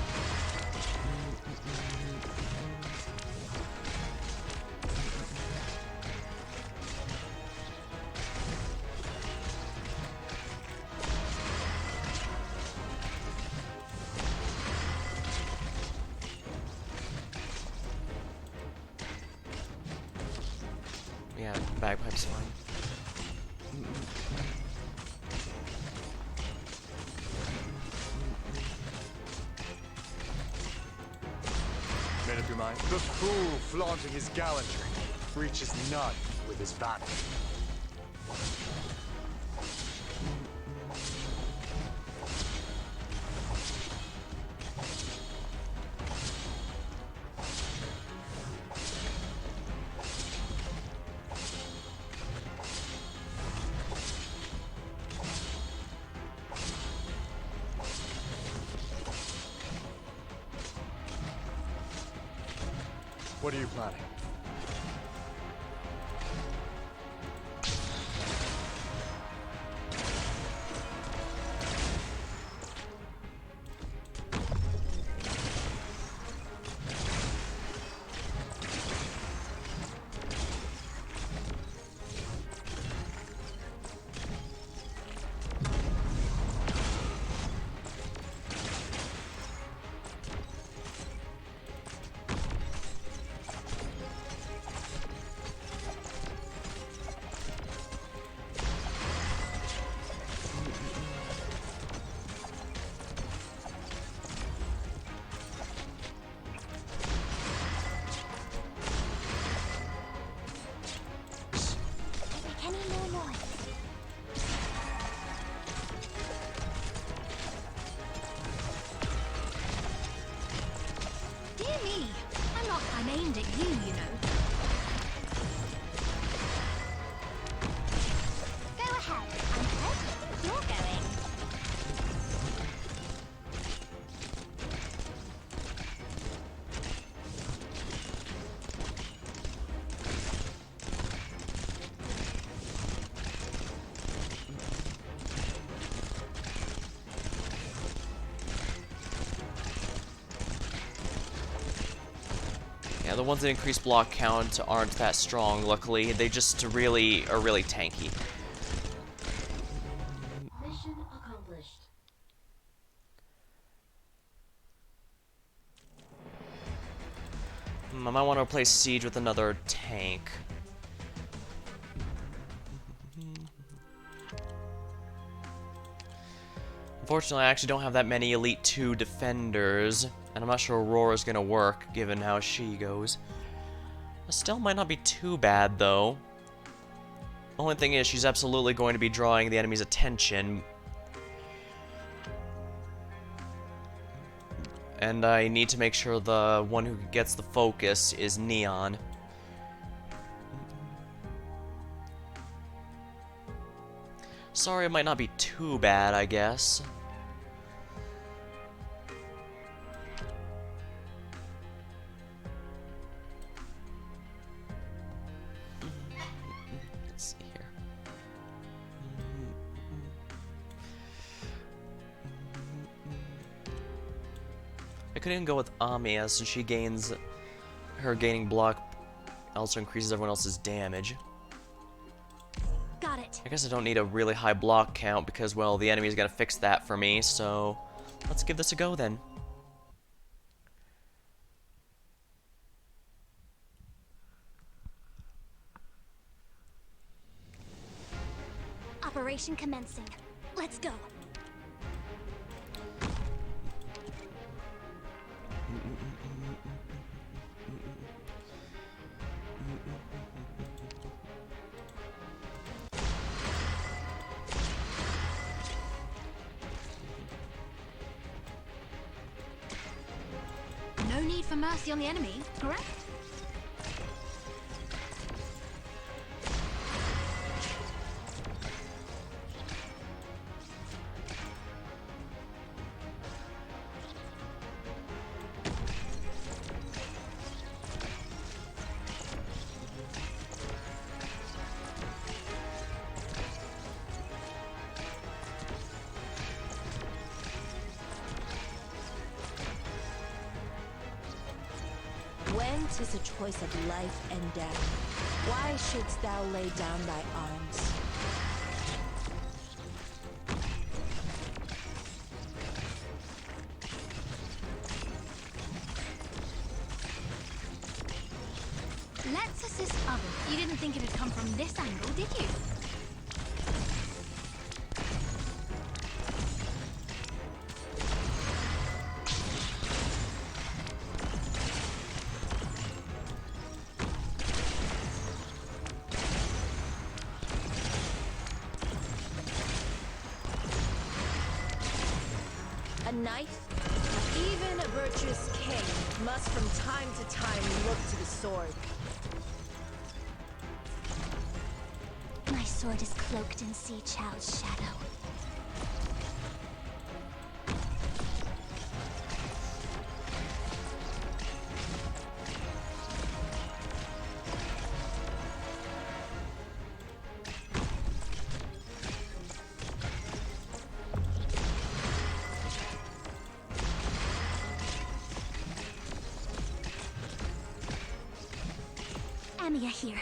Yeah, bagpipe's fine. Made up your mind? The fool flaunting his gallantry reaches none with his battle. What are you planning? Any more noise? Dear me, I'm aimed at you, you know. Go ahead. I'm ready. You're going. Yeah, the ones that increase block count aren't that strong, luckily. They just really are really tanky. Mission accomplished. might want to replace Siege with another tank. Unfortunately, I actually don't have that many Elite 2 defenders, and I'm not sure Aurora's gonna work, given how she goes. Estelle might not be too bad, though. Only thing is, she's absolutely going to be drawing the enemy's attention. And I need to make sure the one who gets the focus is Neon. Sorry, it might not be too bad, I guess. Let's see here. I could even go with Amiya since she gains her gaining block also increases everyone else's damage. Got it. I guess I don't need a really high block count because, well, the enemy's gonna fix that for me, so let's give this a go then. Operation commencing. Let's go. No need for mercy on the enemy, correct? When 'tis a choice of life and death, why shouldst thou lay down thy arms? Let's assist others. You didn't think it'd come from this angle, did you? A knife? Even a virtuous king must from time to time look to the sword. My sword is cloaked in Sea Child's shadow. Amiya here.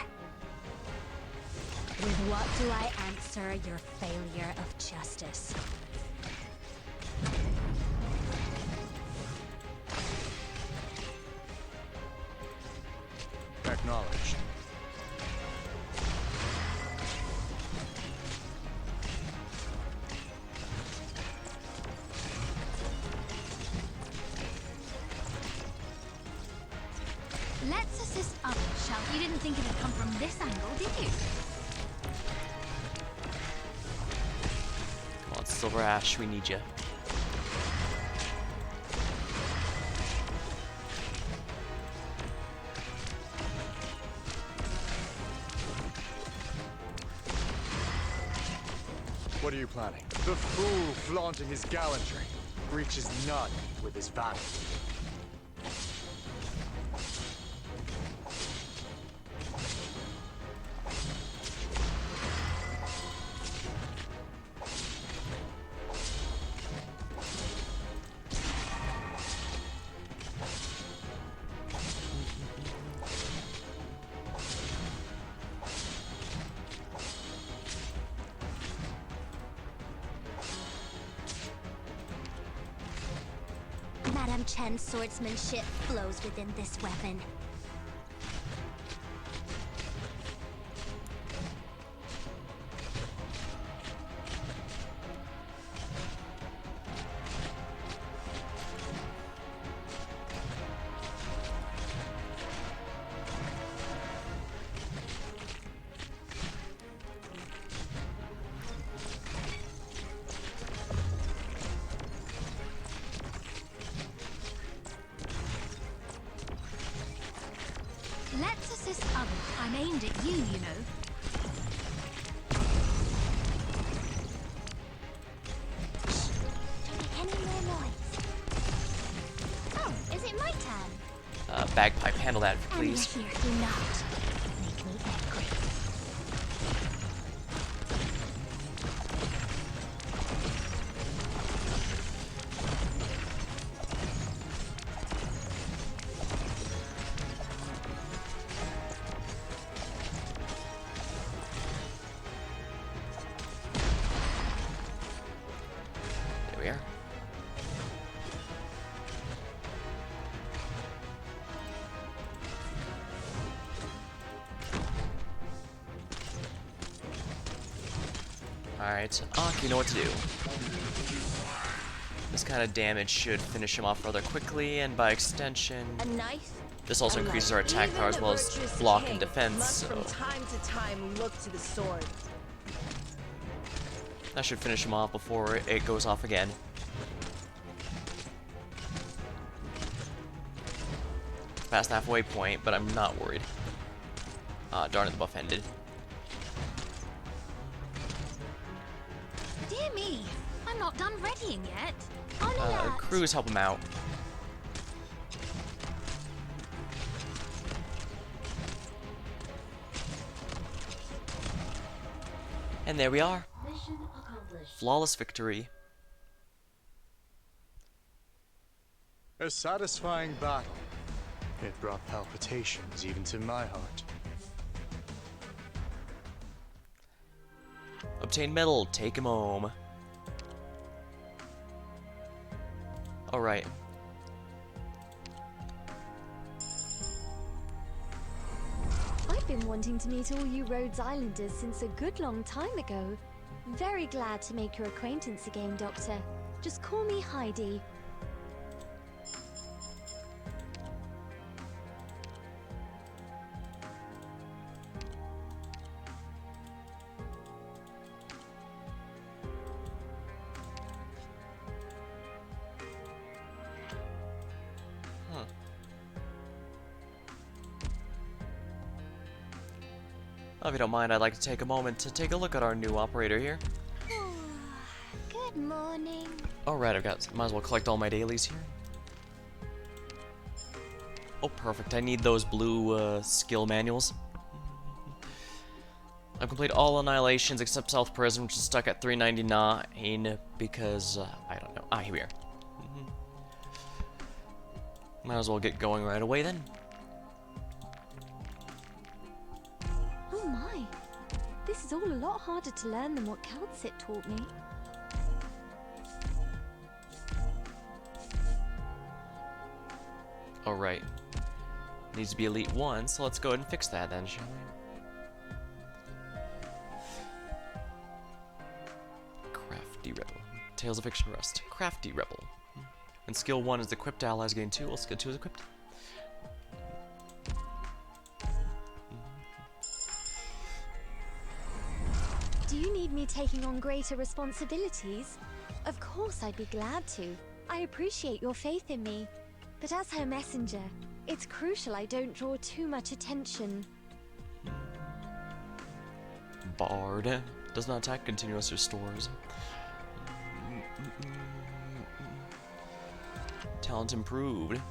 With what do I answer your failure of justice? Acknowledged. Let's assist others, shall we? You didn't think it'd come from this angle, did you? Come on, Silver Ash, we need you. What are you planning? The fool flaunting his gallantry reaches none with his vanity. Madame Chen's swordsmanship flows within this weapon. mean, you know. Don't make any more noise. Oh, is it my turn? Bagpipe, handle that, And please. you're here to not make me angry. There we are. Alright, you know what to do. This kind of damage should finish him off rather quickly, and by extension, A knife? this also A increases knife. our attack Even power as the well as virtuous block king and defense, must so from time to time look to the sword. that should finish him off before it goes off again. Past the halfway point, but I'm not worried. Darn it, the buff ended. Dear me, I'm not done readying yet. On alert. Crews help him out. And there we are. Mission accomplished. Flawless victory. A satisfying battle. It brought palpitations even to my heart. Obtain medal, take him home. Alright. I've been wanting to meet all you Rhodes Islanders since a good long time ago. Very glad to make your acquaintance again, Doctor. Just call me Heidi. If you don't mind, I'd like to take a moment to take a look at our new operator here. Good morning. Alright, might as well collect all my dailies here. Oh, perfect. I need those blue skill manuals. I've completed all annihilations except South Prison, which is stuck at 399 because, I don't know. Here we are. Might as well get going right away then. Oh my! This is all a lot harder to learn than what Calcit taught me. Alright. Needs to be Elite 1, so let's go ahead and fix that then, shall we? Crafty Rebel. Tales of Fiction Rust. Crafty Rebel. And skill 1 is equipped, allies gain 2, while skill 2 is equipped. Do you need me taking on greater responsibilities? Of course I'd be glad to. I appreciate your faith in me. But as her messenger, it's crucial I don't draw too much attention. Bard. Does not attack, continuous restores. Talent improved.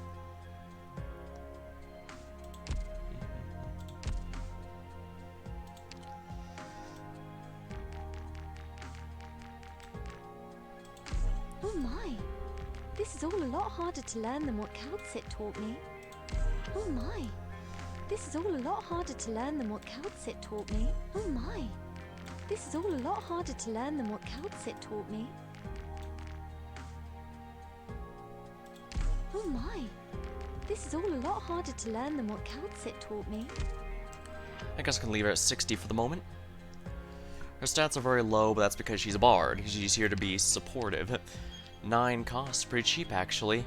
Oh my! This is all a lot harder to learn than what Calcit taught me. Oh my! This is all a lot harder to learn than what Calcit taught me. Oh my! This is all a lot harder to learn than what Calcit taught me. Oh my! This is all a lot harder to learn than what Calcit taught me. I guess I can leave her at 60 for the moment. Her stats are very low, but that's because she's a bard. She's here to be supportive. 9 costs, pretty cheap actually.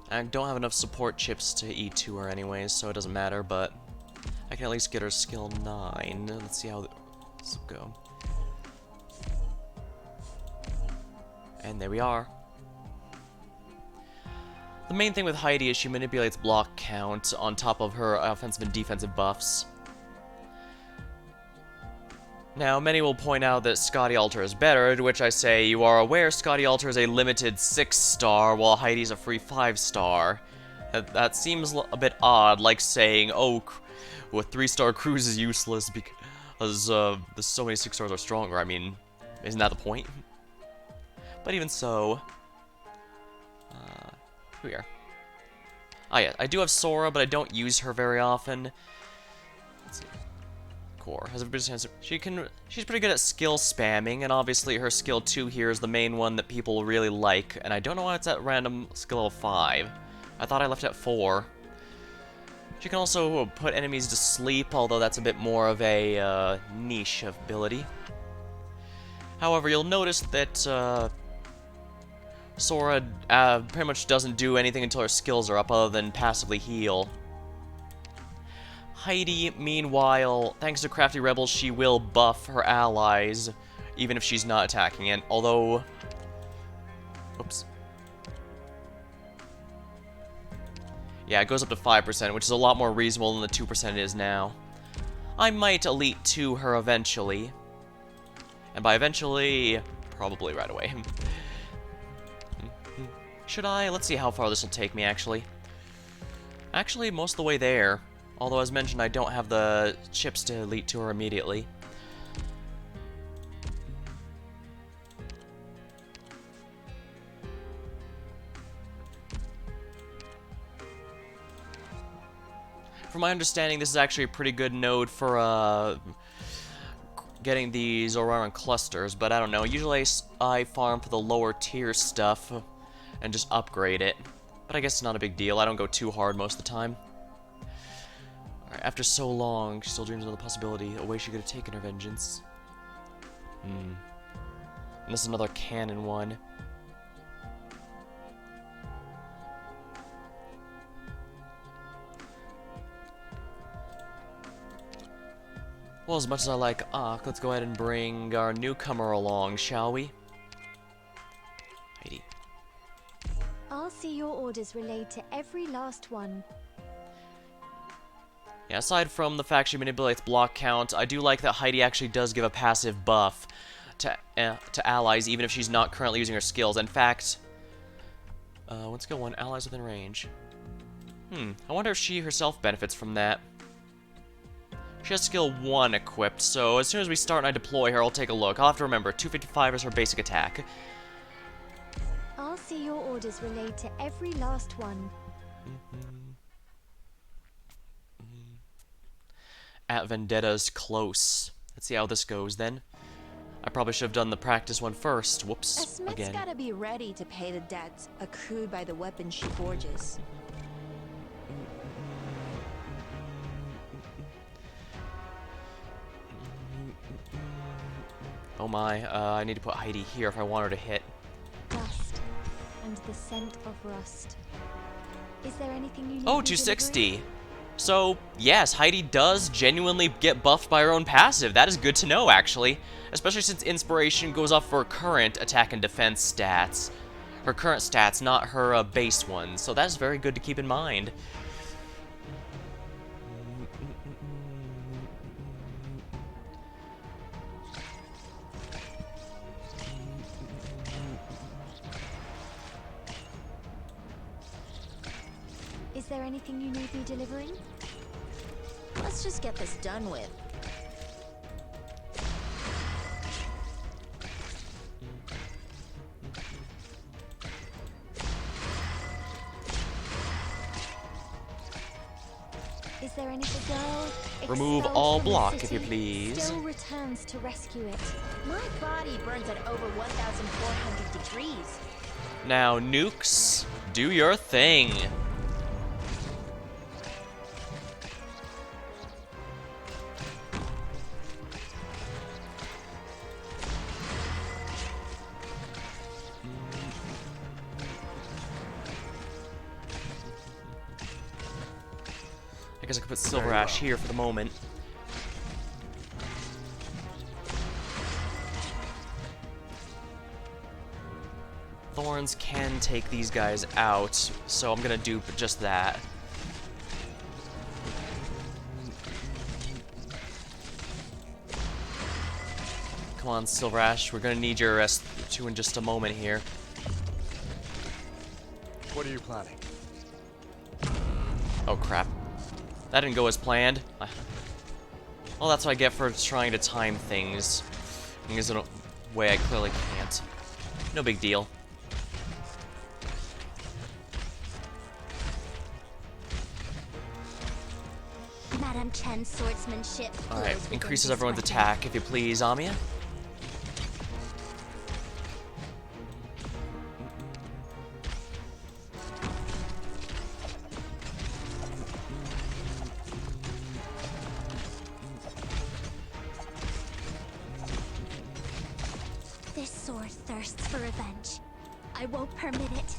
I don't have enough support chips to E2 her anyways, so it doesn't matter, but I can at least get her skill 9. Let's see how this will go. And there we are. The main thing with Heidi is she manipulates block count on top of her offensive and defensive buffs. Now, many will point out that Scotty Alter is better, to which I say, you are aware Scotty Alter is a limited 6-star, while Heidi's a free 5-star. That seems a bit odd, like saying, oh, a 3-star cruise is useless because there's so many 6-stars are stronger. I mean, isn't that the point? But even so... here. Ah yeah, I do have Sora, but I don't use her very often. Let's see. Core has a bit of chance. She's pretty good at skill spamming, and obviously her skill 2 here is the main one that people really like, and I don't know why it's at random skill level 5. I thought I left it at 4. She can also put enemies to sleep, although that's a bit more of a niche ability. However, you'll notice that Sora pretty much doesn't do anything until her skills are up other than passively heal. Heidi, meanwhile, thanks to Crafty Rebels, she will buff her allies, even if she's not attacking it, although... Oops. Yeah, it goes up to 5%, which is a lot more reasonable than the 2% it is now. I might Elite 2 her eventually. And by eventually, probably right away. Should I? Let's see how far this will take me, actually. Actually, most of the way there. Although, as mentioned, I don't have the chips to Elite to her immediately. From my understanding, this is actually a pretty good node for getting these Orion clusters, but I don't know. Usually I farm for the lower tier stuff and just upgrade it. But I guess it's not a big deal. I don't go too hard most of the time. Alright, after so long, she still dreams of the possibility, a way she could have taken her vengeance. And this is another canon one. Well, as much as I like Ark, let's go ahead and bring our newcomer along, shall we? Heidi. I'll see your orders relayed to every last one. Yeah, aside from the fact she manipulates block count, I do like that Heidi actually does give a passive buff to allies, even if she's not currently using her skills. In fact, what's skill 1? Allies within range. I wonder if she herself benefits from that. She has skill 1 equipped, so as soon as we start and I deploy her, I'll take a look. I'll have to remember, 255 is her basic attack. I'll see your orders relayed to every last one. At Vendetta's close. Let's see how this goes then. I probably should have done the practice one first. Whoops. A smith's Again. gotta be ready to pay the debts accrued by the weapons she forges. Oh my, I need to put Heidi here if I want her to hit. Dust and the scent of rust. Is there anything you need? Oh, me 260. delivering? So, yes, Heidi does genuinely get buffed by her own passive. That is good to know, actually. Especially since Inspiration goes off for current attack and defense stats. Her current stats, not her base ones. So that is very good to keep in mind. Is there anything you need me delivering? Let's just get this done with. Is there anything? Girl, Remove expelled all from the block, if city, you please. Still returns to rescue it. My body burns at over 1,400 degrees. Now, nukes, do your thing. I guess I could put Silver Ash here for the moment. Thorns can take these guys out, so I'm gonna do just that. Come on, Silver Ash, we're gonna need your S2 in just a moment here. What are you planning? Oh crap. That didn't go as planned. Well, that's what I get for trying to time things. There's a way I clearly can't. No big deal. Madame Chen's swordsmanship. Alright, glows increases within everyone's this attack, if you please, Amia. weapon. This sword thirsts for revenge. I won't permit it.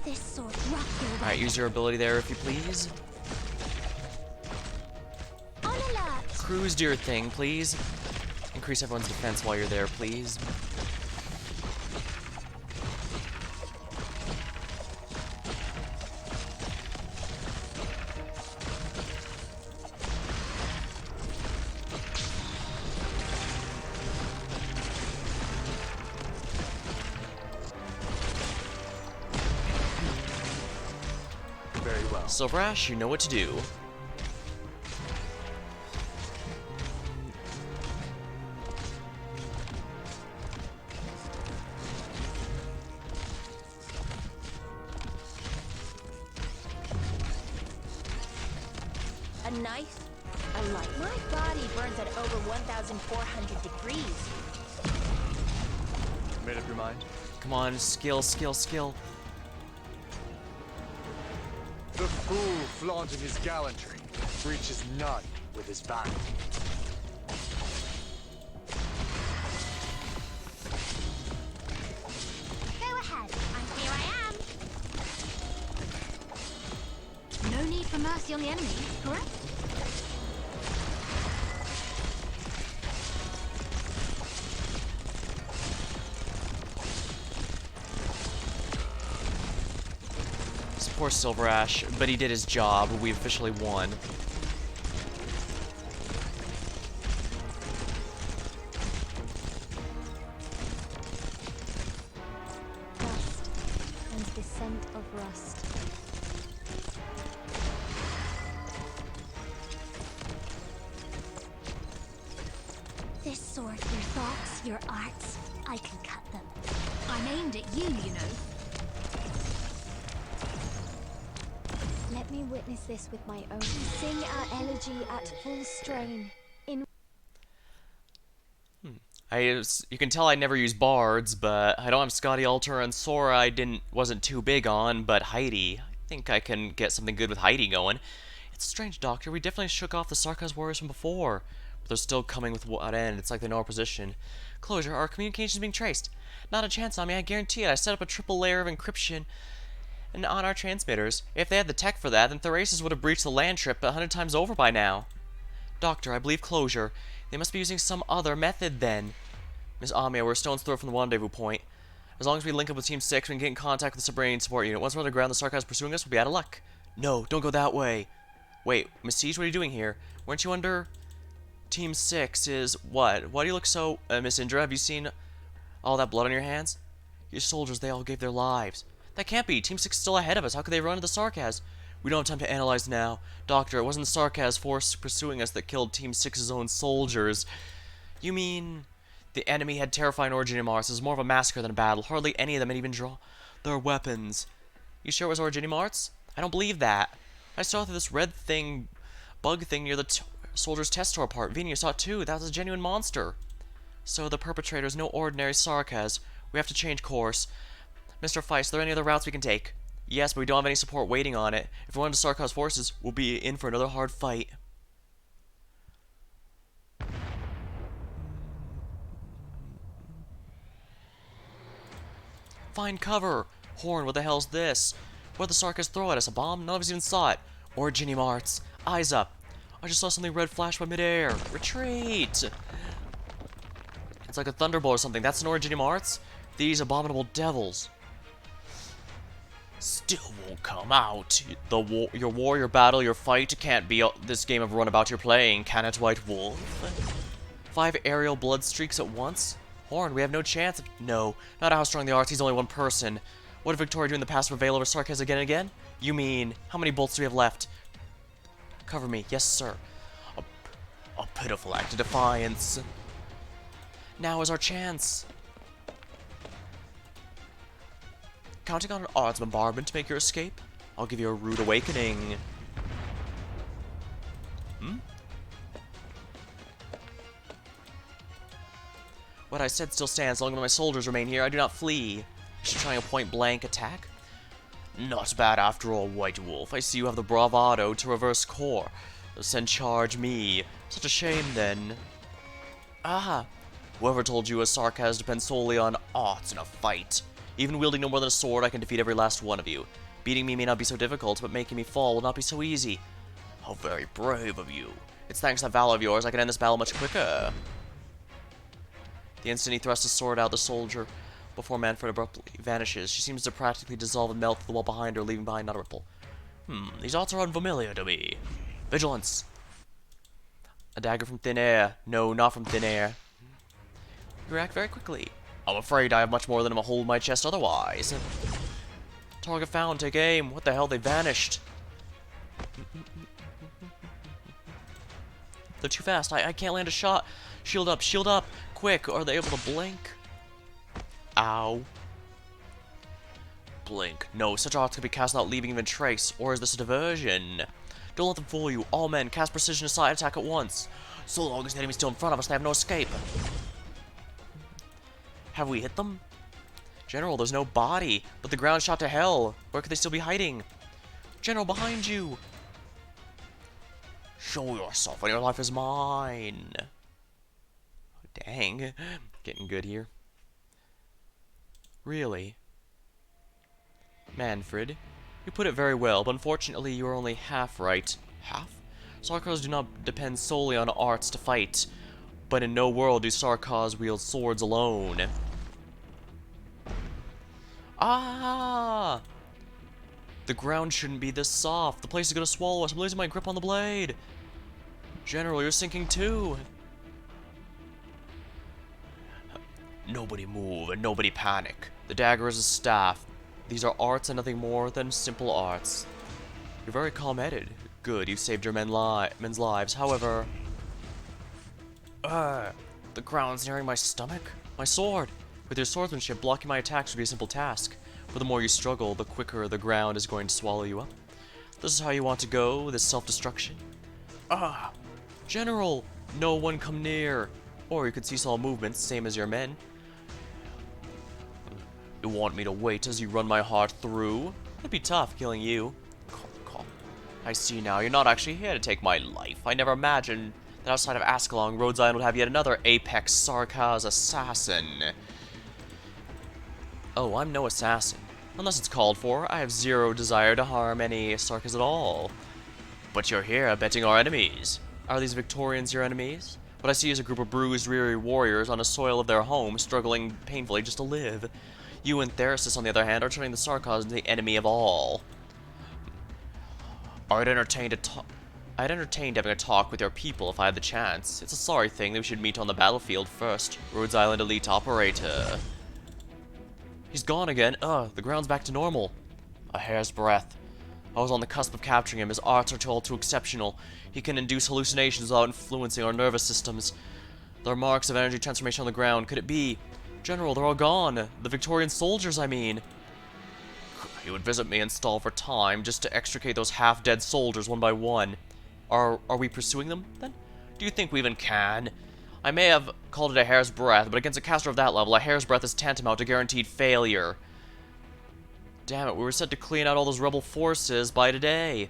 This sword rock your way. Alright, use your ability there, if you please. On alert. Cruise to your thing, please. Increase everyone's defense while you're there, please. Very well. Silver Ash, you know what to do. A knife? A light. My body burns at over 1,400 degrees. Made up your mind? Come on, skill, skill, skill. The fool flaunting his gallantry reaches none with his back. Go ahead. And here I am. No need for mercy on the enemy, correct? Poor Silver Ash, but he did his job. We officially won. Dust and the scent of rust. This sword, your thoughts, your arts, I can cut them. I'm aimed at you, you know. Let me witness this with my own. Sing our elegy at full strain. In You can tell I never use bards, but I don't have Scotty Alter, and Sora wasn't too big on, but Heidi, I think I can get something good with Heidi going. It's strange, Doctor. We definitely shook off the Sarkaz warriors from before, but they're still coming with what end. It's like they know our position. Closure, our communication's being traced. Not a chance on me, I guarantee it. I set up a triple layer of encryption and on our transmitters. If they had the tech for that, then Thraces would have breached the land trip 100 times over by now. Doctor, I believe closure. They must be using some other method then. Miss Amia, we're a stone's throw from the rendezvous point. As long as we link up with Team 6, we can get in contact with the Sabranian support unit. Once we're on the ground, the Sarkaz pursuing us will be out of luck. No, don't go that way. Wait, Miss Siege, what are you doing here? Weren't you under Team 6 is what? Why do you look so... Miss Indra, have you seen all that blood on your hands? Your soldiers, they all gave their lives. That can't be. Team 6 is still ahead of us. How could they run into the Sarkaz? We don't have time to analyze now. Doctor, it wasn't the Sarkaz force pursuing us that killed Team 6's own soldiers. You mean... The enemy had terrifying origin in Mars. It was more of a massacre than a battle. Hardly any of them had even drawn their weapons. You sure it was Origini Mars? I don't believe that. I saw through this red thing, bug thing near the soldier's test door part. Vina saw it too. That was a genuine monster. So the perpetrator is no ordinary Sarkaz. We have to change course. Mr. Feist, are there any other routes we can take? Yes, but we don't have any support waiting on it. If we run into Sarkaz forces, we'll be in for another hard fight. Find cover! Horn, what the hell's this? What'd the Sarkaz throw at us? A bomb? None of us even saw it. Origini Marts. Eyes up. I just saw something red flash by midair. Retreat! It's like a thunderbolt or something. That's an Originium Arts? These abominable devils. Still won't come out. Your warrior battle, your fight can't be this game of runabout you're playing, can it, White Wolf? 5 aerial blood streaks at once? Horn, we have no chance. No, not how strong they are. He's only one person. What did Victoria do in the past to prevail over Sarkaz again and again? You mean, how many bolts do we have left? Cover me. Yes, sir. A pitiful act of defiance. Now is our chance. Counting on an odds bombardment to make your escape? I'll give you a rude awakening. What I said still stands. As long as my soldiers remain here, I do not flee. You should try a point-blank attack? Not bad after all, White Wolf. I see you have the bravado to reverse core. Send charge me. Such a shame, then. Ah! Whoever told you a Sarkaz depends solely on odds in a fight. Even wielding no more than a sword, I can defeat every last one of you. Beating me may not be so difficult, but making me fall will not be so easy. How very brave of you. It's thanks to that valor of yours I can end this battle much quicker. The instant he thrusts his sword out, the soldier before Manfred abruptly vanishes. She seems to practically dissolve and melt the wall behind her, leaving behind not a ripple. These odds are unfamiliar to me. Vigilance! A dagger from thin air. No, not from thin air. You react very quickly. I'm afraid I have much more than a hole in my chest otherwise. Target found, take aim. What the hell, they vanished. They're too fast, I can't land a shot. Shield up, quick. Are they able to blink? Ow. Blink. No, such odds can be cast without leaving even trace. Or is this a diversion? Don't let them fool you. All men, cast precision side attack at once. So long as the enemy's still in front of us, they have no escape. Have we hit them? General, there's no body, but the ground shot to hell. Where could they still be hiding? General, behind you! Show yourself, and your life is mine. Dang, getting good here. Really? Manfred, you put it very well, but unfortunately you are only half right. Half? Sarkars do not depend solely on arts to fight. But in no world do Sarkars wield swords alone. Ah! The ground shouldn't be this soft. The place is gonna swallow us. I'm losing my grip on the blade. General, you're sinking too. Nobody move and nobody panic. The dagger is a staff. These are arts and nothing more than simple arts. You're very calm-headed. Good, you saved your men's lives. However... the ground's nearing my stomach? My sword! With your swordsmanship, blocking my attacks would be a simple task. But the more you struggle, the quicker the ground is going to swallow you up. This is how you want to go, this self-destruction? Ah! General! No one come near! Or you could cease all movements, same as your men. You want me to wait as you run my heart through? It'd be tough, killing you. Calm. I see now, you're not actually here to take my life. I never imagined that outside of Ascalon, Rhodes Island would have yet another apex Sarkaz assassin. Oh, I'm no assassin. Unless it's called for, I have zero desire to harm any Sarkaz at all. But you're here abetting our enemies. Are these Victorians your enemies? What I see is a group of bruised, weary warriors on the soil of their home, struggling painfully just to live. You and Therasis, on the other hand, are turning the Sarkaz into the enemy of all. I'd entertained having a talk with your people if I had the chance. It's a sorry thing that we should meet on the battlefield first. Rhodes Island Elite Operator. He's gone again. The ground's back to normal. A hair's breadth. I was on the cusp of capturing him. His arts are all too exceptional. He can induce hallucinations without influencing our nervous systems. There are marks of energy transformation on the ground. Could it be? General, they're all gone. The Victorian soldiers, I mean. He would visit me and stall for time just to extricate those half-dead soldiers one by one. Are we pursuing them, then? Do you think we even can? I may have called it a hair's breadth, but against a caster of that level, a hair's breadth is tantamount to guaranteed failure. Damn it, we were set to clean out all those rebel forces by today.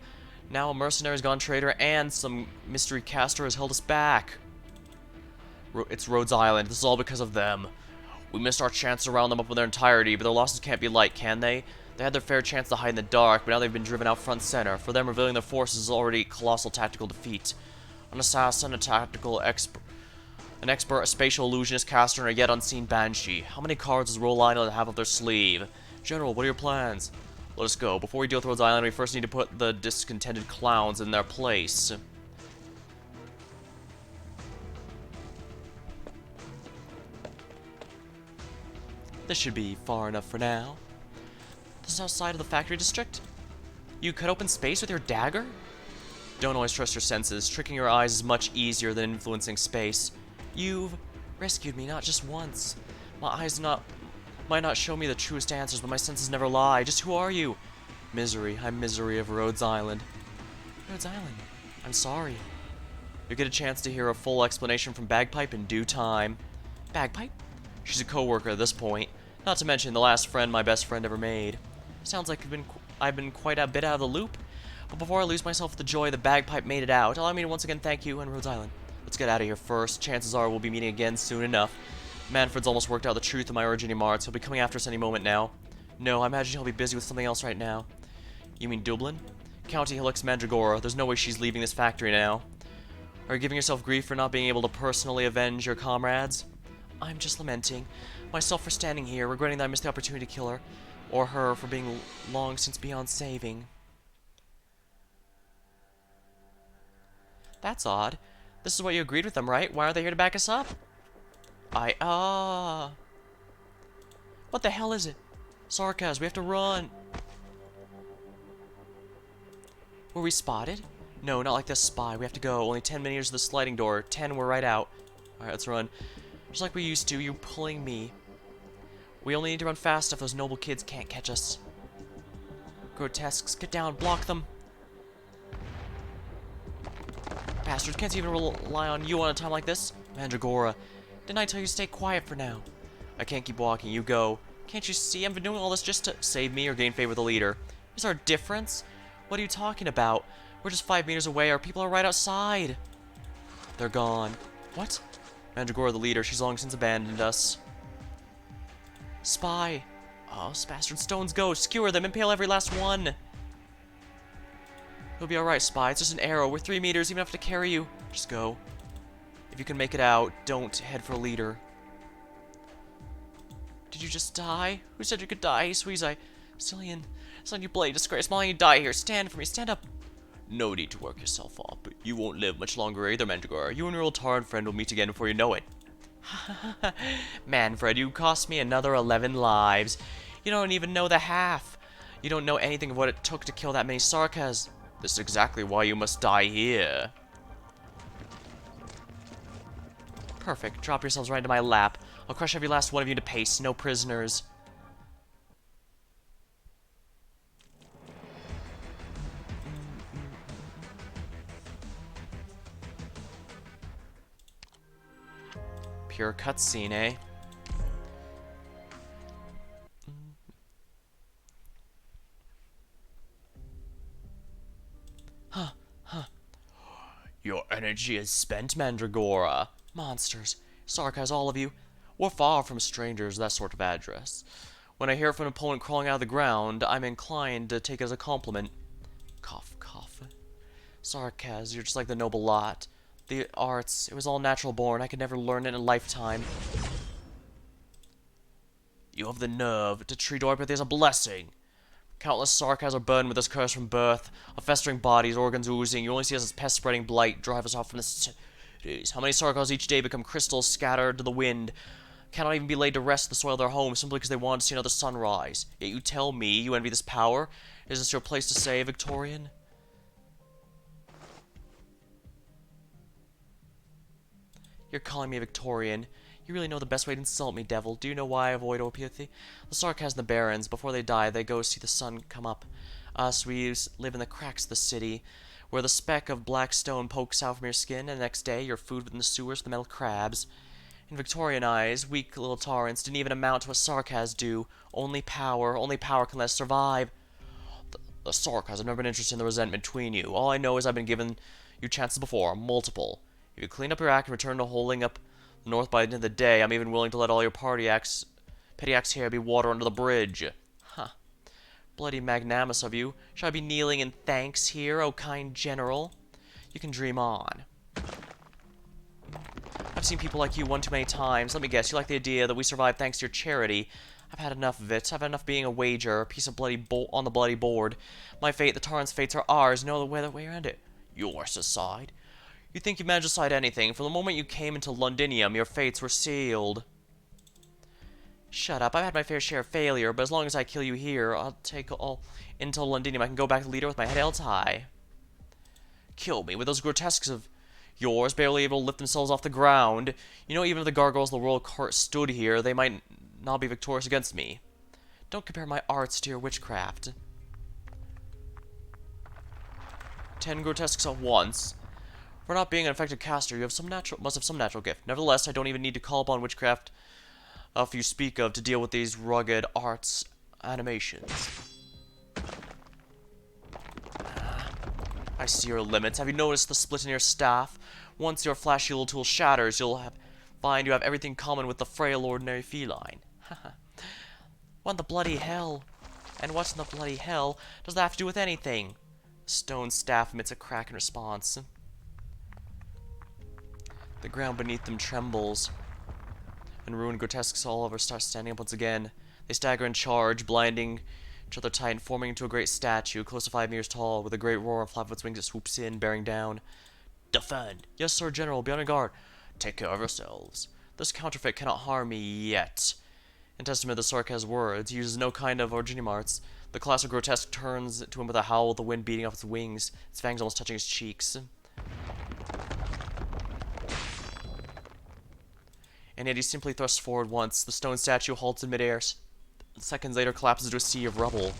Now a mercenary's gone traitor and some mystery caster has held us back. It's Rhodes Island. This is all because of them. We missed our chance to round them up in their entirety, but their losses can't be light, can they? They had their fair chance to hide in the dark, but now they've been driven out front center. For them, revealing their forces is already colossal tactical defeat. An assassin, a tactical expert, an expert spatial illusionist, caster, and a yet unseen banshee. How many cards does Rhode Island have up their sleeve? General, what are your plans? Let us go. Before we deal with Rhode Island, we first need to put the discontented clowns in their place. This should be far enough for now. This is outside of the factory district? You cut open space with your dagger? Don't always trust your senses. Tricking your eyes is much easier than influencing space. You've rescued me not just once. My eyes might not show me the truest answers, but my senses never lie. Just who are you? Misery. I'm Misery of Rhodes Island. Rhodes Island. I'm sorry. You'll get a chance to hear a full explanation from Bagpipe in due time. Bagpipe? She's a co-worker at this point. Not to mention the last friend my best friend ever made. Sounds like I've been quite a bit out of the loop. But before I lose myself with the joy the Bagpipe made it out, allow me to once again thank you and Rhodes Island. Let's get out of here first. Chances are we'll be meeting again soon enough. Manfred's almost worked out the truth of my origin in Mars. He'll be coming after us any moment now. No, I imagine he'll be busy with something else right now. You mean Dublin? County Helix Mandragora. There's no way she's leaving this factory now. Are you giving yourself grief for not being able to personally avenge your comrades? I'm just lamenting. Myself for standing here, regretting that I missed the opportunity to kill her. Or her for being long since beyond saving. That's odd. This is what you agreed with them, right? Why are they here to back us up? What the hell is it? Sarkaz, we have to run. Were we spotted? No, not like this spy. We have to go. Only 10 meters to the sliding door. 10, we're right out. Alright, let's run. Just like we used to, you're pulling me. We only need to run fast if those noble kids can't catch us. Grotesques, get down, block them. Bastards, can't even rely on you on a time like this. Mandragora, didn't I tell you to stay quiet for now? I can't keep walking, you go. Can't you see I've been doing all this just to save me or gain favor with the leader? Is there a difference? What are you talking about? We're just 5 meters away, our people are right outside. They're gone. What? Mandragora, the leader, she's long since abandoned us. Spy. Oh, bastard stones go. Skewer them, impale every last one. You'll be alright, Spy. It's just an arrow. We're 3 meters, even have to carry you. Just go. If you can make it out, don't head for leader. Did you just die? Who said you could die? Hey, Squeeze-Eye. Cillian, son, you bloody disgrace. Molly, you die here. Stand for me. Stand up. No need to work yourself up. You won't live much longer either, Mandragora. You and your old Tarn friend will meet again before you know it. Manfred, you cost me another 11 lives. You don't even know the half. You don't know anything of what it took to kill that many Sarkaz. This is exactly why you must die here. Perfect. Drop yourselves right into my lap. I'll crush every last one of you to paste. No prisoners. Pure cutscene, eh? Your energy is spent, Mandragora. Monsters. Sarkaz, all of you. We're far from strangers, that sort of address. When I hear of an opponent crawling out of the ground, I'm inclined to take it as a compliment. Cough, cough. Sarkaz, you're just like the noble lot. The arts, it was all natural born. I could never learn it in a lifetime. You have the nerve to treat our as a blessing. Countless Sarkaz are burdened with this curse from birth, of festering bodies, organs oozing. You only see us as pest-spreading blight, drive us off from the cities. How many Sarkaz each day become crystals scattered to the wind, cannot even be laid to rest in the soil of their home simply because they want to see another sunrise. Yet you tell me you envy this power? Is this your place to say, Victorian? You're calling me a Victorian. You really know the best way to insult me, devil. Do you know why I avoid Opiothi? The Sarkaz and the Barons, before they die, they go see the sun come up. Us, we live in the cracks of the city, where the speck of black stone pokes out from your skin, and the next day you're food within the sewers for the metal crabs. In Victorian eyes, weak little Taurans didn't even amount to what Sarkaz do. Only power can let us survive. The Sarkaz have never been interested in the resentment between you. All I know is I've been given you chances before, multiple. If you clean up your act and return to holding up the North by the end of the day, I'm even willing to let all your petty acts here be water under the bridge. Huh. Bloody magnanimous of you. Should I be kneeling in thanks here, O kind general? You can dream on. I've seen people like you one too many times. Let me guess, you like the idea that we survived thanks to your charity. I've had enough of it. I've had enough being a wager, a piece of bloody on the bloody board. My fate, the Tauren's fates are ours. No other way around it. Yours aside. You think you managed to decide anything. From the moment you came into Londinium, your fates were sealed. Shut up. I've had my fair share of failure, but as long as I kill you here, I'll take all into Londinium. I can go back to leader with my head held high. Kill me with those grotesques of yours, barely able to lift themselves off the ground. You know, even if the gargoyles of the royal court stood here, they might not be victorious against me. Don't compare my arts to your witchcraft. 10 grotesques at once. For not being an effective caster, you must have some natural gift. Nevertheless, I don't even need to call upon witchcraft if you speak of to deal with these rugged arts animations. I see your limits. Have you noticed the split in your staff? Once your flashy little tool shatters, find you have everything common with the frail ordinary feline. What in the bloody hell? And what's in the bloody hell does that have to do with anything? The stone staff emits a crack in response. The ground beneath them trembles, and ruined grotesques all over start standing up once again. They stagger and charge, blinding each other tight and forming into a great statue, close to 5 meters tall. With a great roar and flap of its wings, it swoops in, bearing down. Defend! Yes, sir, General, be on guard. Take care of yourselves. This counterfeit cannot harm me yet. In testament to Sarkaz's words, he uses no kind of Originium arts. The classic grotesque turns to him with a howl, with the wind beating off its wings, its fangs almost touching his cheeks. And yet he simply thrusts forward once. The stone statue halts in midair. Seconds later, collapses into a sea of rubble.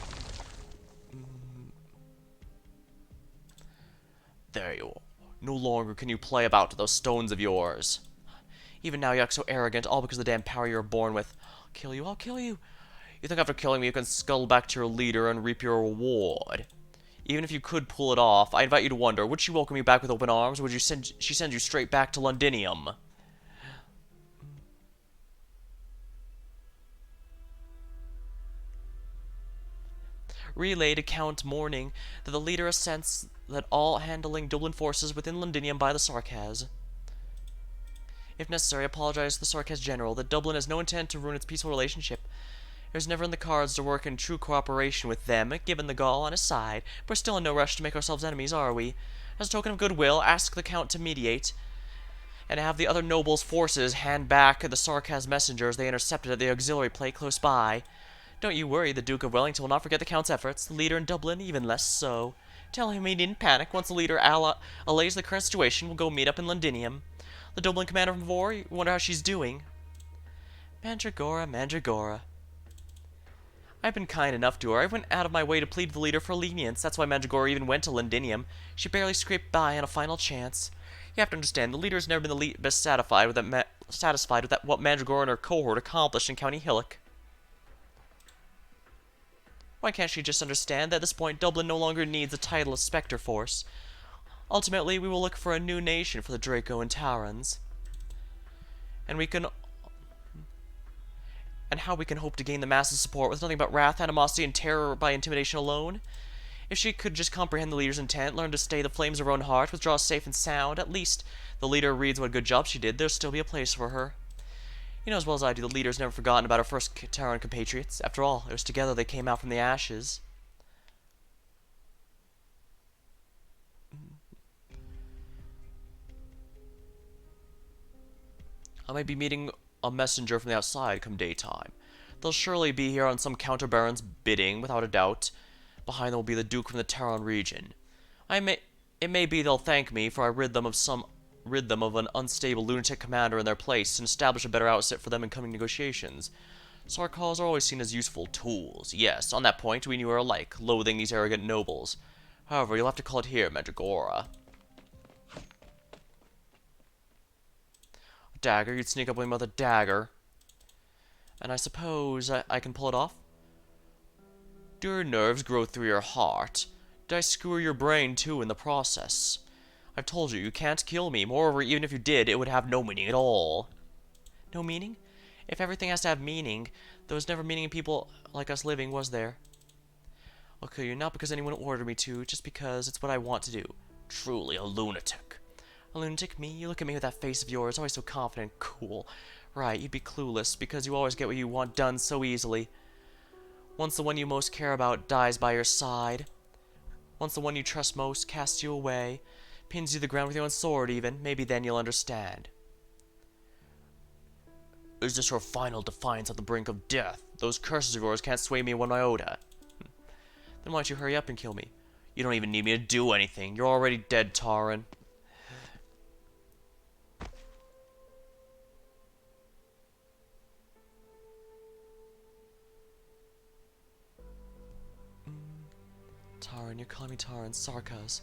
There you are. No longer can you play about with those stones of yours. Even now you act so arrogant, all because of the damn power you were born with. I'll kill you, I'll kill you. You think after killing me you can scuttle back to your leader and reap your reward. Even if you could pull it off, I invite you to wonder, would she welcome you back with open arms, or would she send you straight back to Londinium? Relay to Count Morning that the leader assents that all handling Dublin forces within Londinium by the Sarkaz. If necessary, apologize to the Sarkaz General that Dublin has no intent to ruin its peaceful relationship. It was never in the cards to work in true cooperation with them, given the Gaul on his side, but we're still in no rush to make ourselves enemies, are we? As a token of goodwill, ask the Count to mediate, and have the other nobles' forces hand back the Sarkaz messengers they intercepted at the auxiliary plate close by. Don't you worry, the Duke of Wellington will not forget the Count's efforts, the leader in Dublin even less so. Tell him he needn't panic. Once the leader allays the current situation, we'll go meet up in Londinium. The Dublin commander from before, you wonder how she's doing. Mandragora, Mandragora. I've been kind enough to her. I went out of my way to plead with the leader for lenience. That's why Mandragora even went to Londinium. She barely scraped by on a final chance. You have to understand, the leader's never been the best satisfied with what Mandragora and her cohort accomplished in County Hillock. Why can't she just understand that at this point Dublin no longer needs the title of Spectre Force? Ultimately, we will look for a new nation for the Draco and Taurans. And how we can hope to gain the masses' support with nothing but wrath, animosity, and terror by intimidation alone? If she could just comprehend the leader's intent, learn to stay the flames of her own heart, withdraw safe and sound, at least the leader reads what a good job she did, there'll still be a place for her. You know as well as I do, the leader's never forgotten about her first Tauren compatriots. After all, it was together they came out from the ashes. I may be meeting a messenger from the outside come daytime. They'll surely be here on some counterbaron's bidding, without a doubt. Behind them will be the Duke from the Tauren region. It may be they'll thank me, for I rid them of an unstable lunatic commander in their place and establish a better outset for them in coming negotiations. Sarkaz are always seen as useful tools. Yes, on that point we and you are alike, loathing these arrogant nobles. However, you'll have to call it here, Mandragora. A dagger? You'd sneak up with me with a dagger. And I suppose I can pull it off? Do your nerves grow through your heart? Did I skewer your brain too in the process? I've told you, you can't kill me. Moreover, even if you did, it would have no meaning at all. No meaning? If everything has to have meaning, there was never meaning in people like us living, was there? I'll kill you not because anyone ordered me to, just because it's what I want to do. Truly a lunatic. A lunatic, me? You look at me with that face of yours, always so confident and cool. Right, you'd be clueless, because you always get what you want done so easily. Once the one you most care about dies by your side. Once the one you trust most casts you away, pins you to the ground with your own sword even, maybe then you'll understand. Is this your final defiance on the brink of death? Those curses of yours can't sway me one iota. Then why don't you hurry up and kill me? You don't even need me to do anything. You're already dead, Taran. Taran, you're calling me Taran. Sarkaz.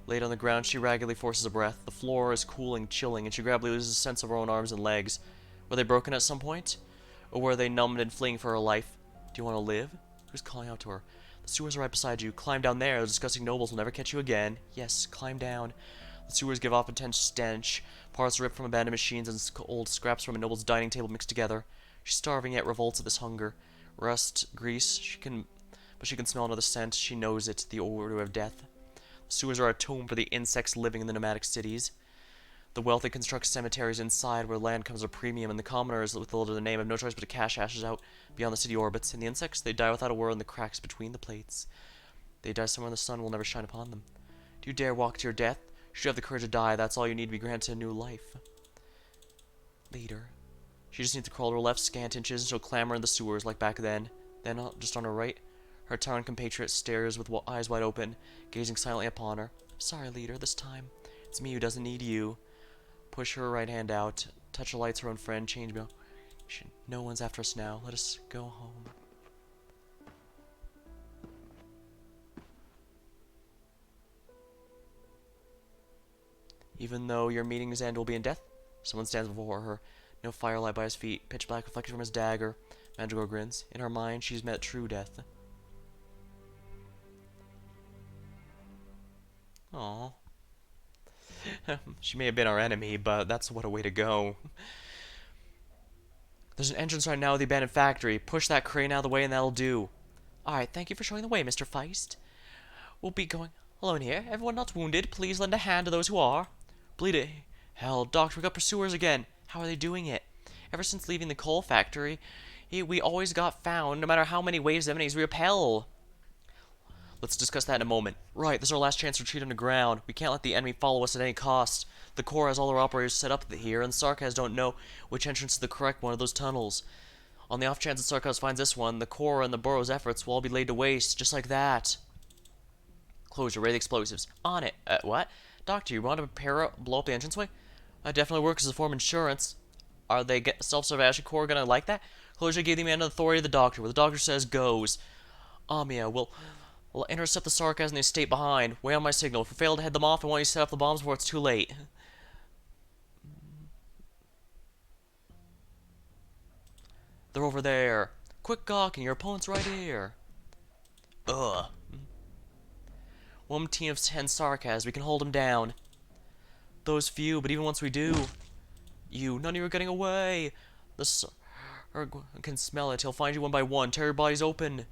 Laid on the ground, she raggedly forces a breath. The floor is cooling, chilling, and she gradually loses a sense of her own arms and legs. Were they broken at some point? Or were they numbed and fleeing for her life? Do you want to live? Who's calling out to her? The sewers are right beside you. Climb down there. The disgusting nobles will never catch you again. Yes, climb down. The sewers give off intense stench. Parts ripped from abandoned machines and old scraps from a noble's dining table mixed together. She's starving yet revolts at this hunger. Rust, grease, but she can smell another scent. She knows it, the odor of death. The sewers are a tomb for the insects living in the nomadic cities. The wealthy construct cemeteries inside where land comes at a premium, and the commoners with the little to name have no choice but to cash ashes out beyond the city orbits. And the insects, they die without a word in the cracks between the plates. They die somewhere the sun will never shine upon them. Do you dare walk to your death? Should you have the courage to die, that's all you need to be granted a new life. Leader. She just needs to crawl to her left scant inches, and she'll clamber in the sewers like back then. Then, just on her right, her Taran compatriot stares with eyes wide open, gazing silently upon her. Sorry, leader, this time. It's me who doesn't need you. Push her right hand out. Touch the lights, her own friend. Change me. No one's after us now. Let us go home. Even though your meeting's end will be in death, someone stands before her. No firelight by his feet. Pitch black reflected from his dagger. Mandragore grins. In her mind, she's met true death. Aww. She may have been our enemy, but that's what a way to go. There's an entrance right now at the abandoned factory. Push that crane out of the way and that'll do. Alright, thank you for showing the way, Mr. Feist. We'll be going alone here. Everyone not wounded, please lend a hand to those who are. Bleed it. Hell, Doctor, we got pursuers again. How are they doing it? Ever since leaving the coal factory, we always got found, no matter how many waves of enemies we repel. Let's discuss that in a moment. Right, this is our last chance to retreat underground. We can't let the enemy follow us at any cost. The Corps has all their operators set up here, and Sarkaz don't know which entrance is the correct one of those tunnels. On the off chance that Sarkaz finds this one, the Corps and the Burrow's efforts will all be laid to waste, just like that. Closure, ready the explosives. On it. What? Doctor, you want to prepare blow up the entranceway? That definitely works as a form of insurance. Are they self-salvation Corps gonna like that? Closure gave the man the authority of the Doctor. What the Doctor says goes. Amia, we'll intercept the Sarkaz and the estate behind. Wait on my signal. If we fail to head them off, I want you to set up the bombs before it's too late. They're over there. Quit gawking, your opponent's right here. Ugh. One team of 10 Sarkaz, we can hold them down. Those few, but even once we do... none of you are getting away. The Sarkaz can smell it. He'll find you one by one. Tear your bodies open.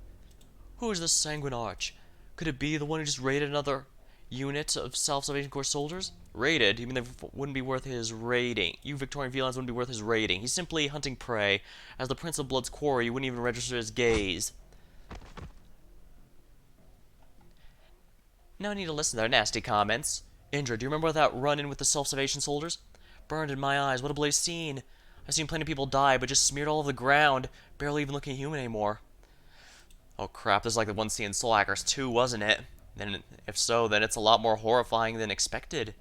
Who is this sanguine arch? Could it be the one who just raided another unit of Salvation Corps soldiers? Raided? You mean they wouldn't be worth his raiding? You Victorian felines wouldn't be worth his raiding. He's simply hunting prey. As the Prince of Blood's quarry, you wouldn't even register his gaze. No need to listen to their nasty comments. Indra, do you remember that run-in with the Self-Salvation soldiers? Burned in my eyes. What a blaze scene. I've seen plenty of people die, but just smeared all over the ground. Barely even looking human anymore. Oh crap, this is like the one scene in Soul Hackers 2, wasn't it? Then, if so, then it's a lot more horrifying than expected.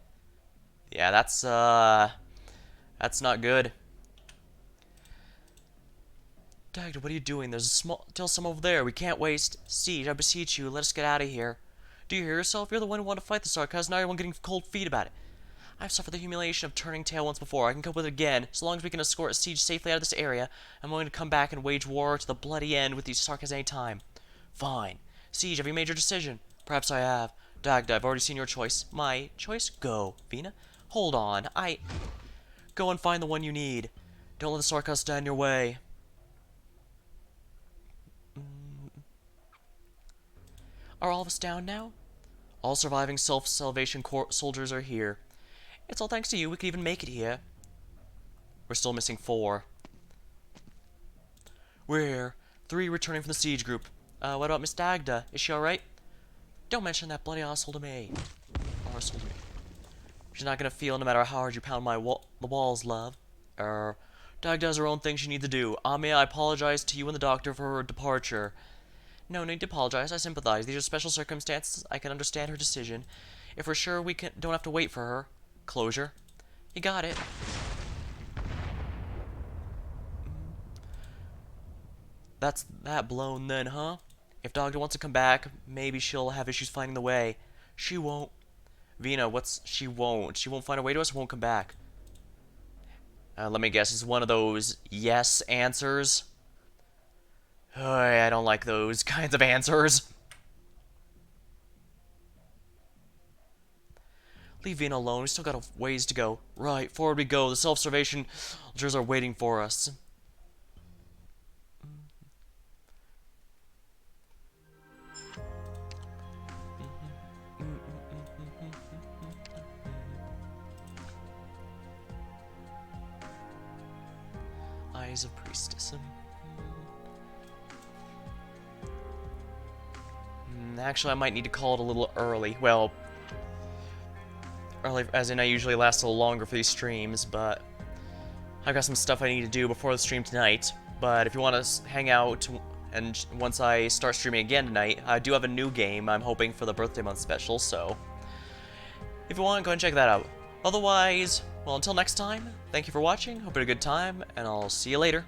Yeah, that's not good. Dagda, what are you doing? There's still some over there. We can't waste. Siege, I beseech you, let us get out of here. Do you hear yourself? You're the one who wanted to fight the Sarkaz, now you're the one getting cold feet about it. I've suffered the humiliation of turning tail once before. I can cope with it again. So long as we can escort a siege safely out of this area, I'm willing to come back and wage war to the bloody end with these Sarkaz any time. Fine. Siege, have you made your decision? Perhaps I have. Dagda, I've already seen your choice. My choice? Go. Vina? Hold on. Go and find the one you need. Don't let the Sarkaz stand in your way. Are all of us down now? All surviving Self-Salvation Corps soldiers are here. It's all thanks to you we could even make it here. We're still missing 4. We're here. 3 returning from the siege group. What about Miss Dagda? Is she alright? Don't mention that bloody arsehole to me. Arsehole to me. She's not gonna feel no matter how hard you pound the walls, love. Dagda has her own thing she needs to do. May I apologize to you and the doctor for her departure. No need to apologize. I sympathize. These are special circumstances. I can understand her decision. If we're sure we don't have to wait for her. Closure. You got it. That's that blown then, huh? If Dagda wants to come back, maybe she'll have issues finding the way. She won't. Vina, she won't. She won't find a way to us or won't come back. Let me guess, it's one of those yes answers. I don't like those kinds of answers. Leave Vina alone, we still got a ways to go. Right, forward we go. The self-starvation soldiers are waiting for us. Eyes of Priestess. Actually, I might need to call it a little early. Well, early as in I usually last a little longer for these streams, but I've got some stuff I need to do before the stream tonight. But if you want to hang out, and once I start streaming again tonight, I do have a new game I'm hoping for the birthday month special, so if you want, go ahead and check that out. Otherwise, well, until next time, thank you for watching, hope you had a good time, and I'll see you later.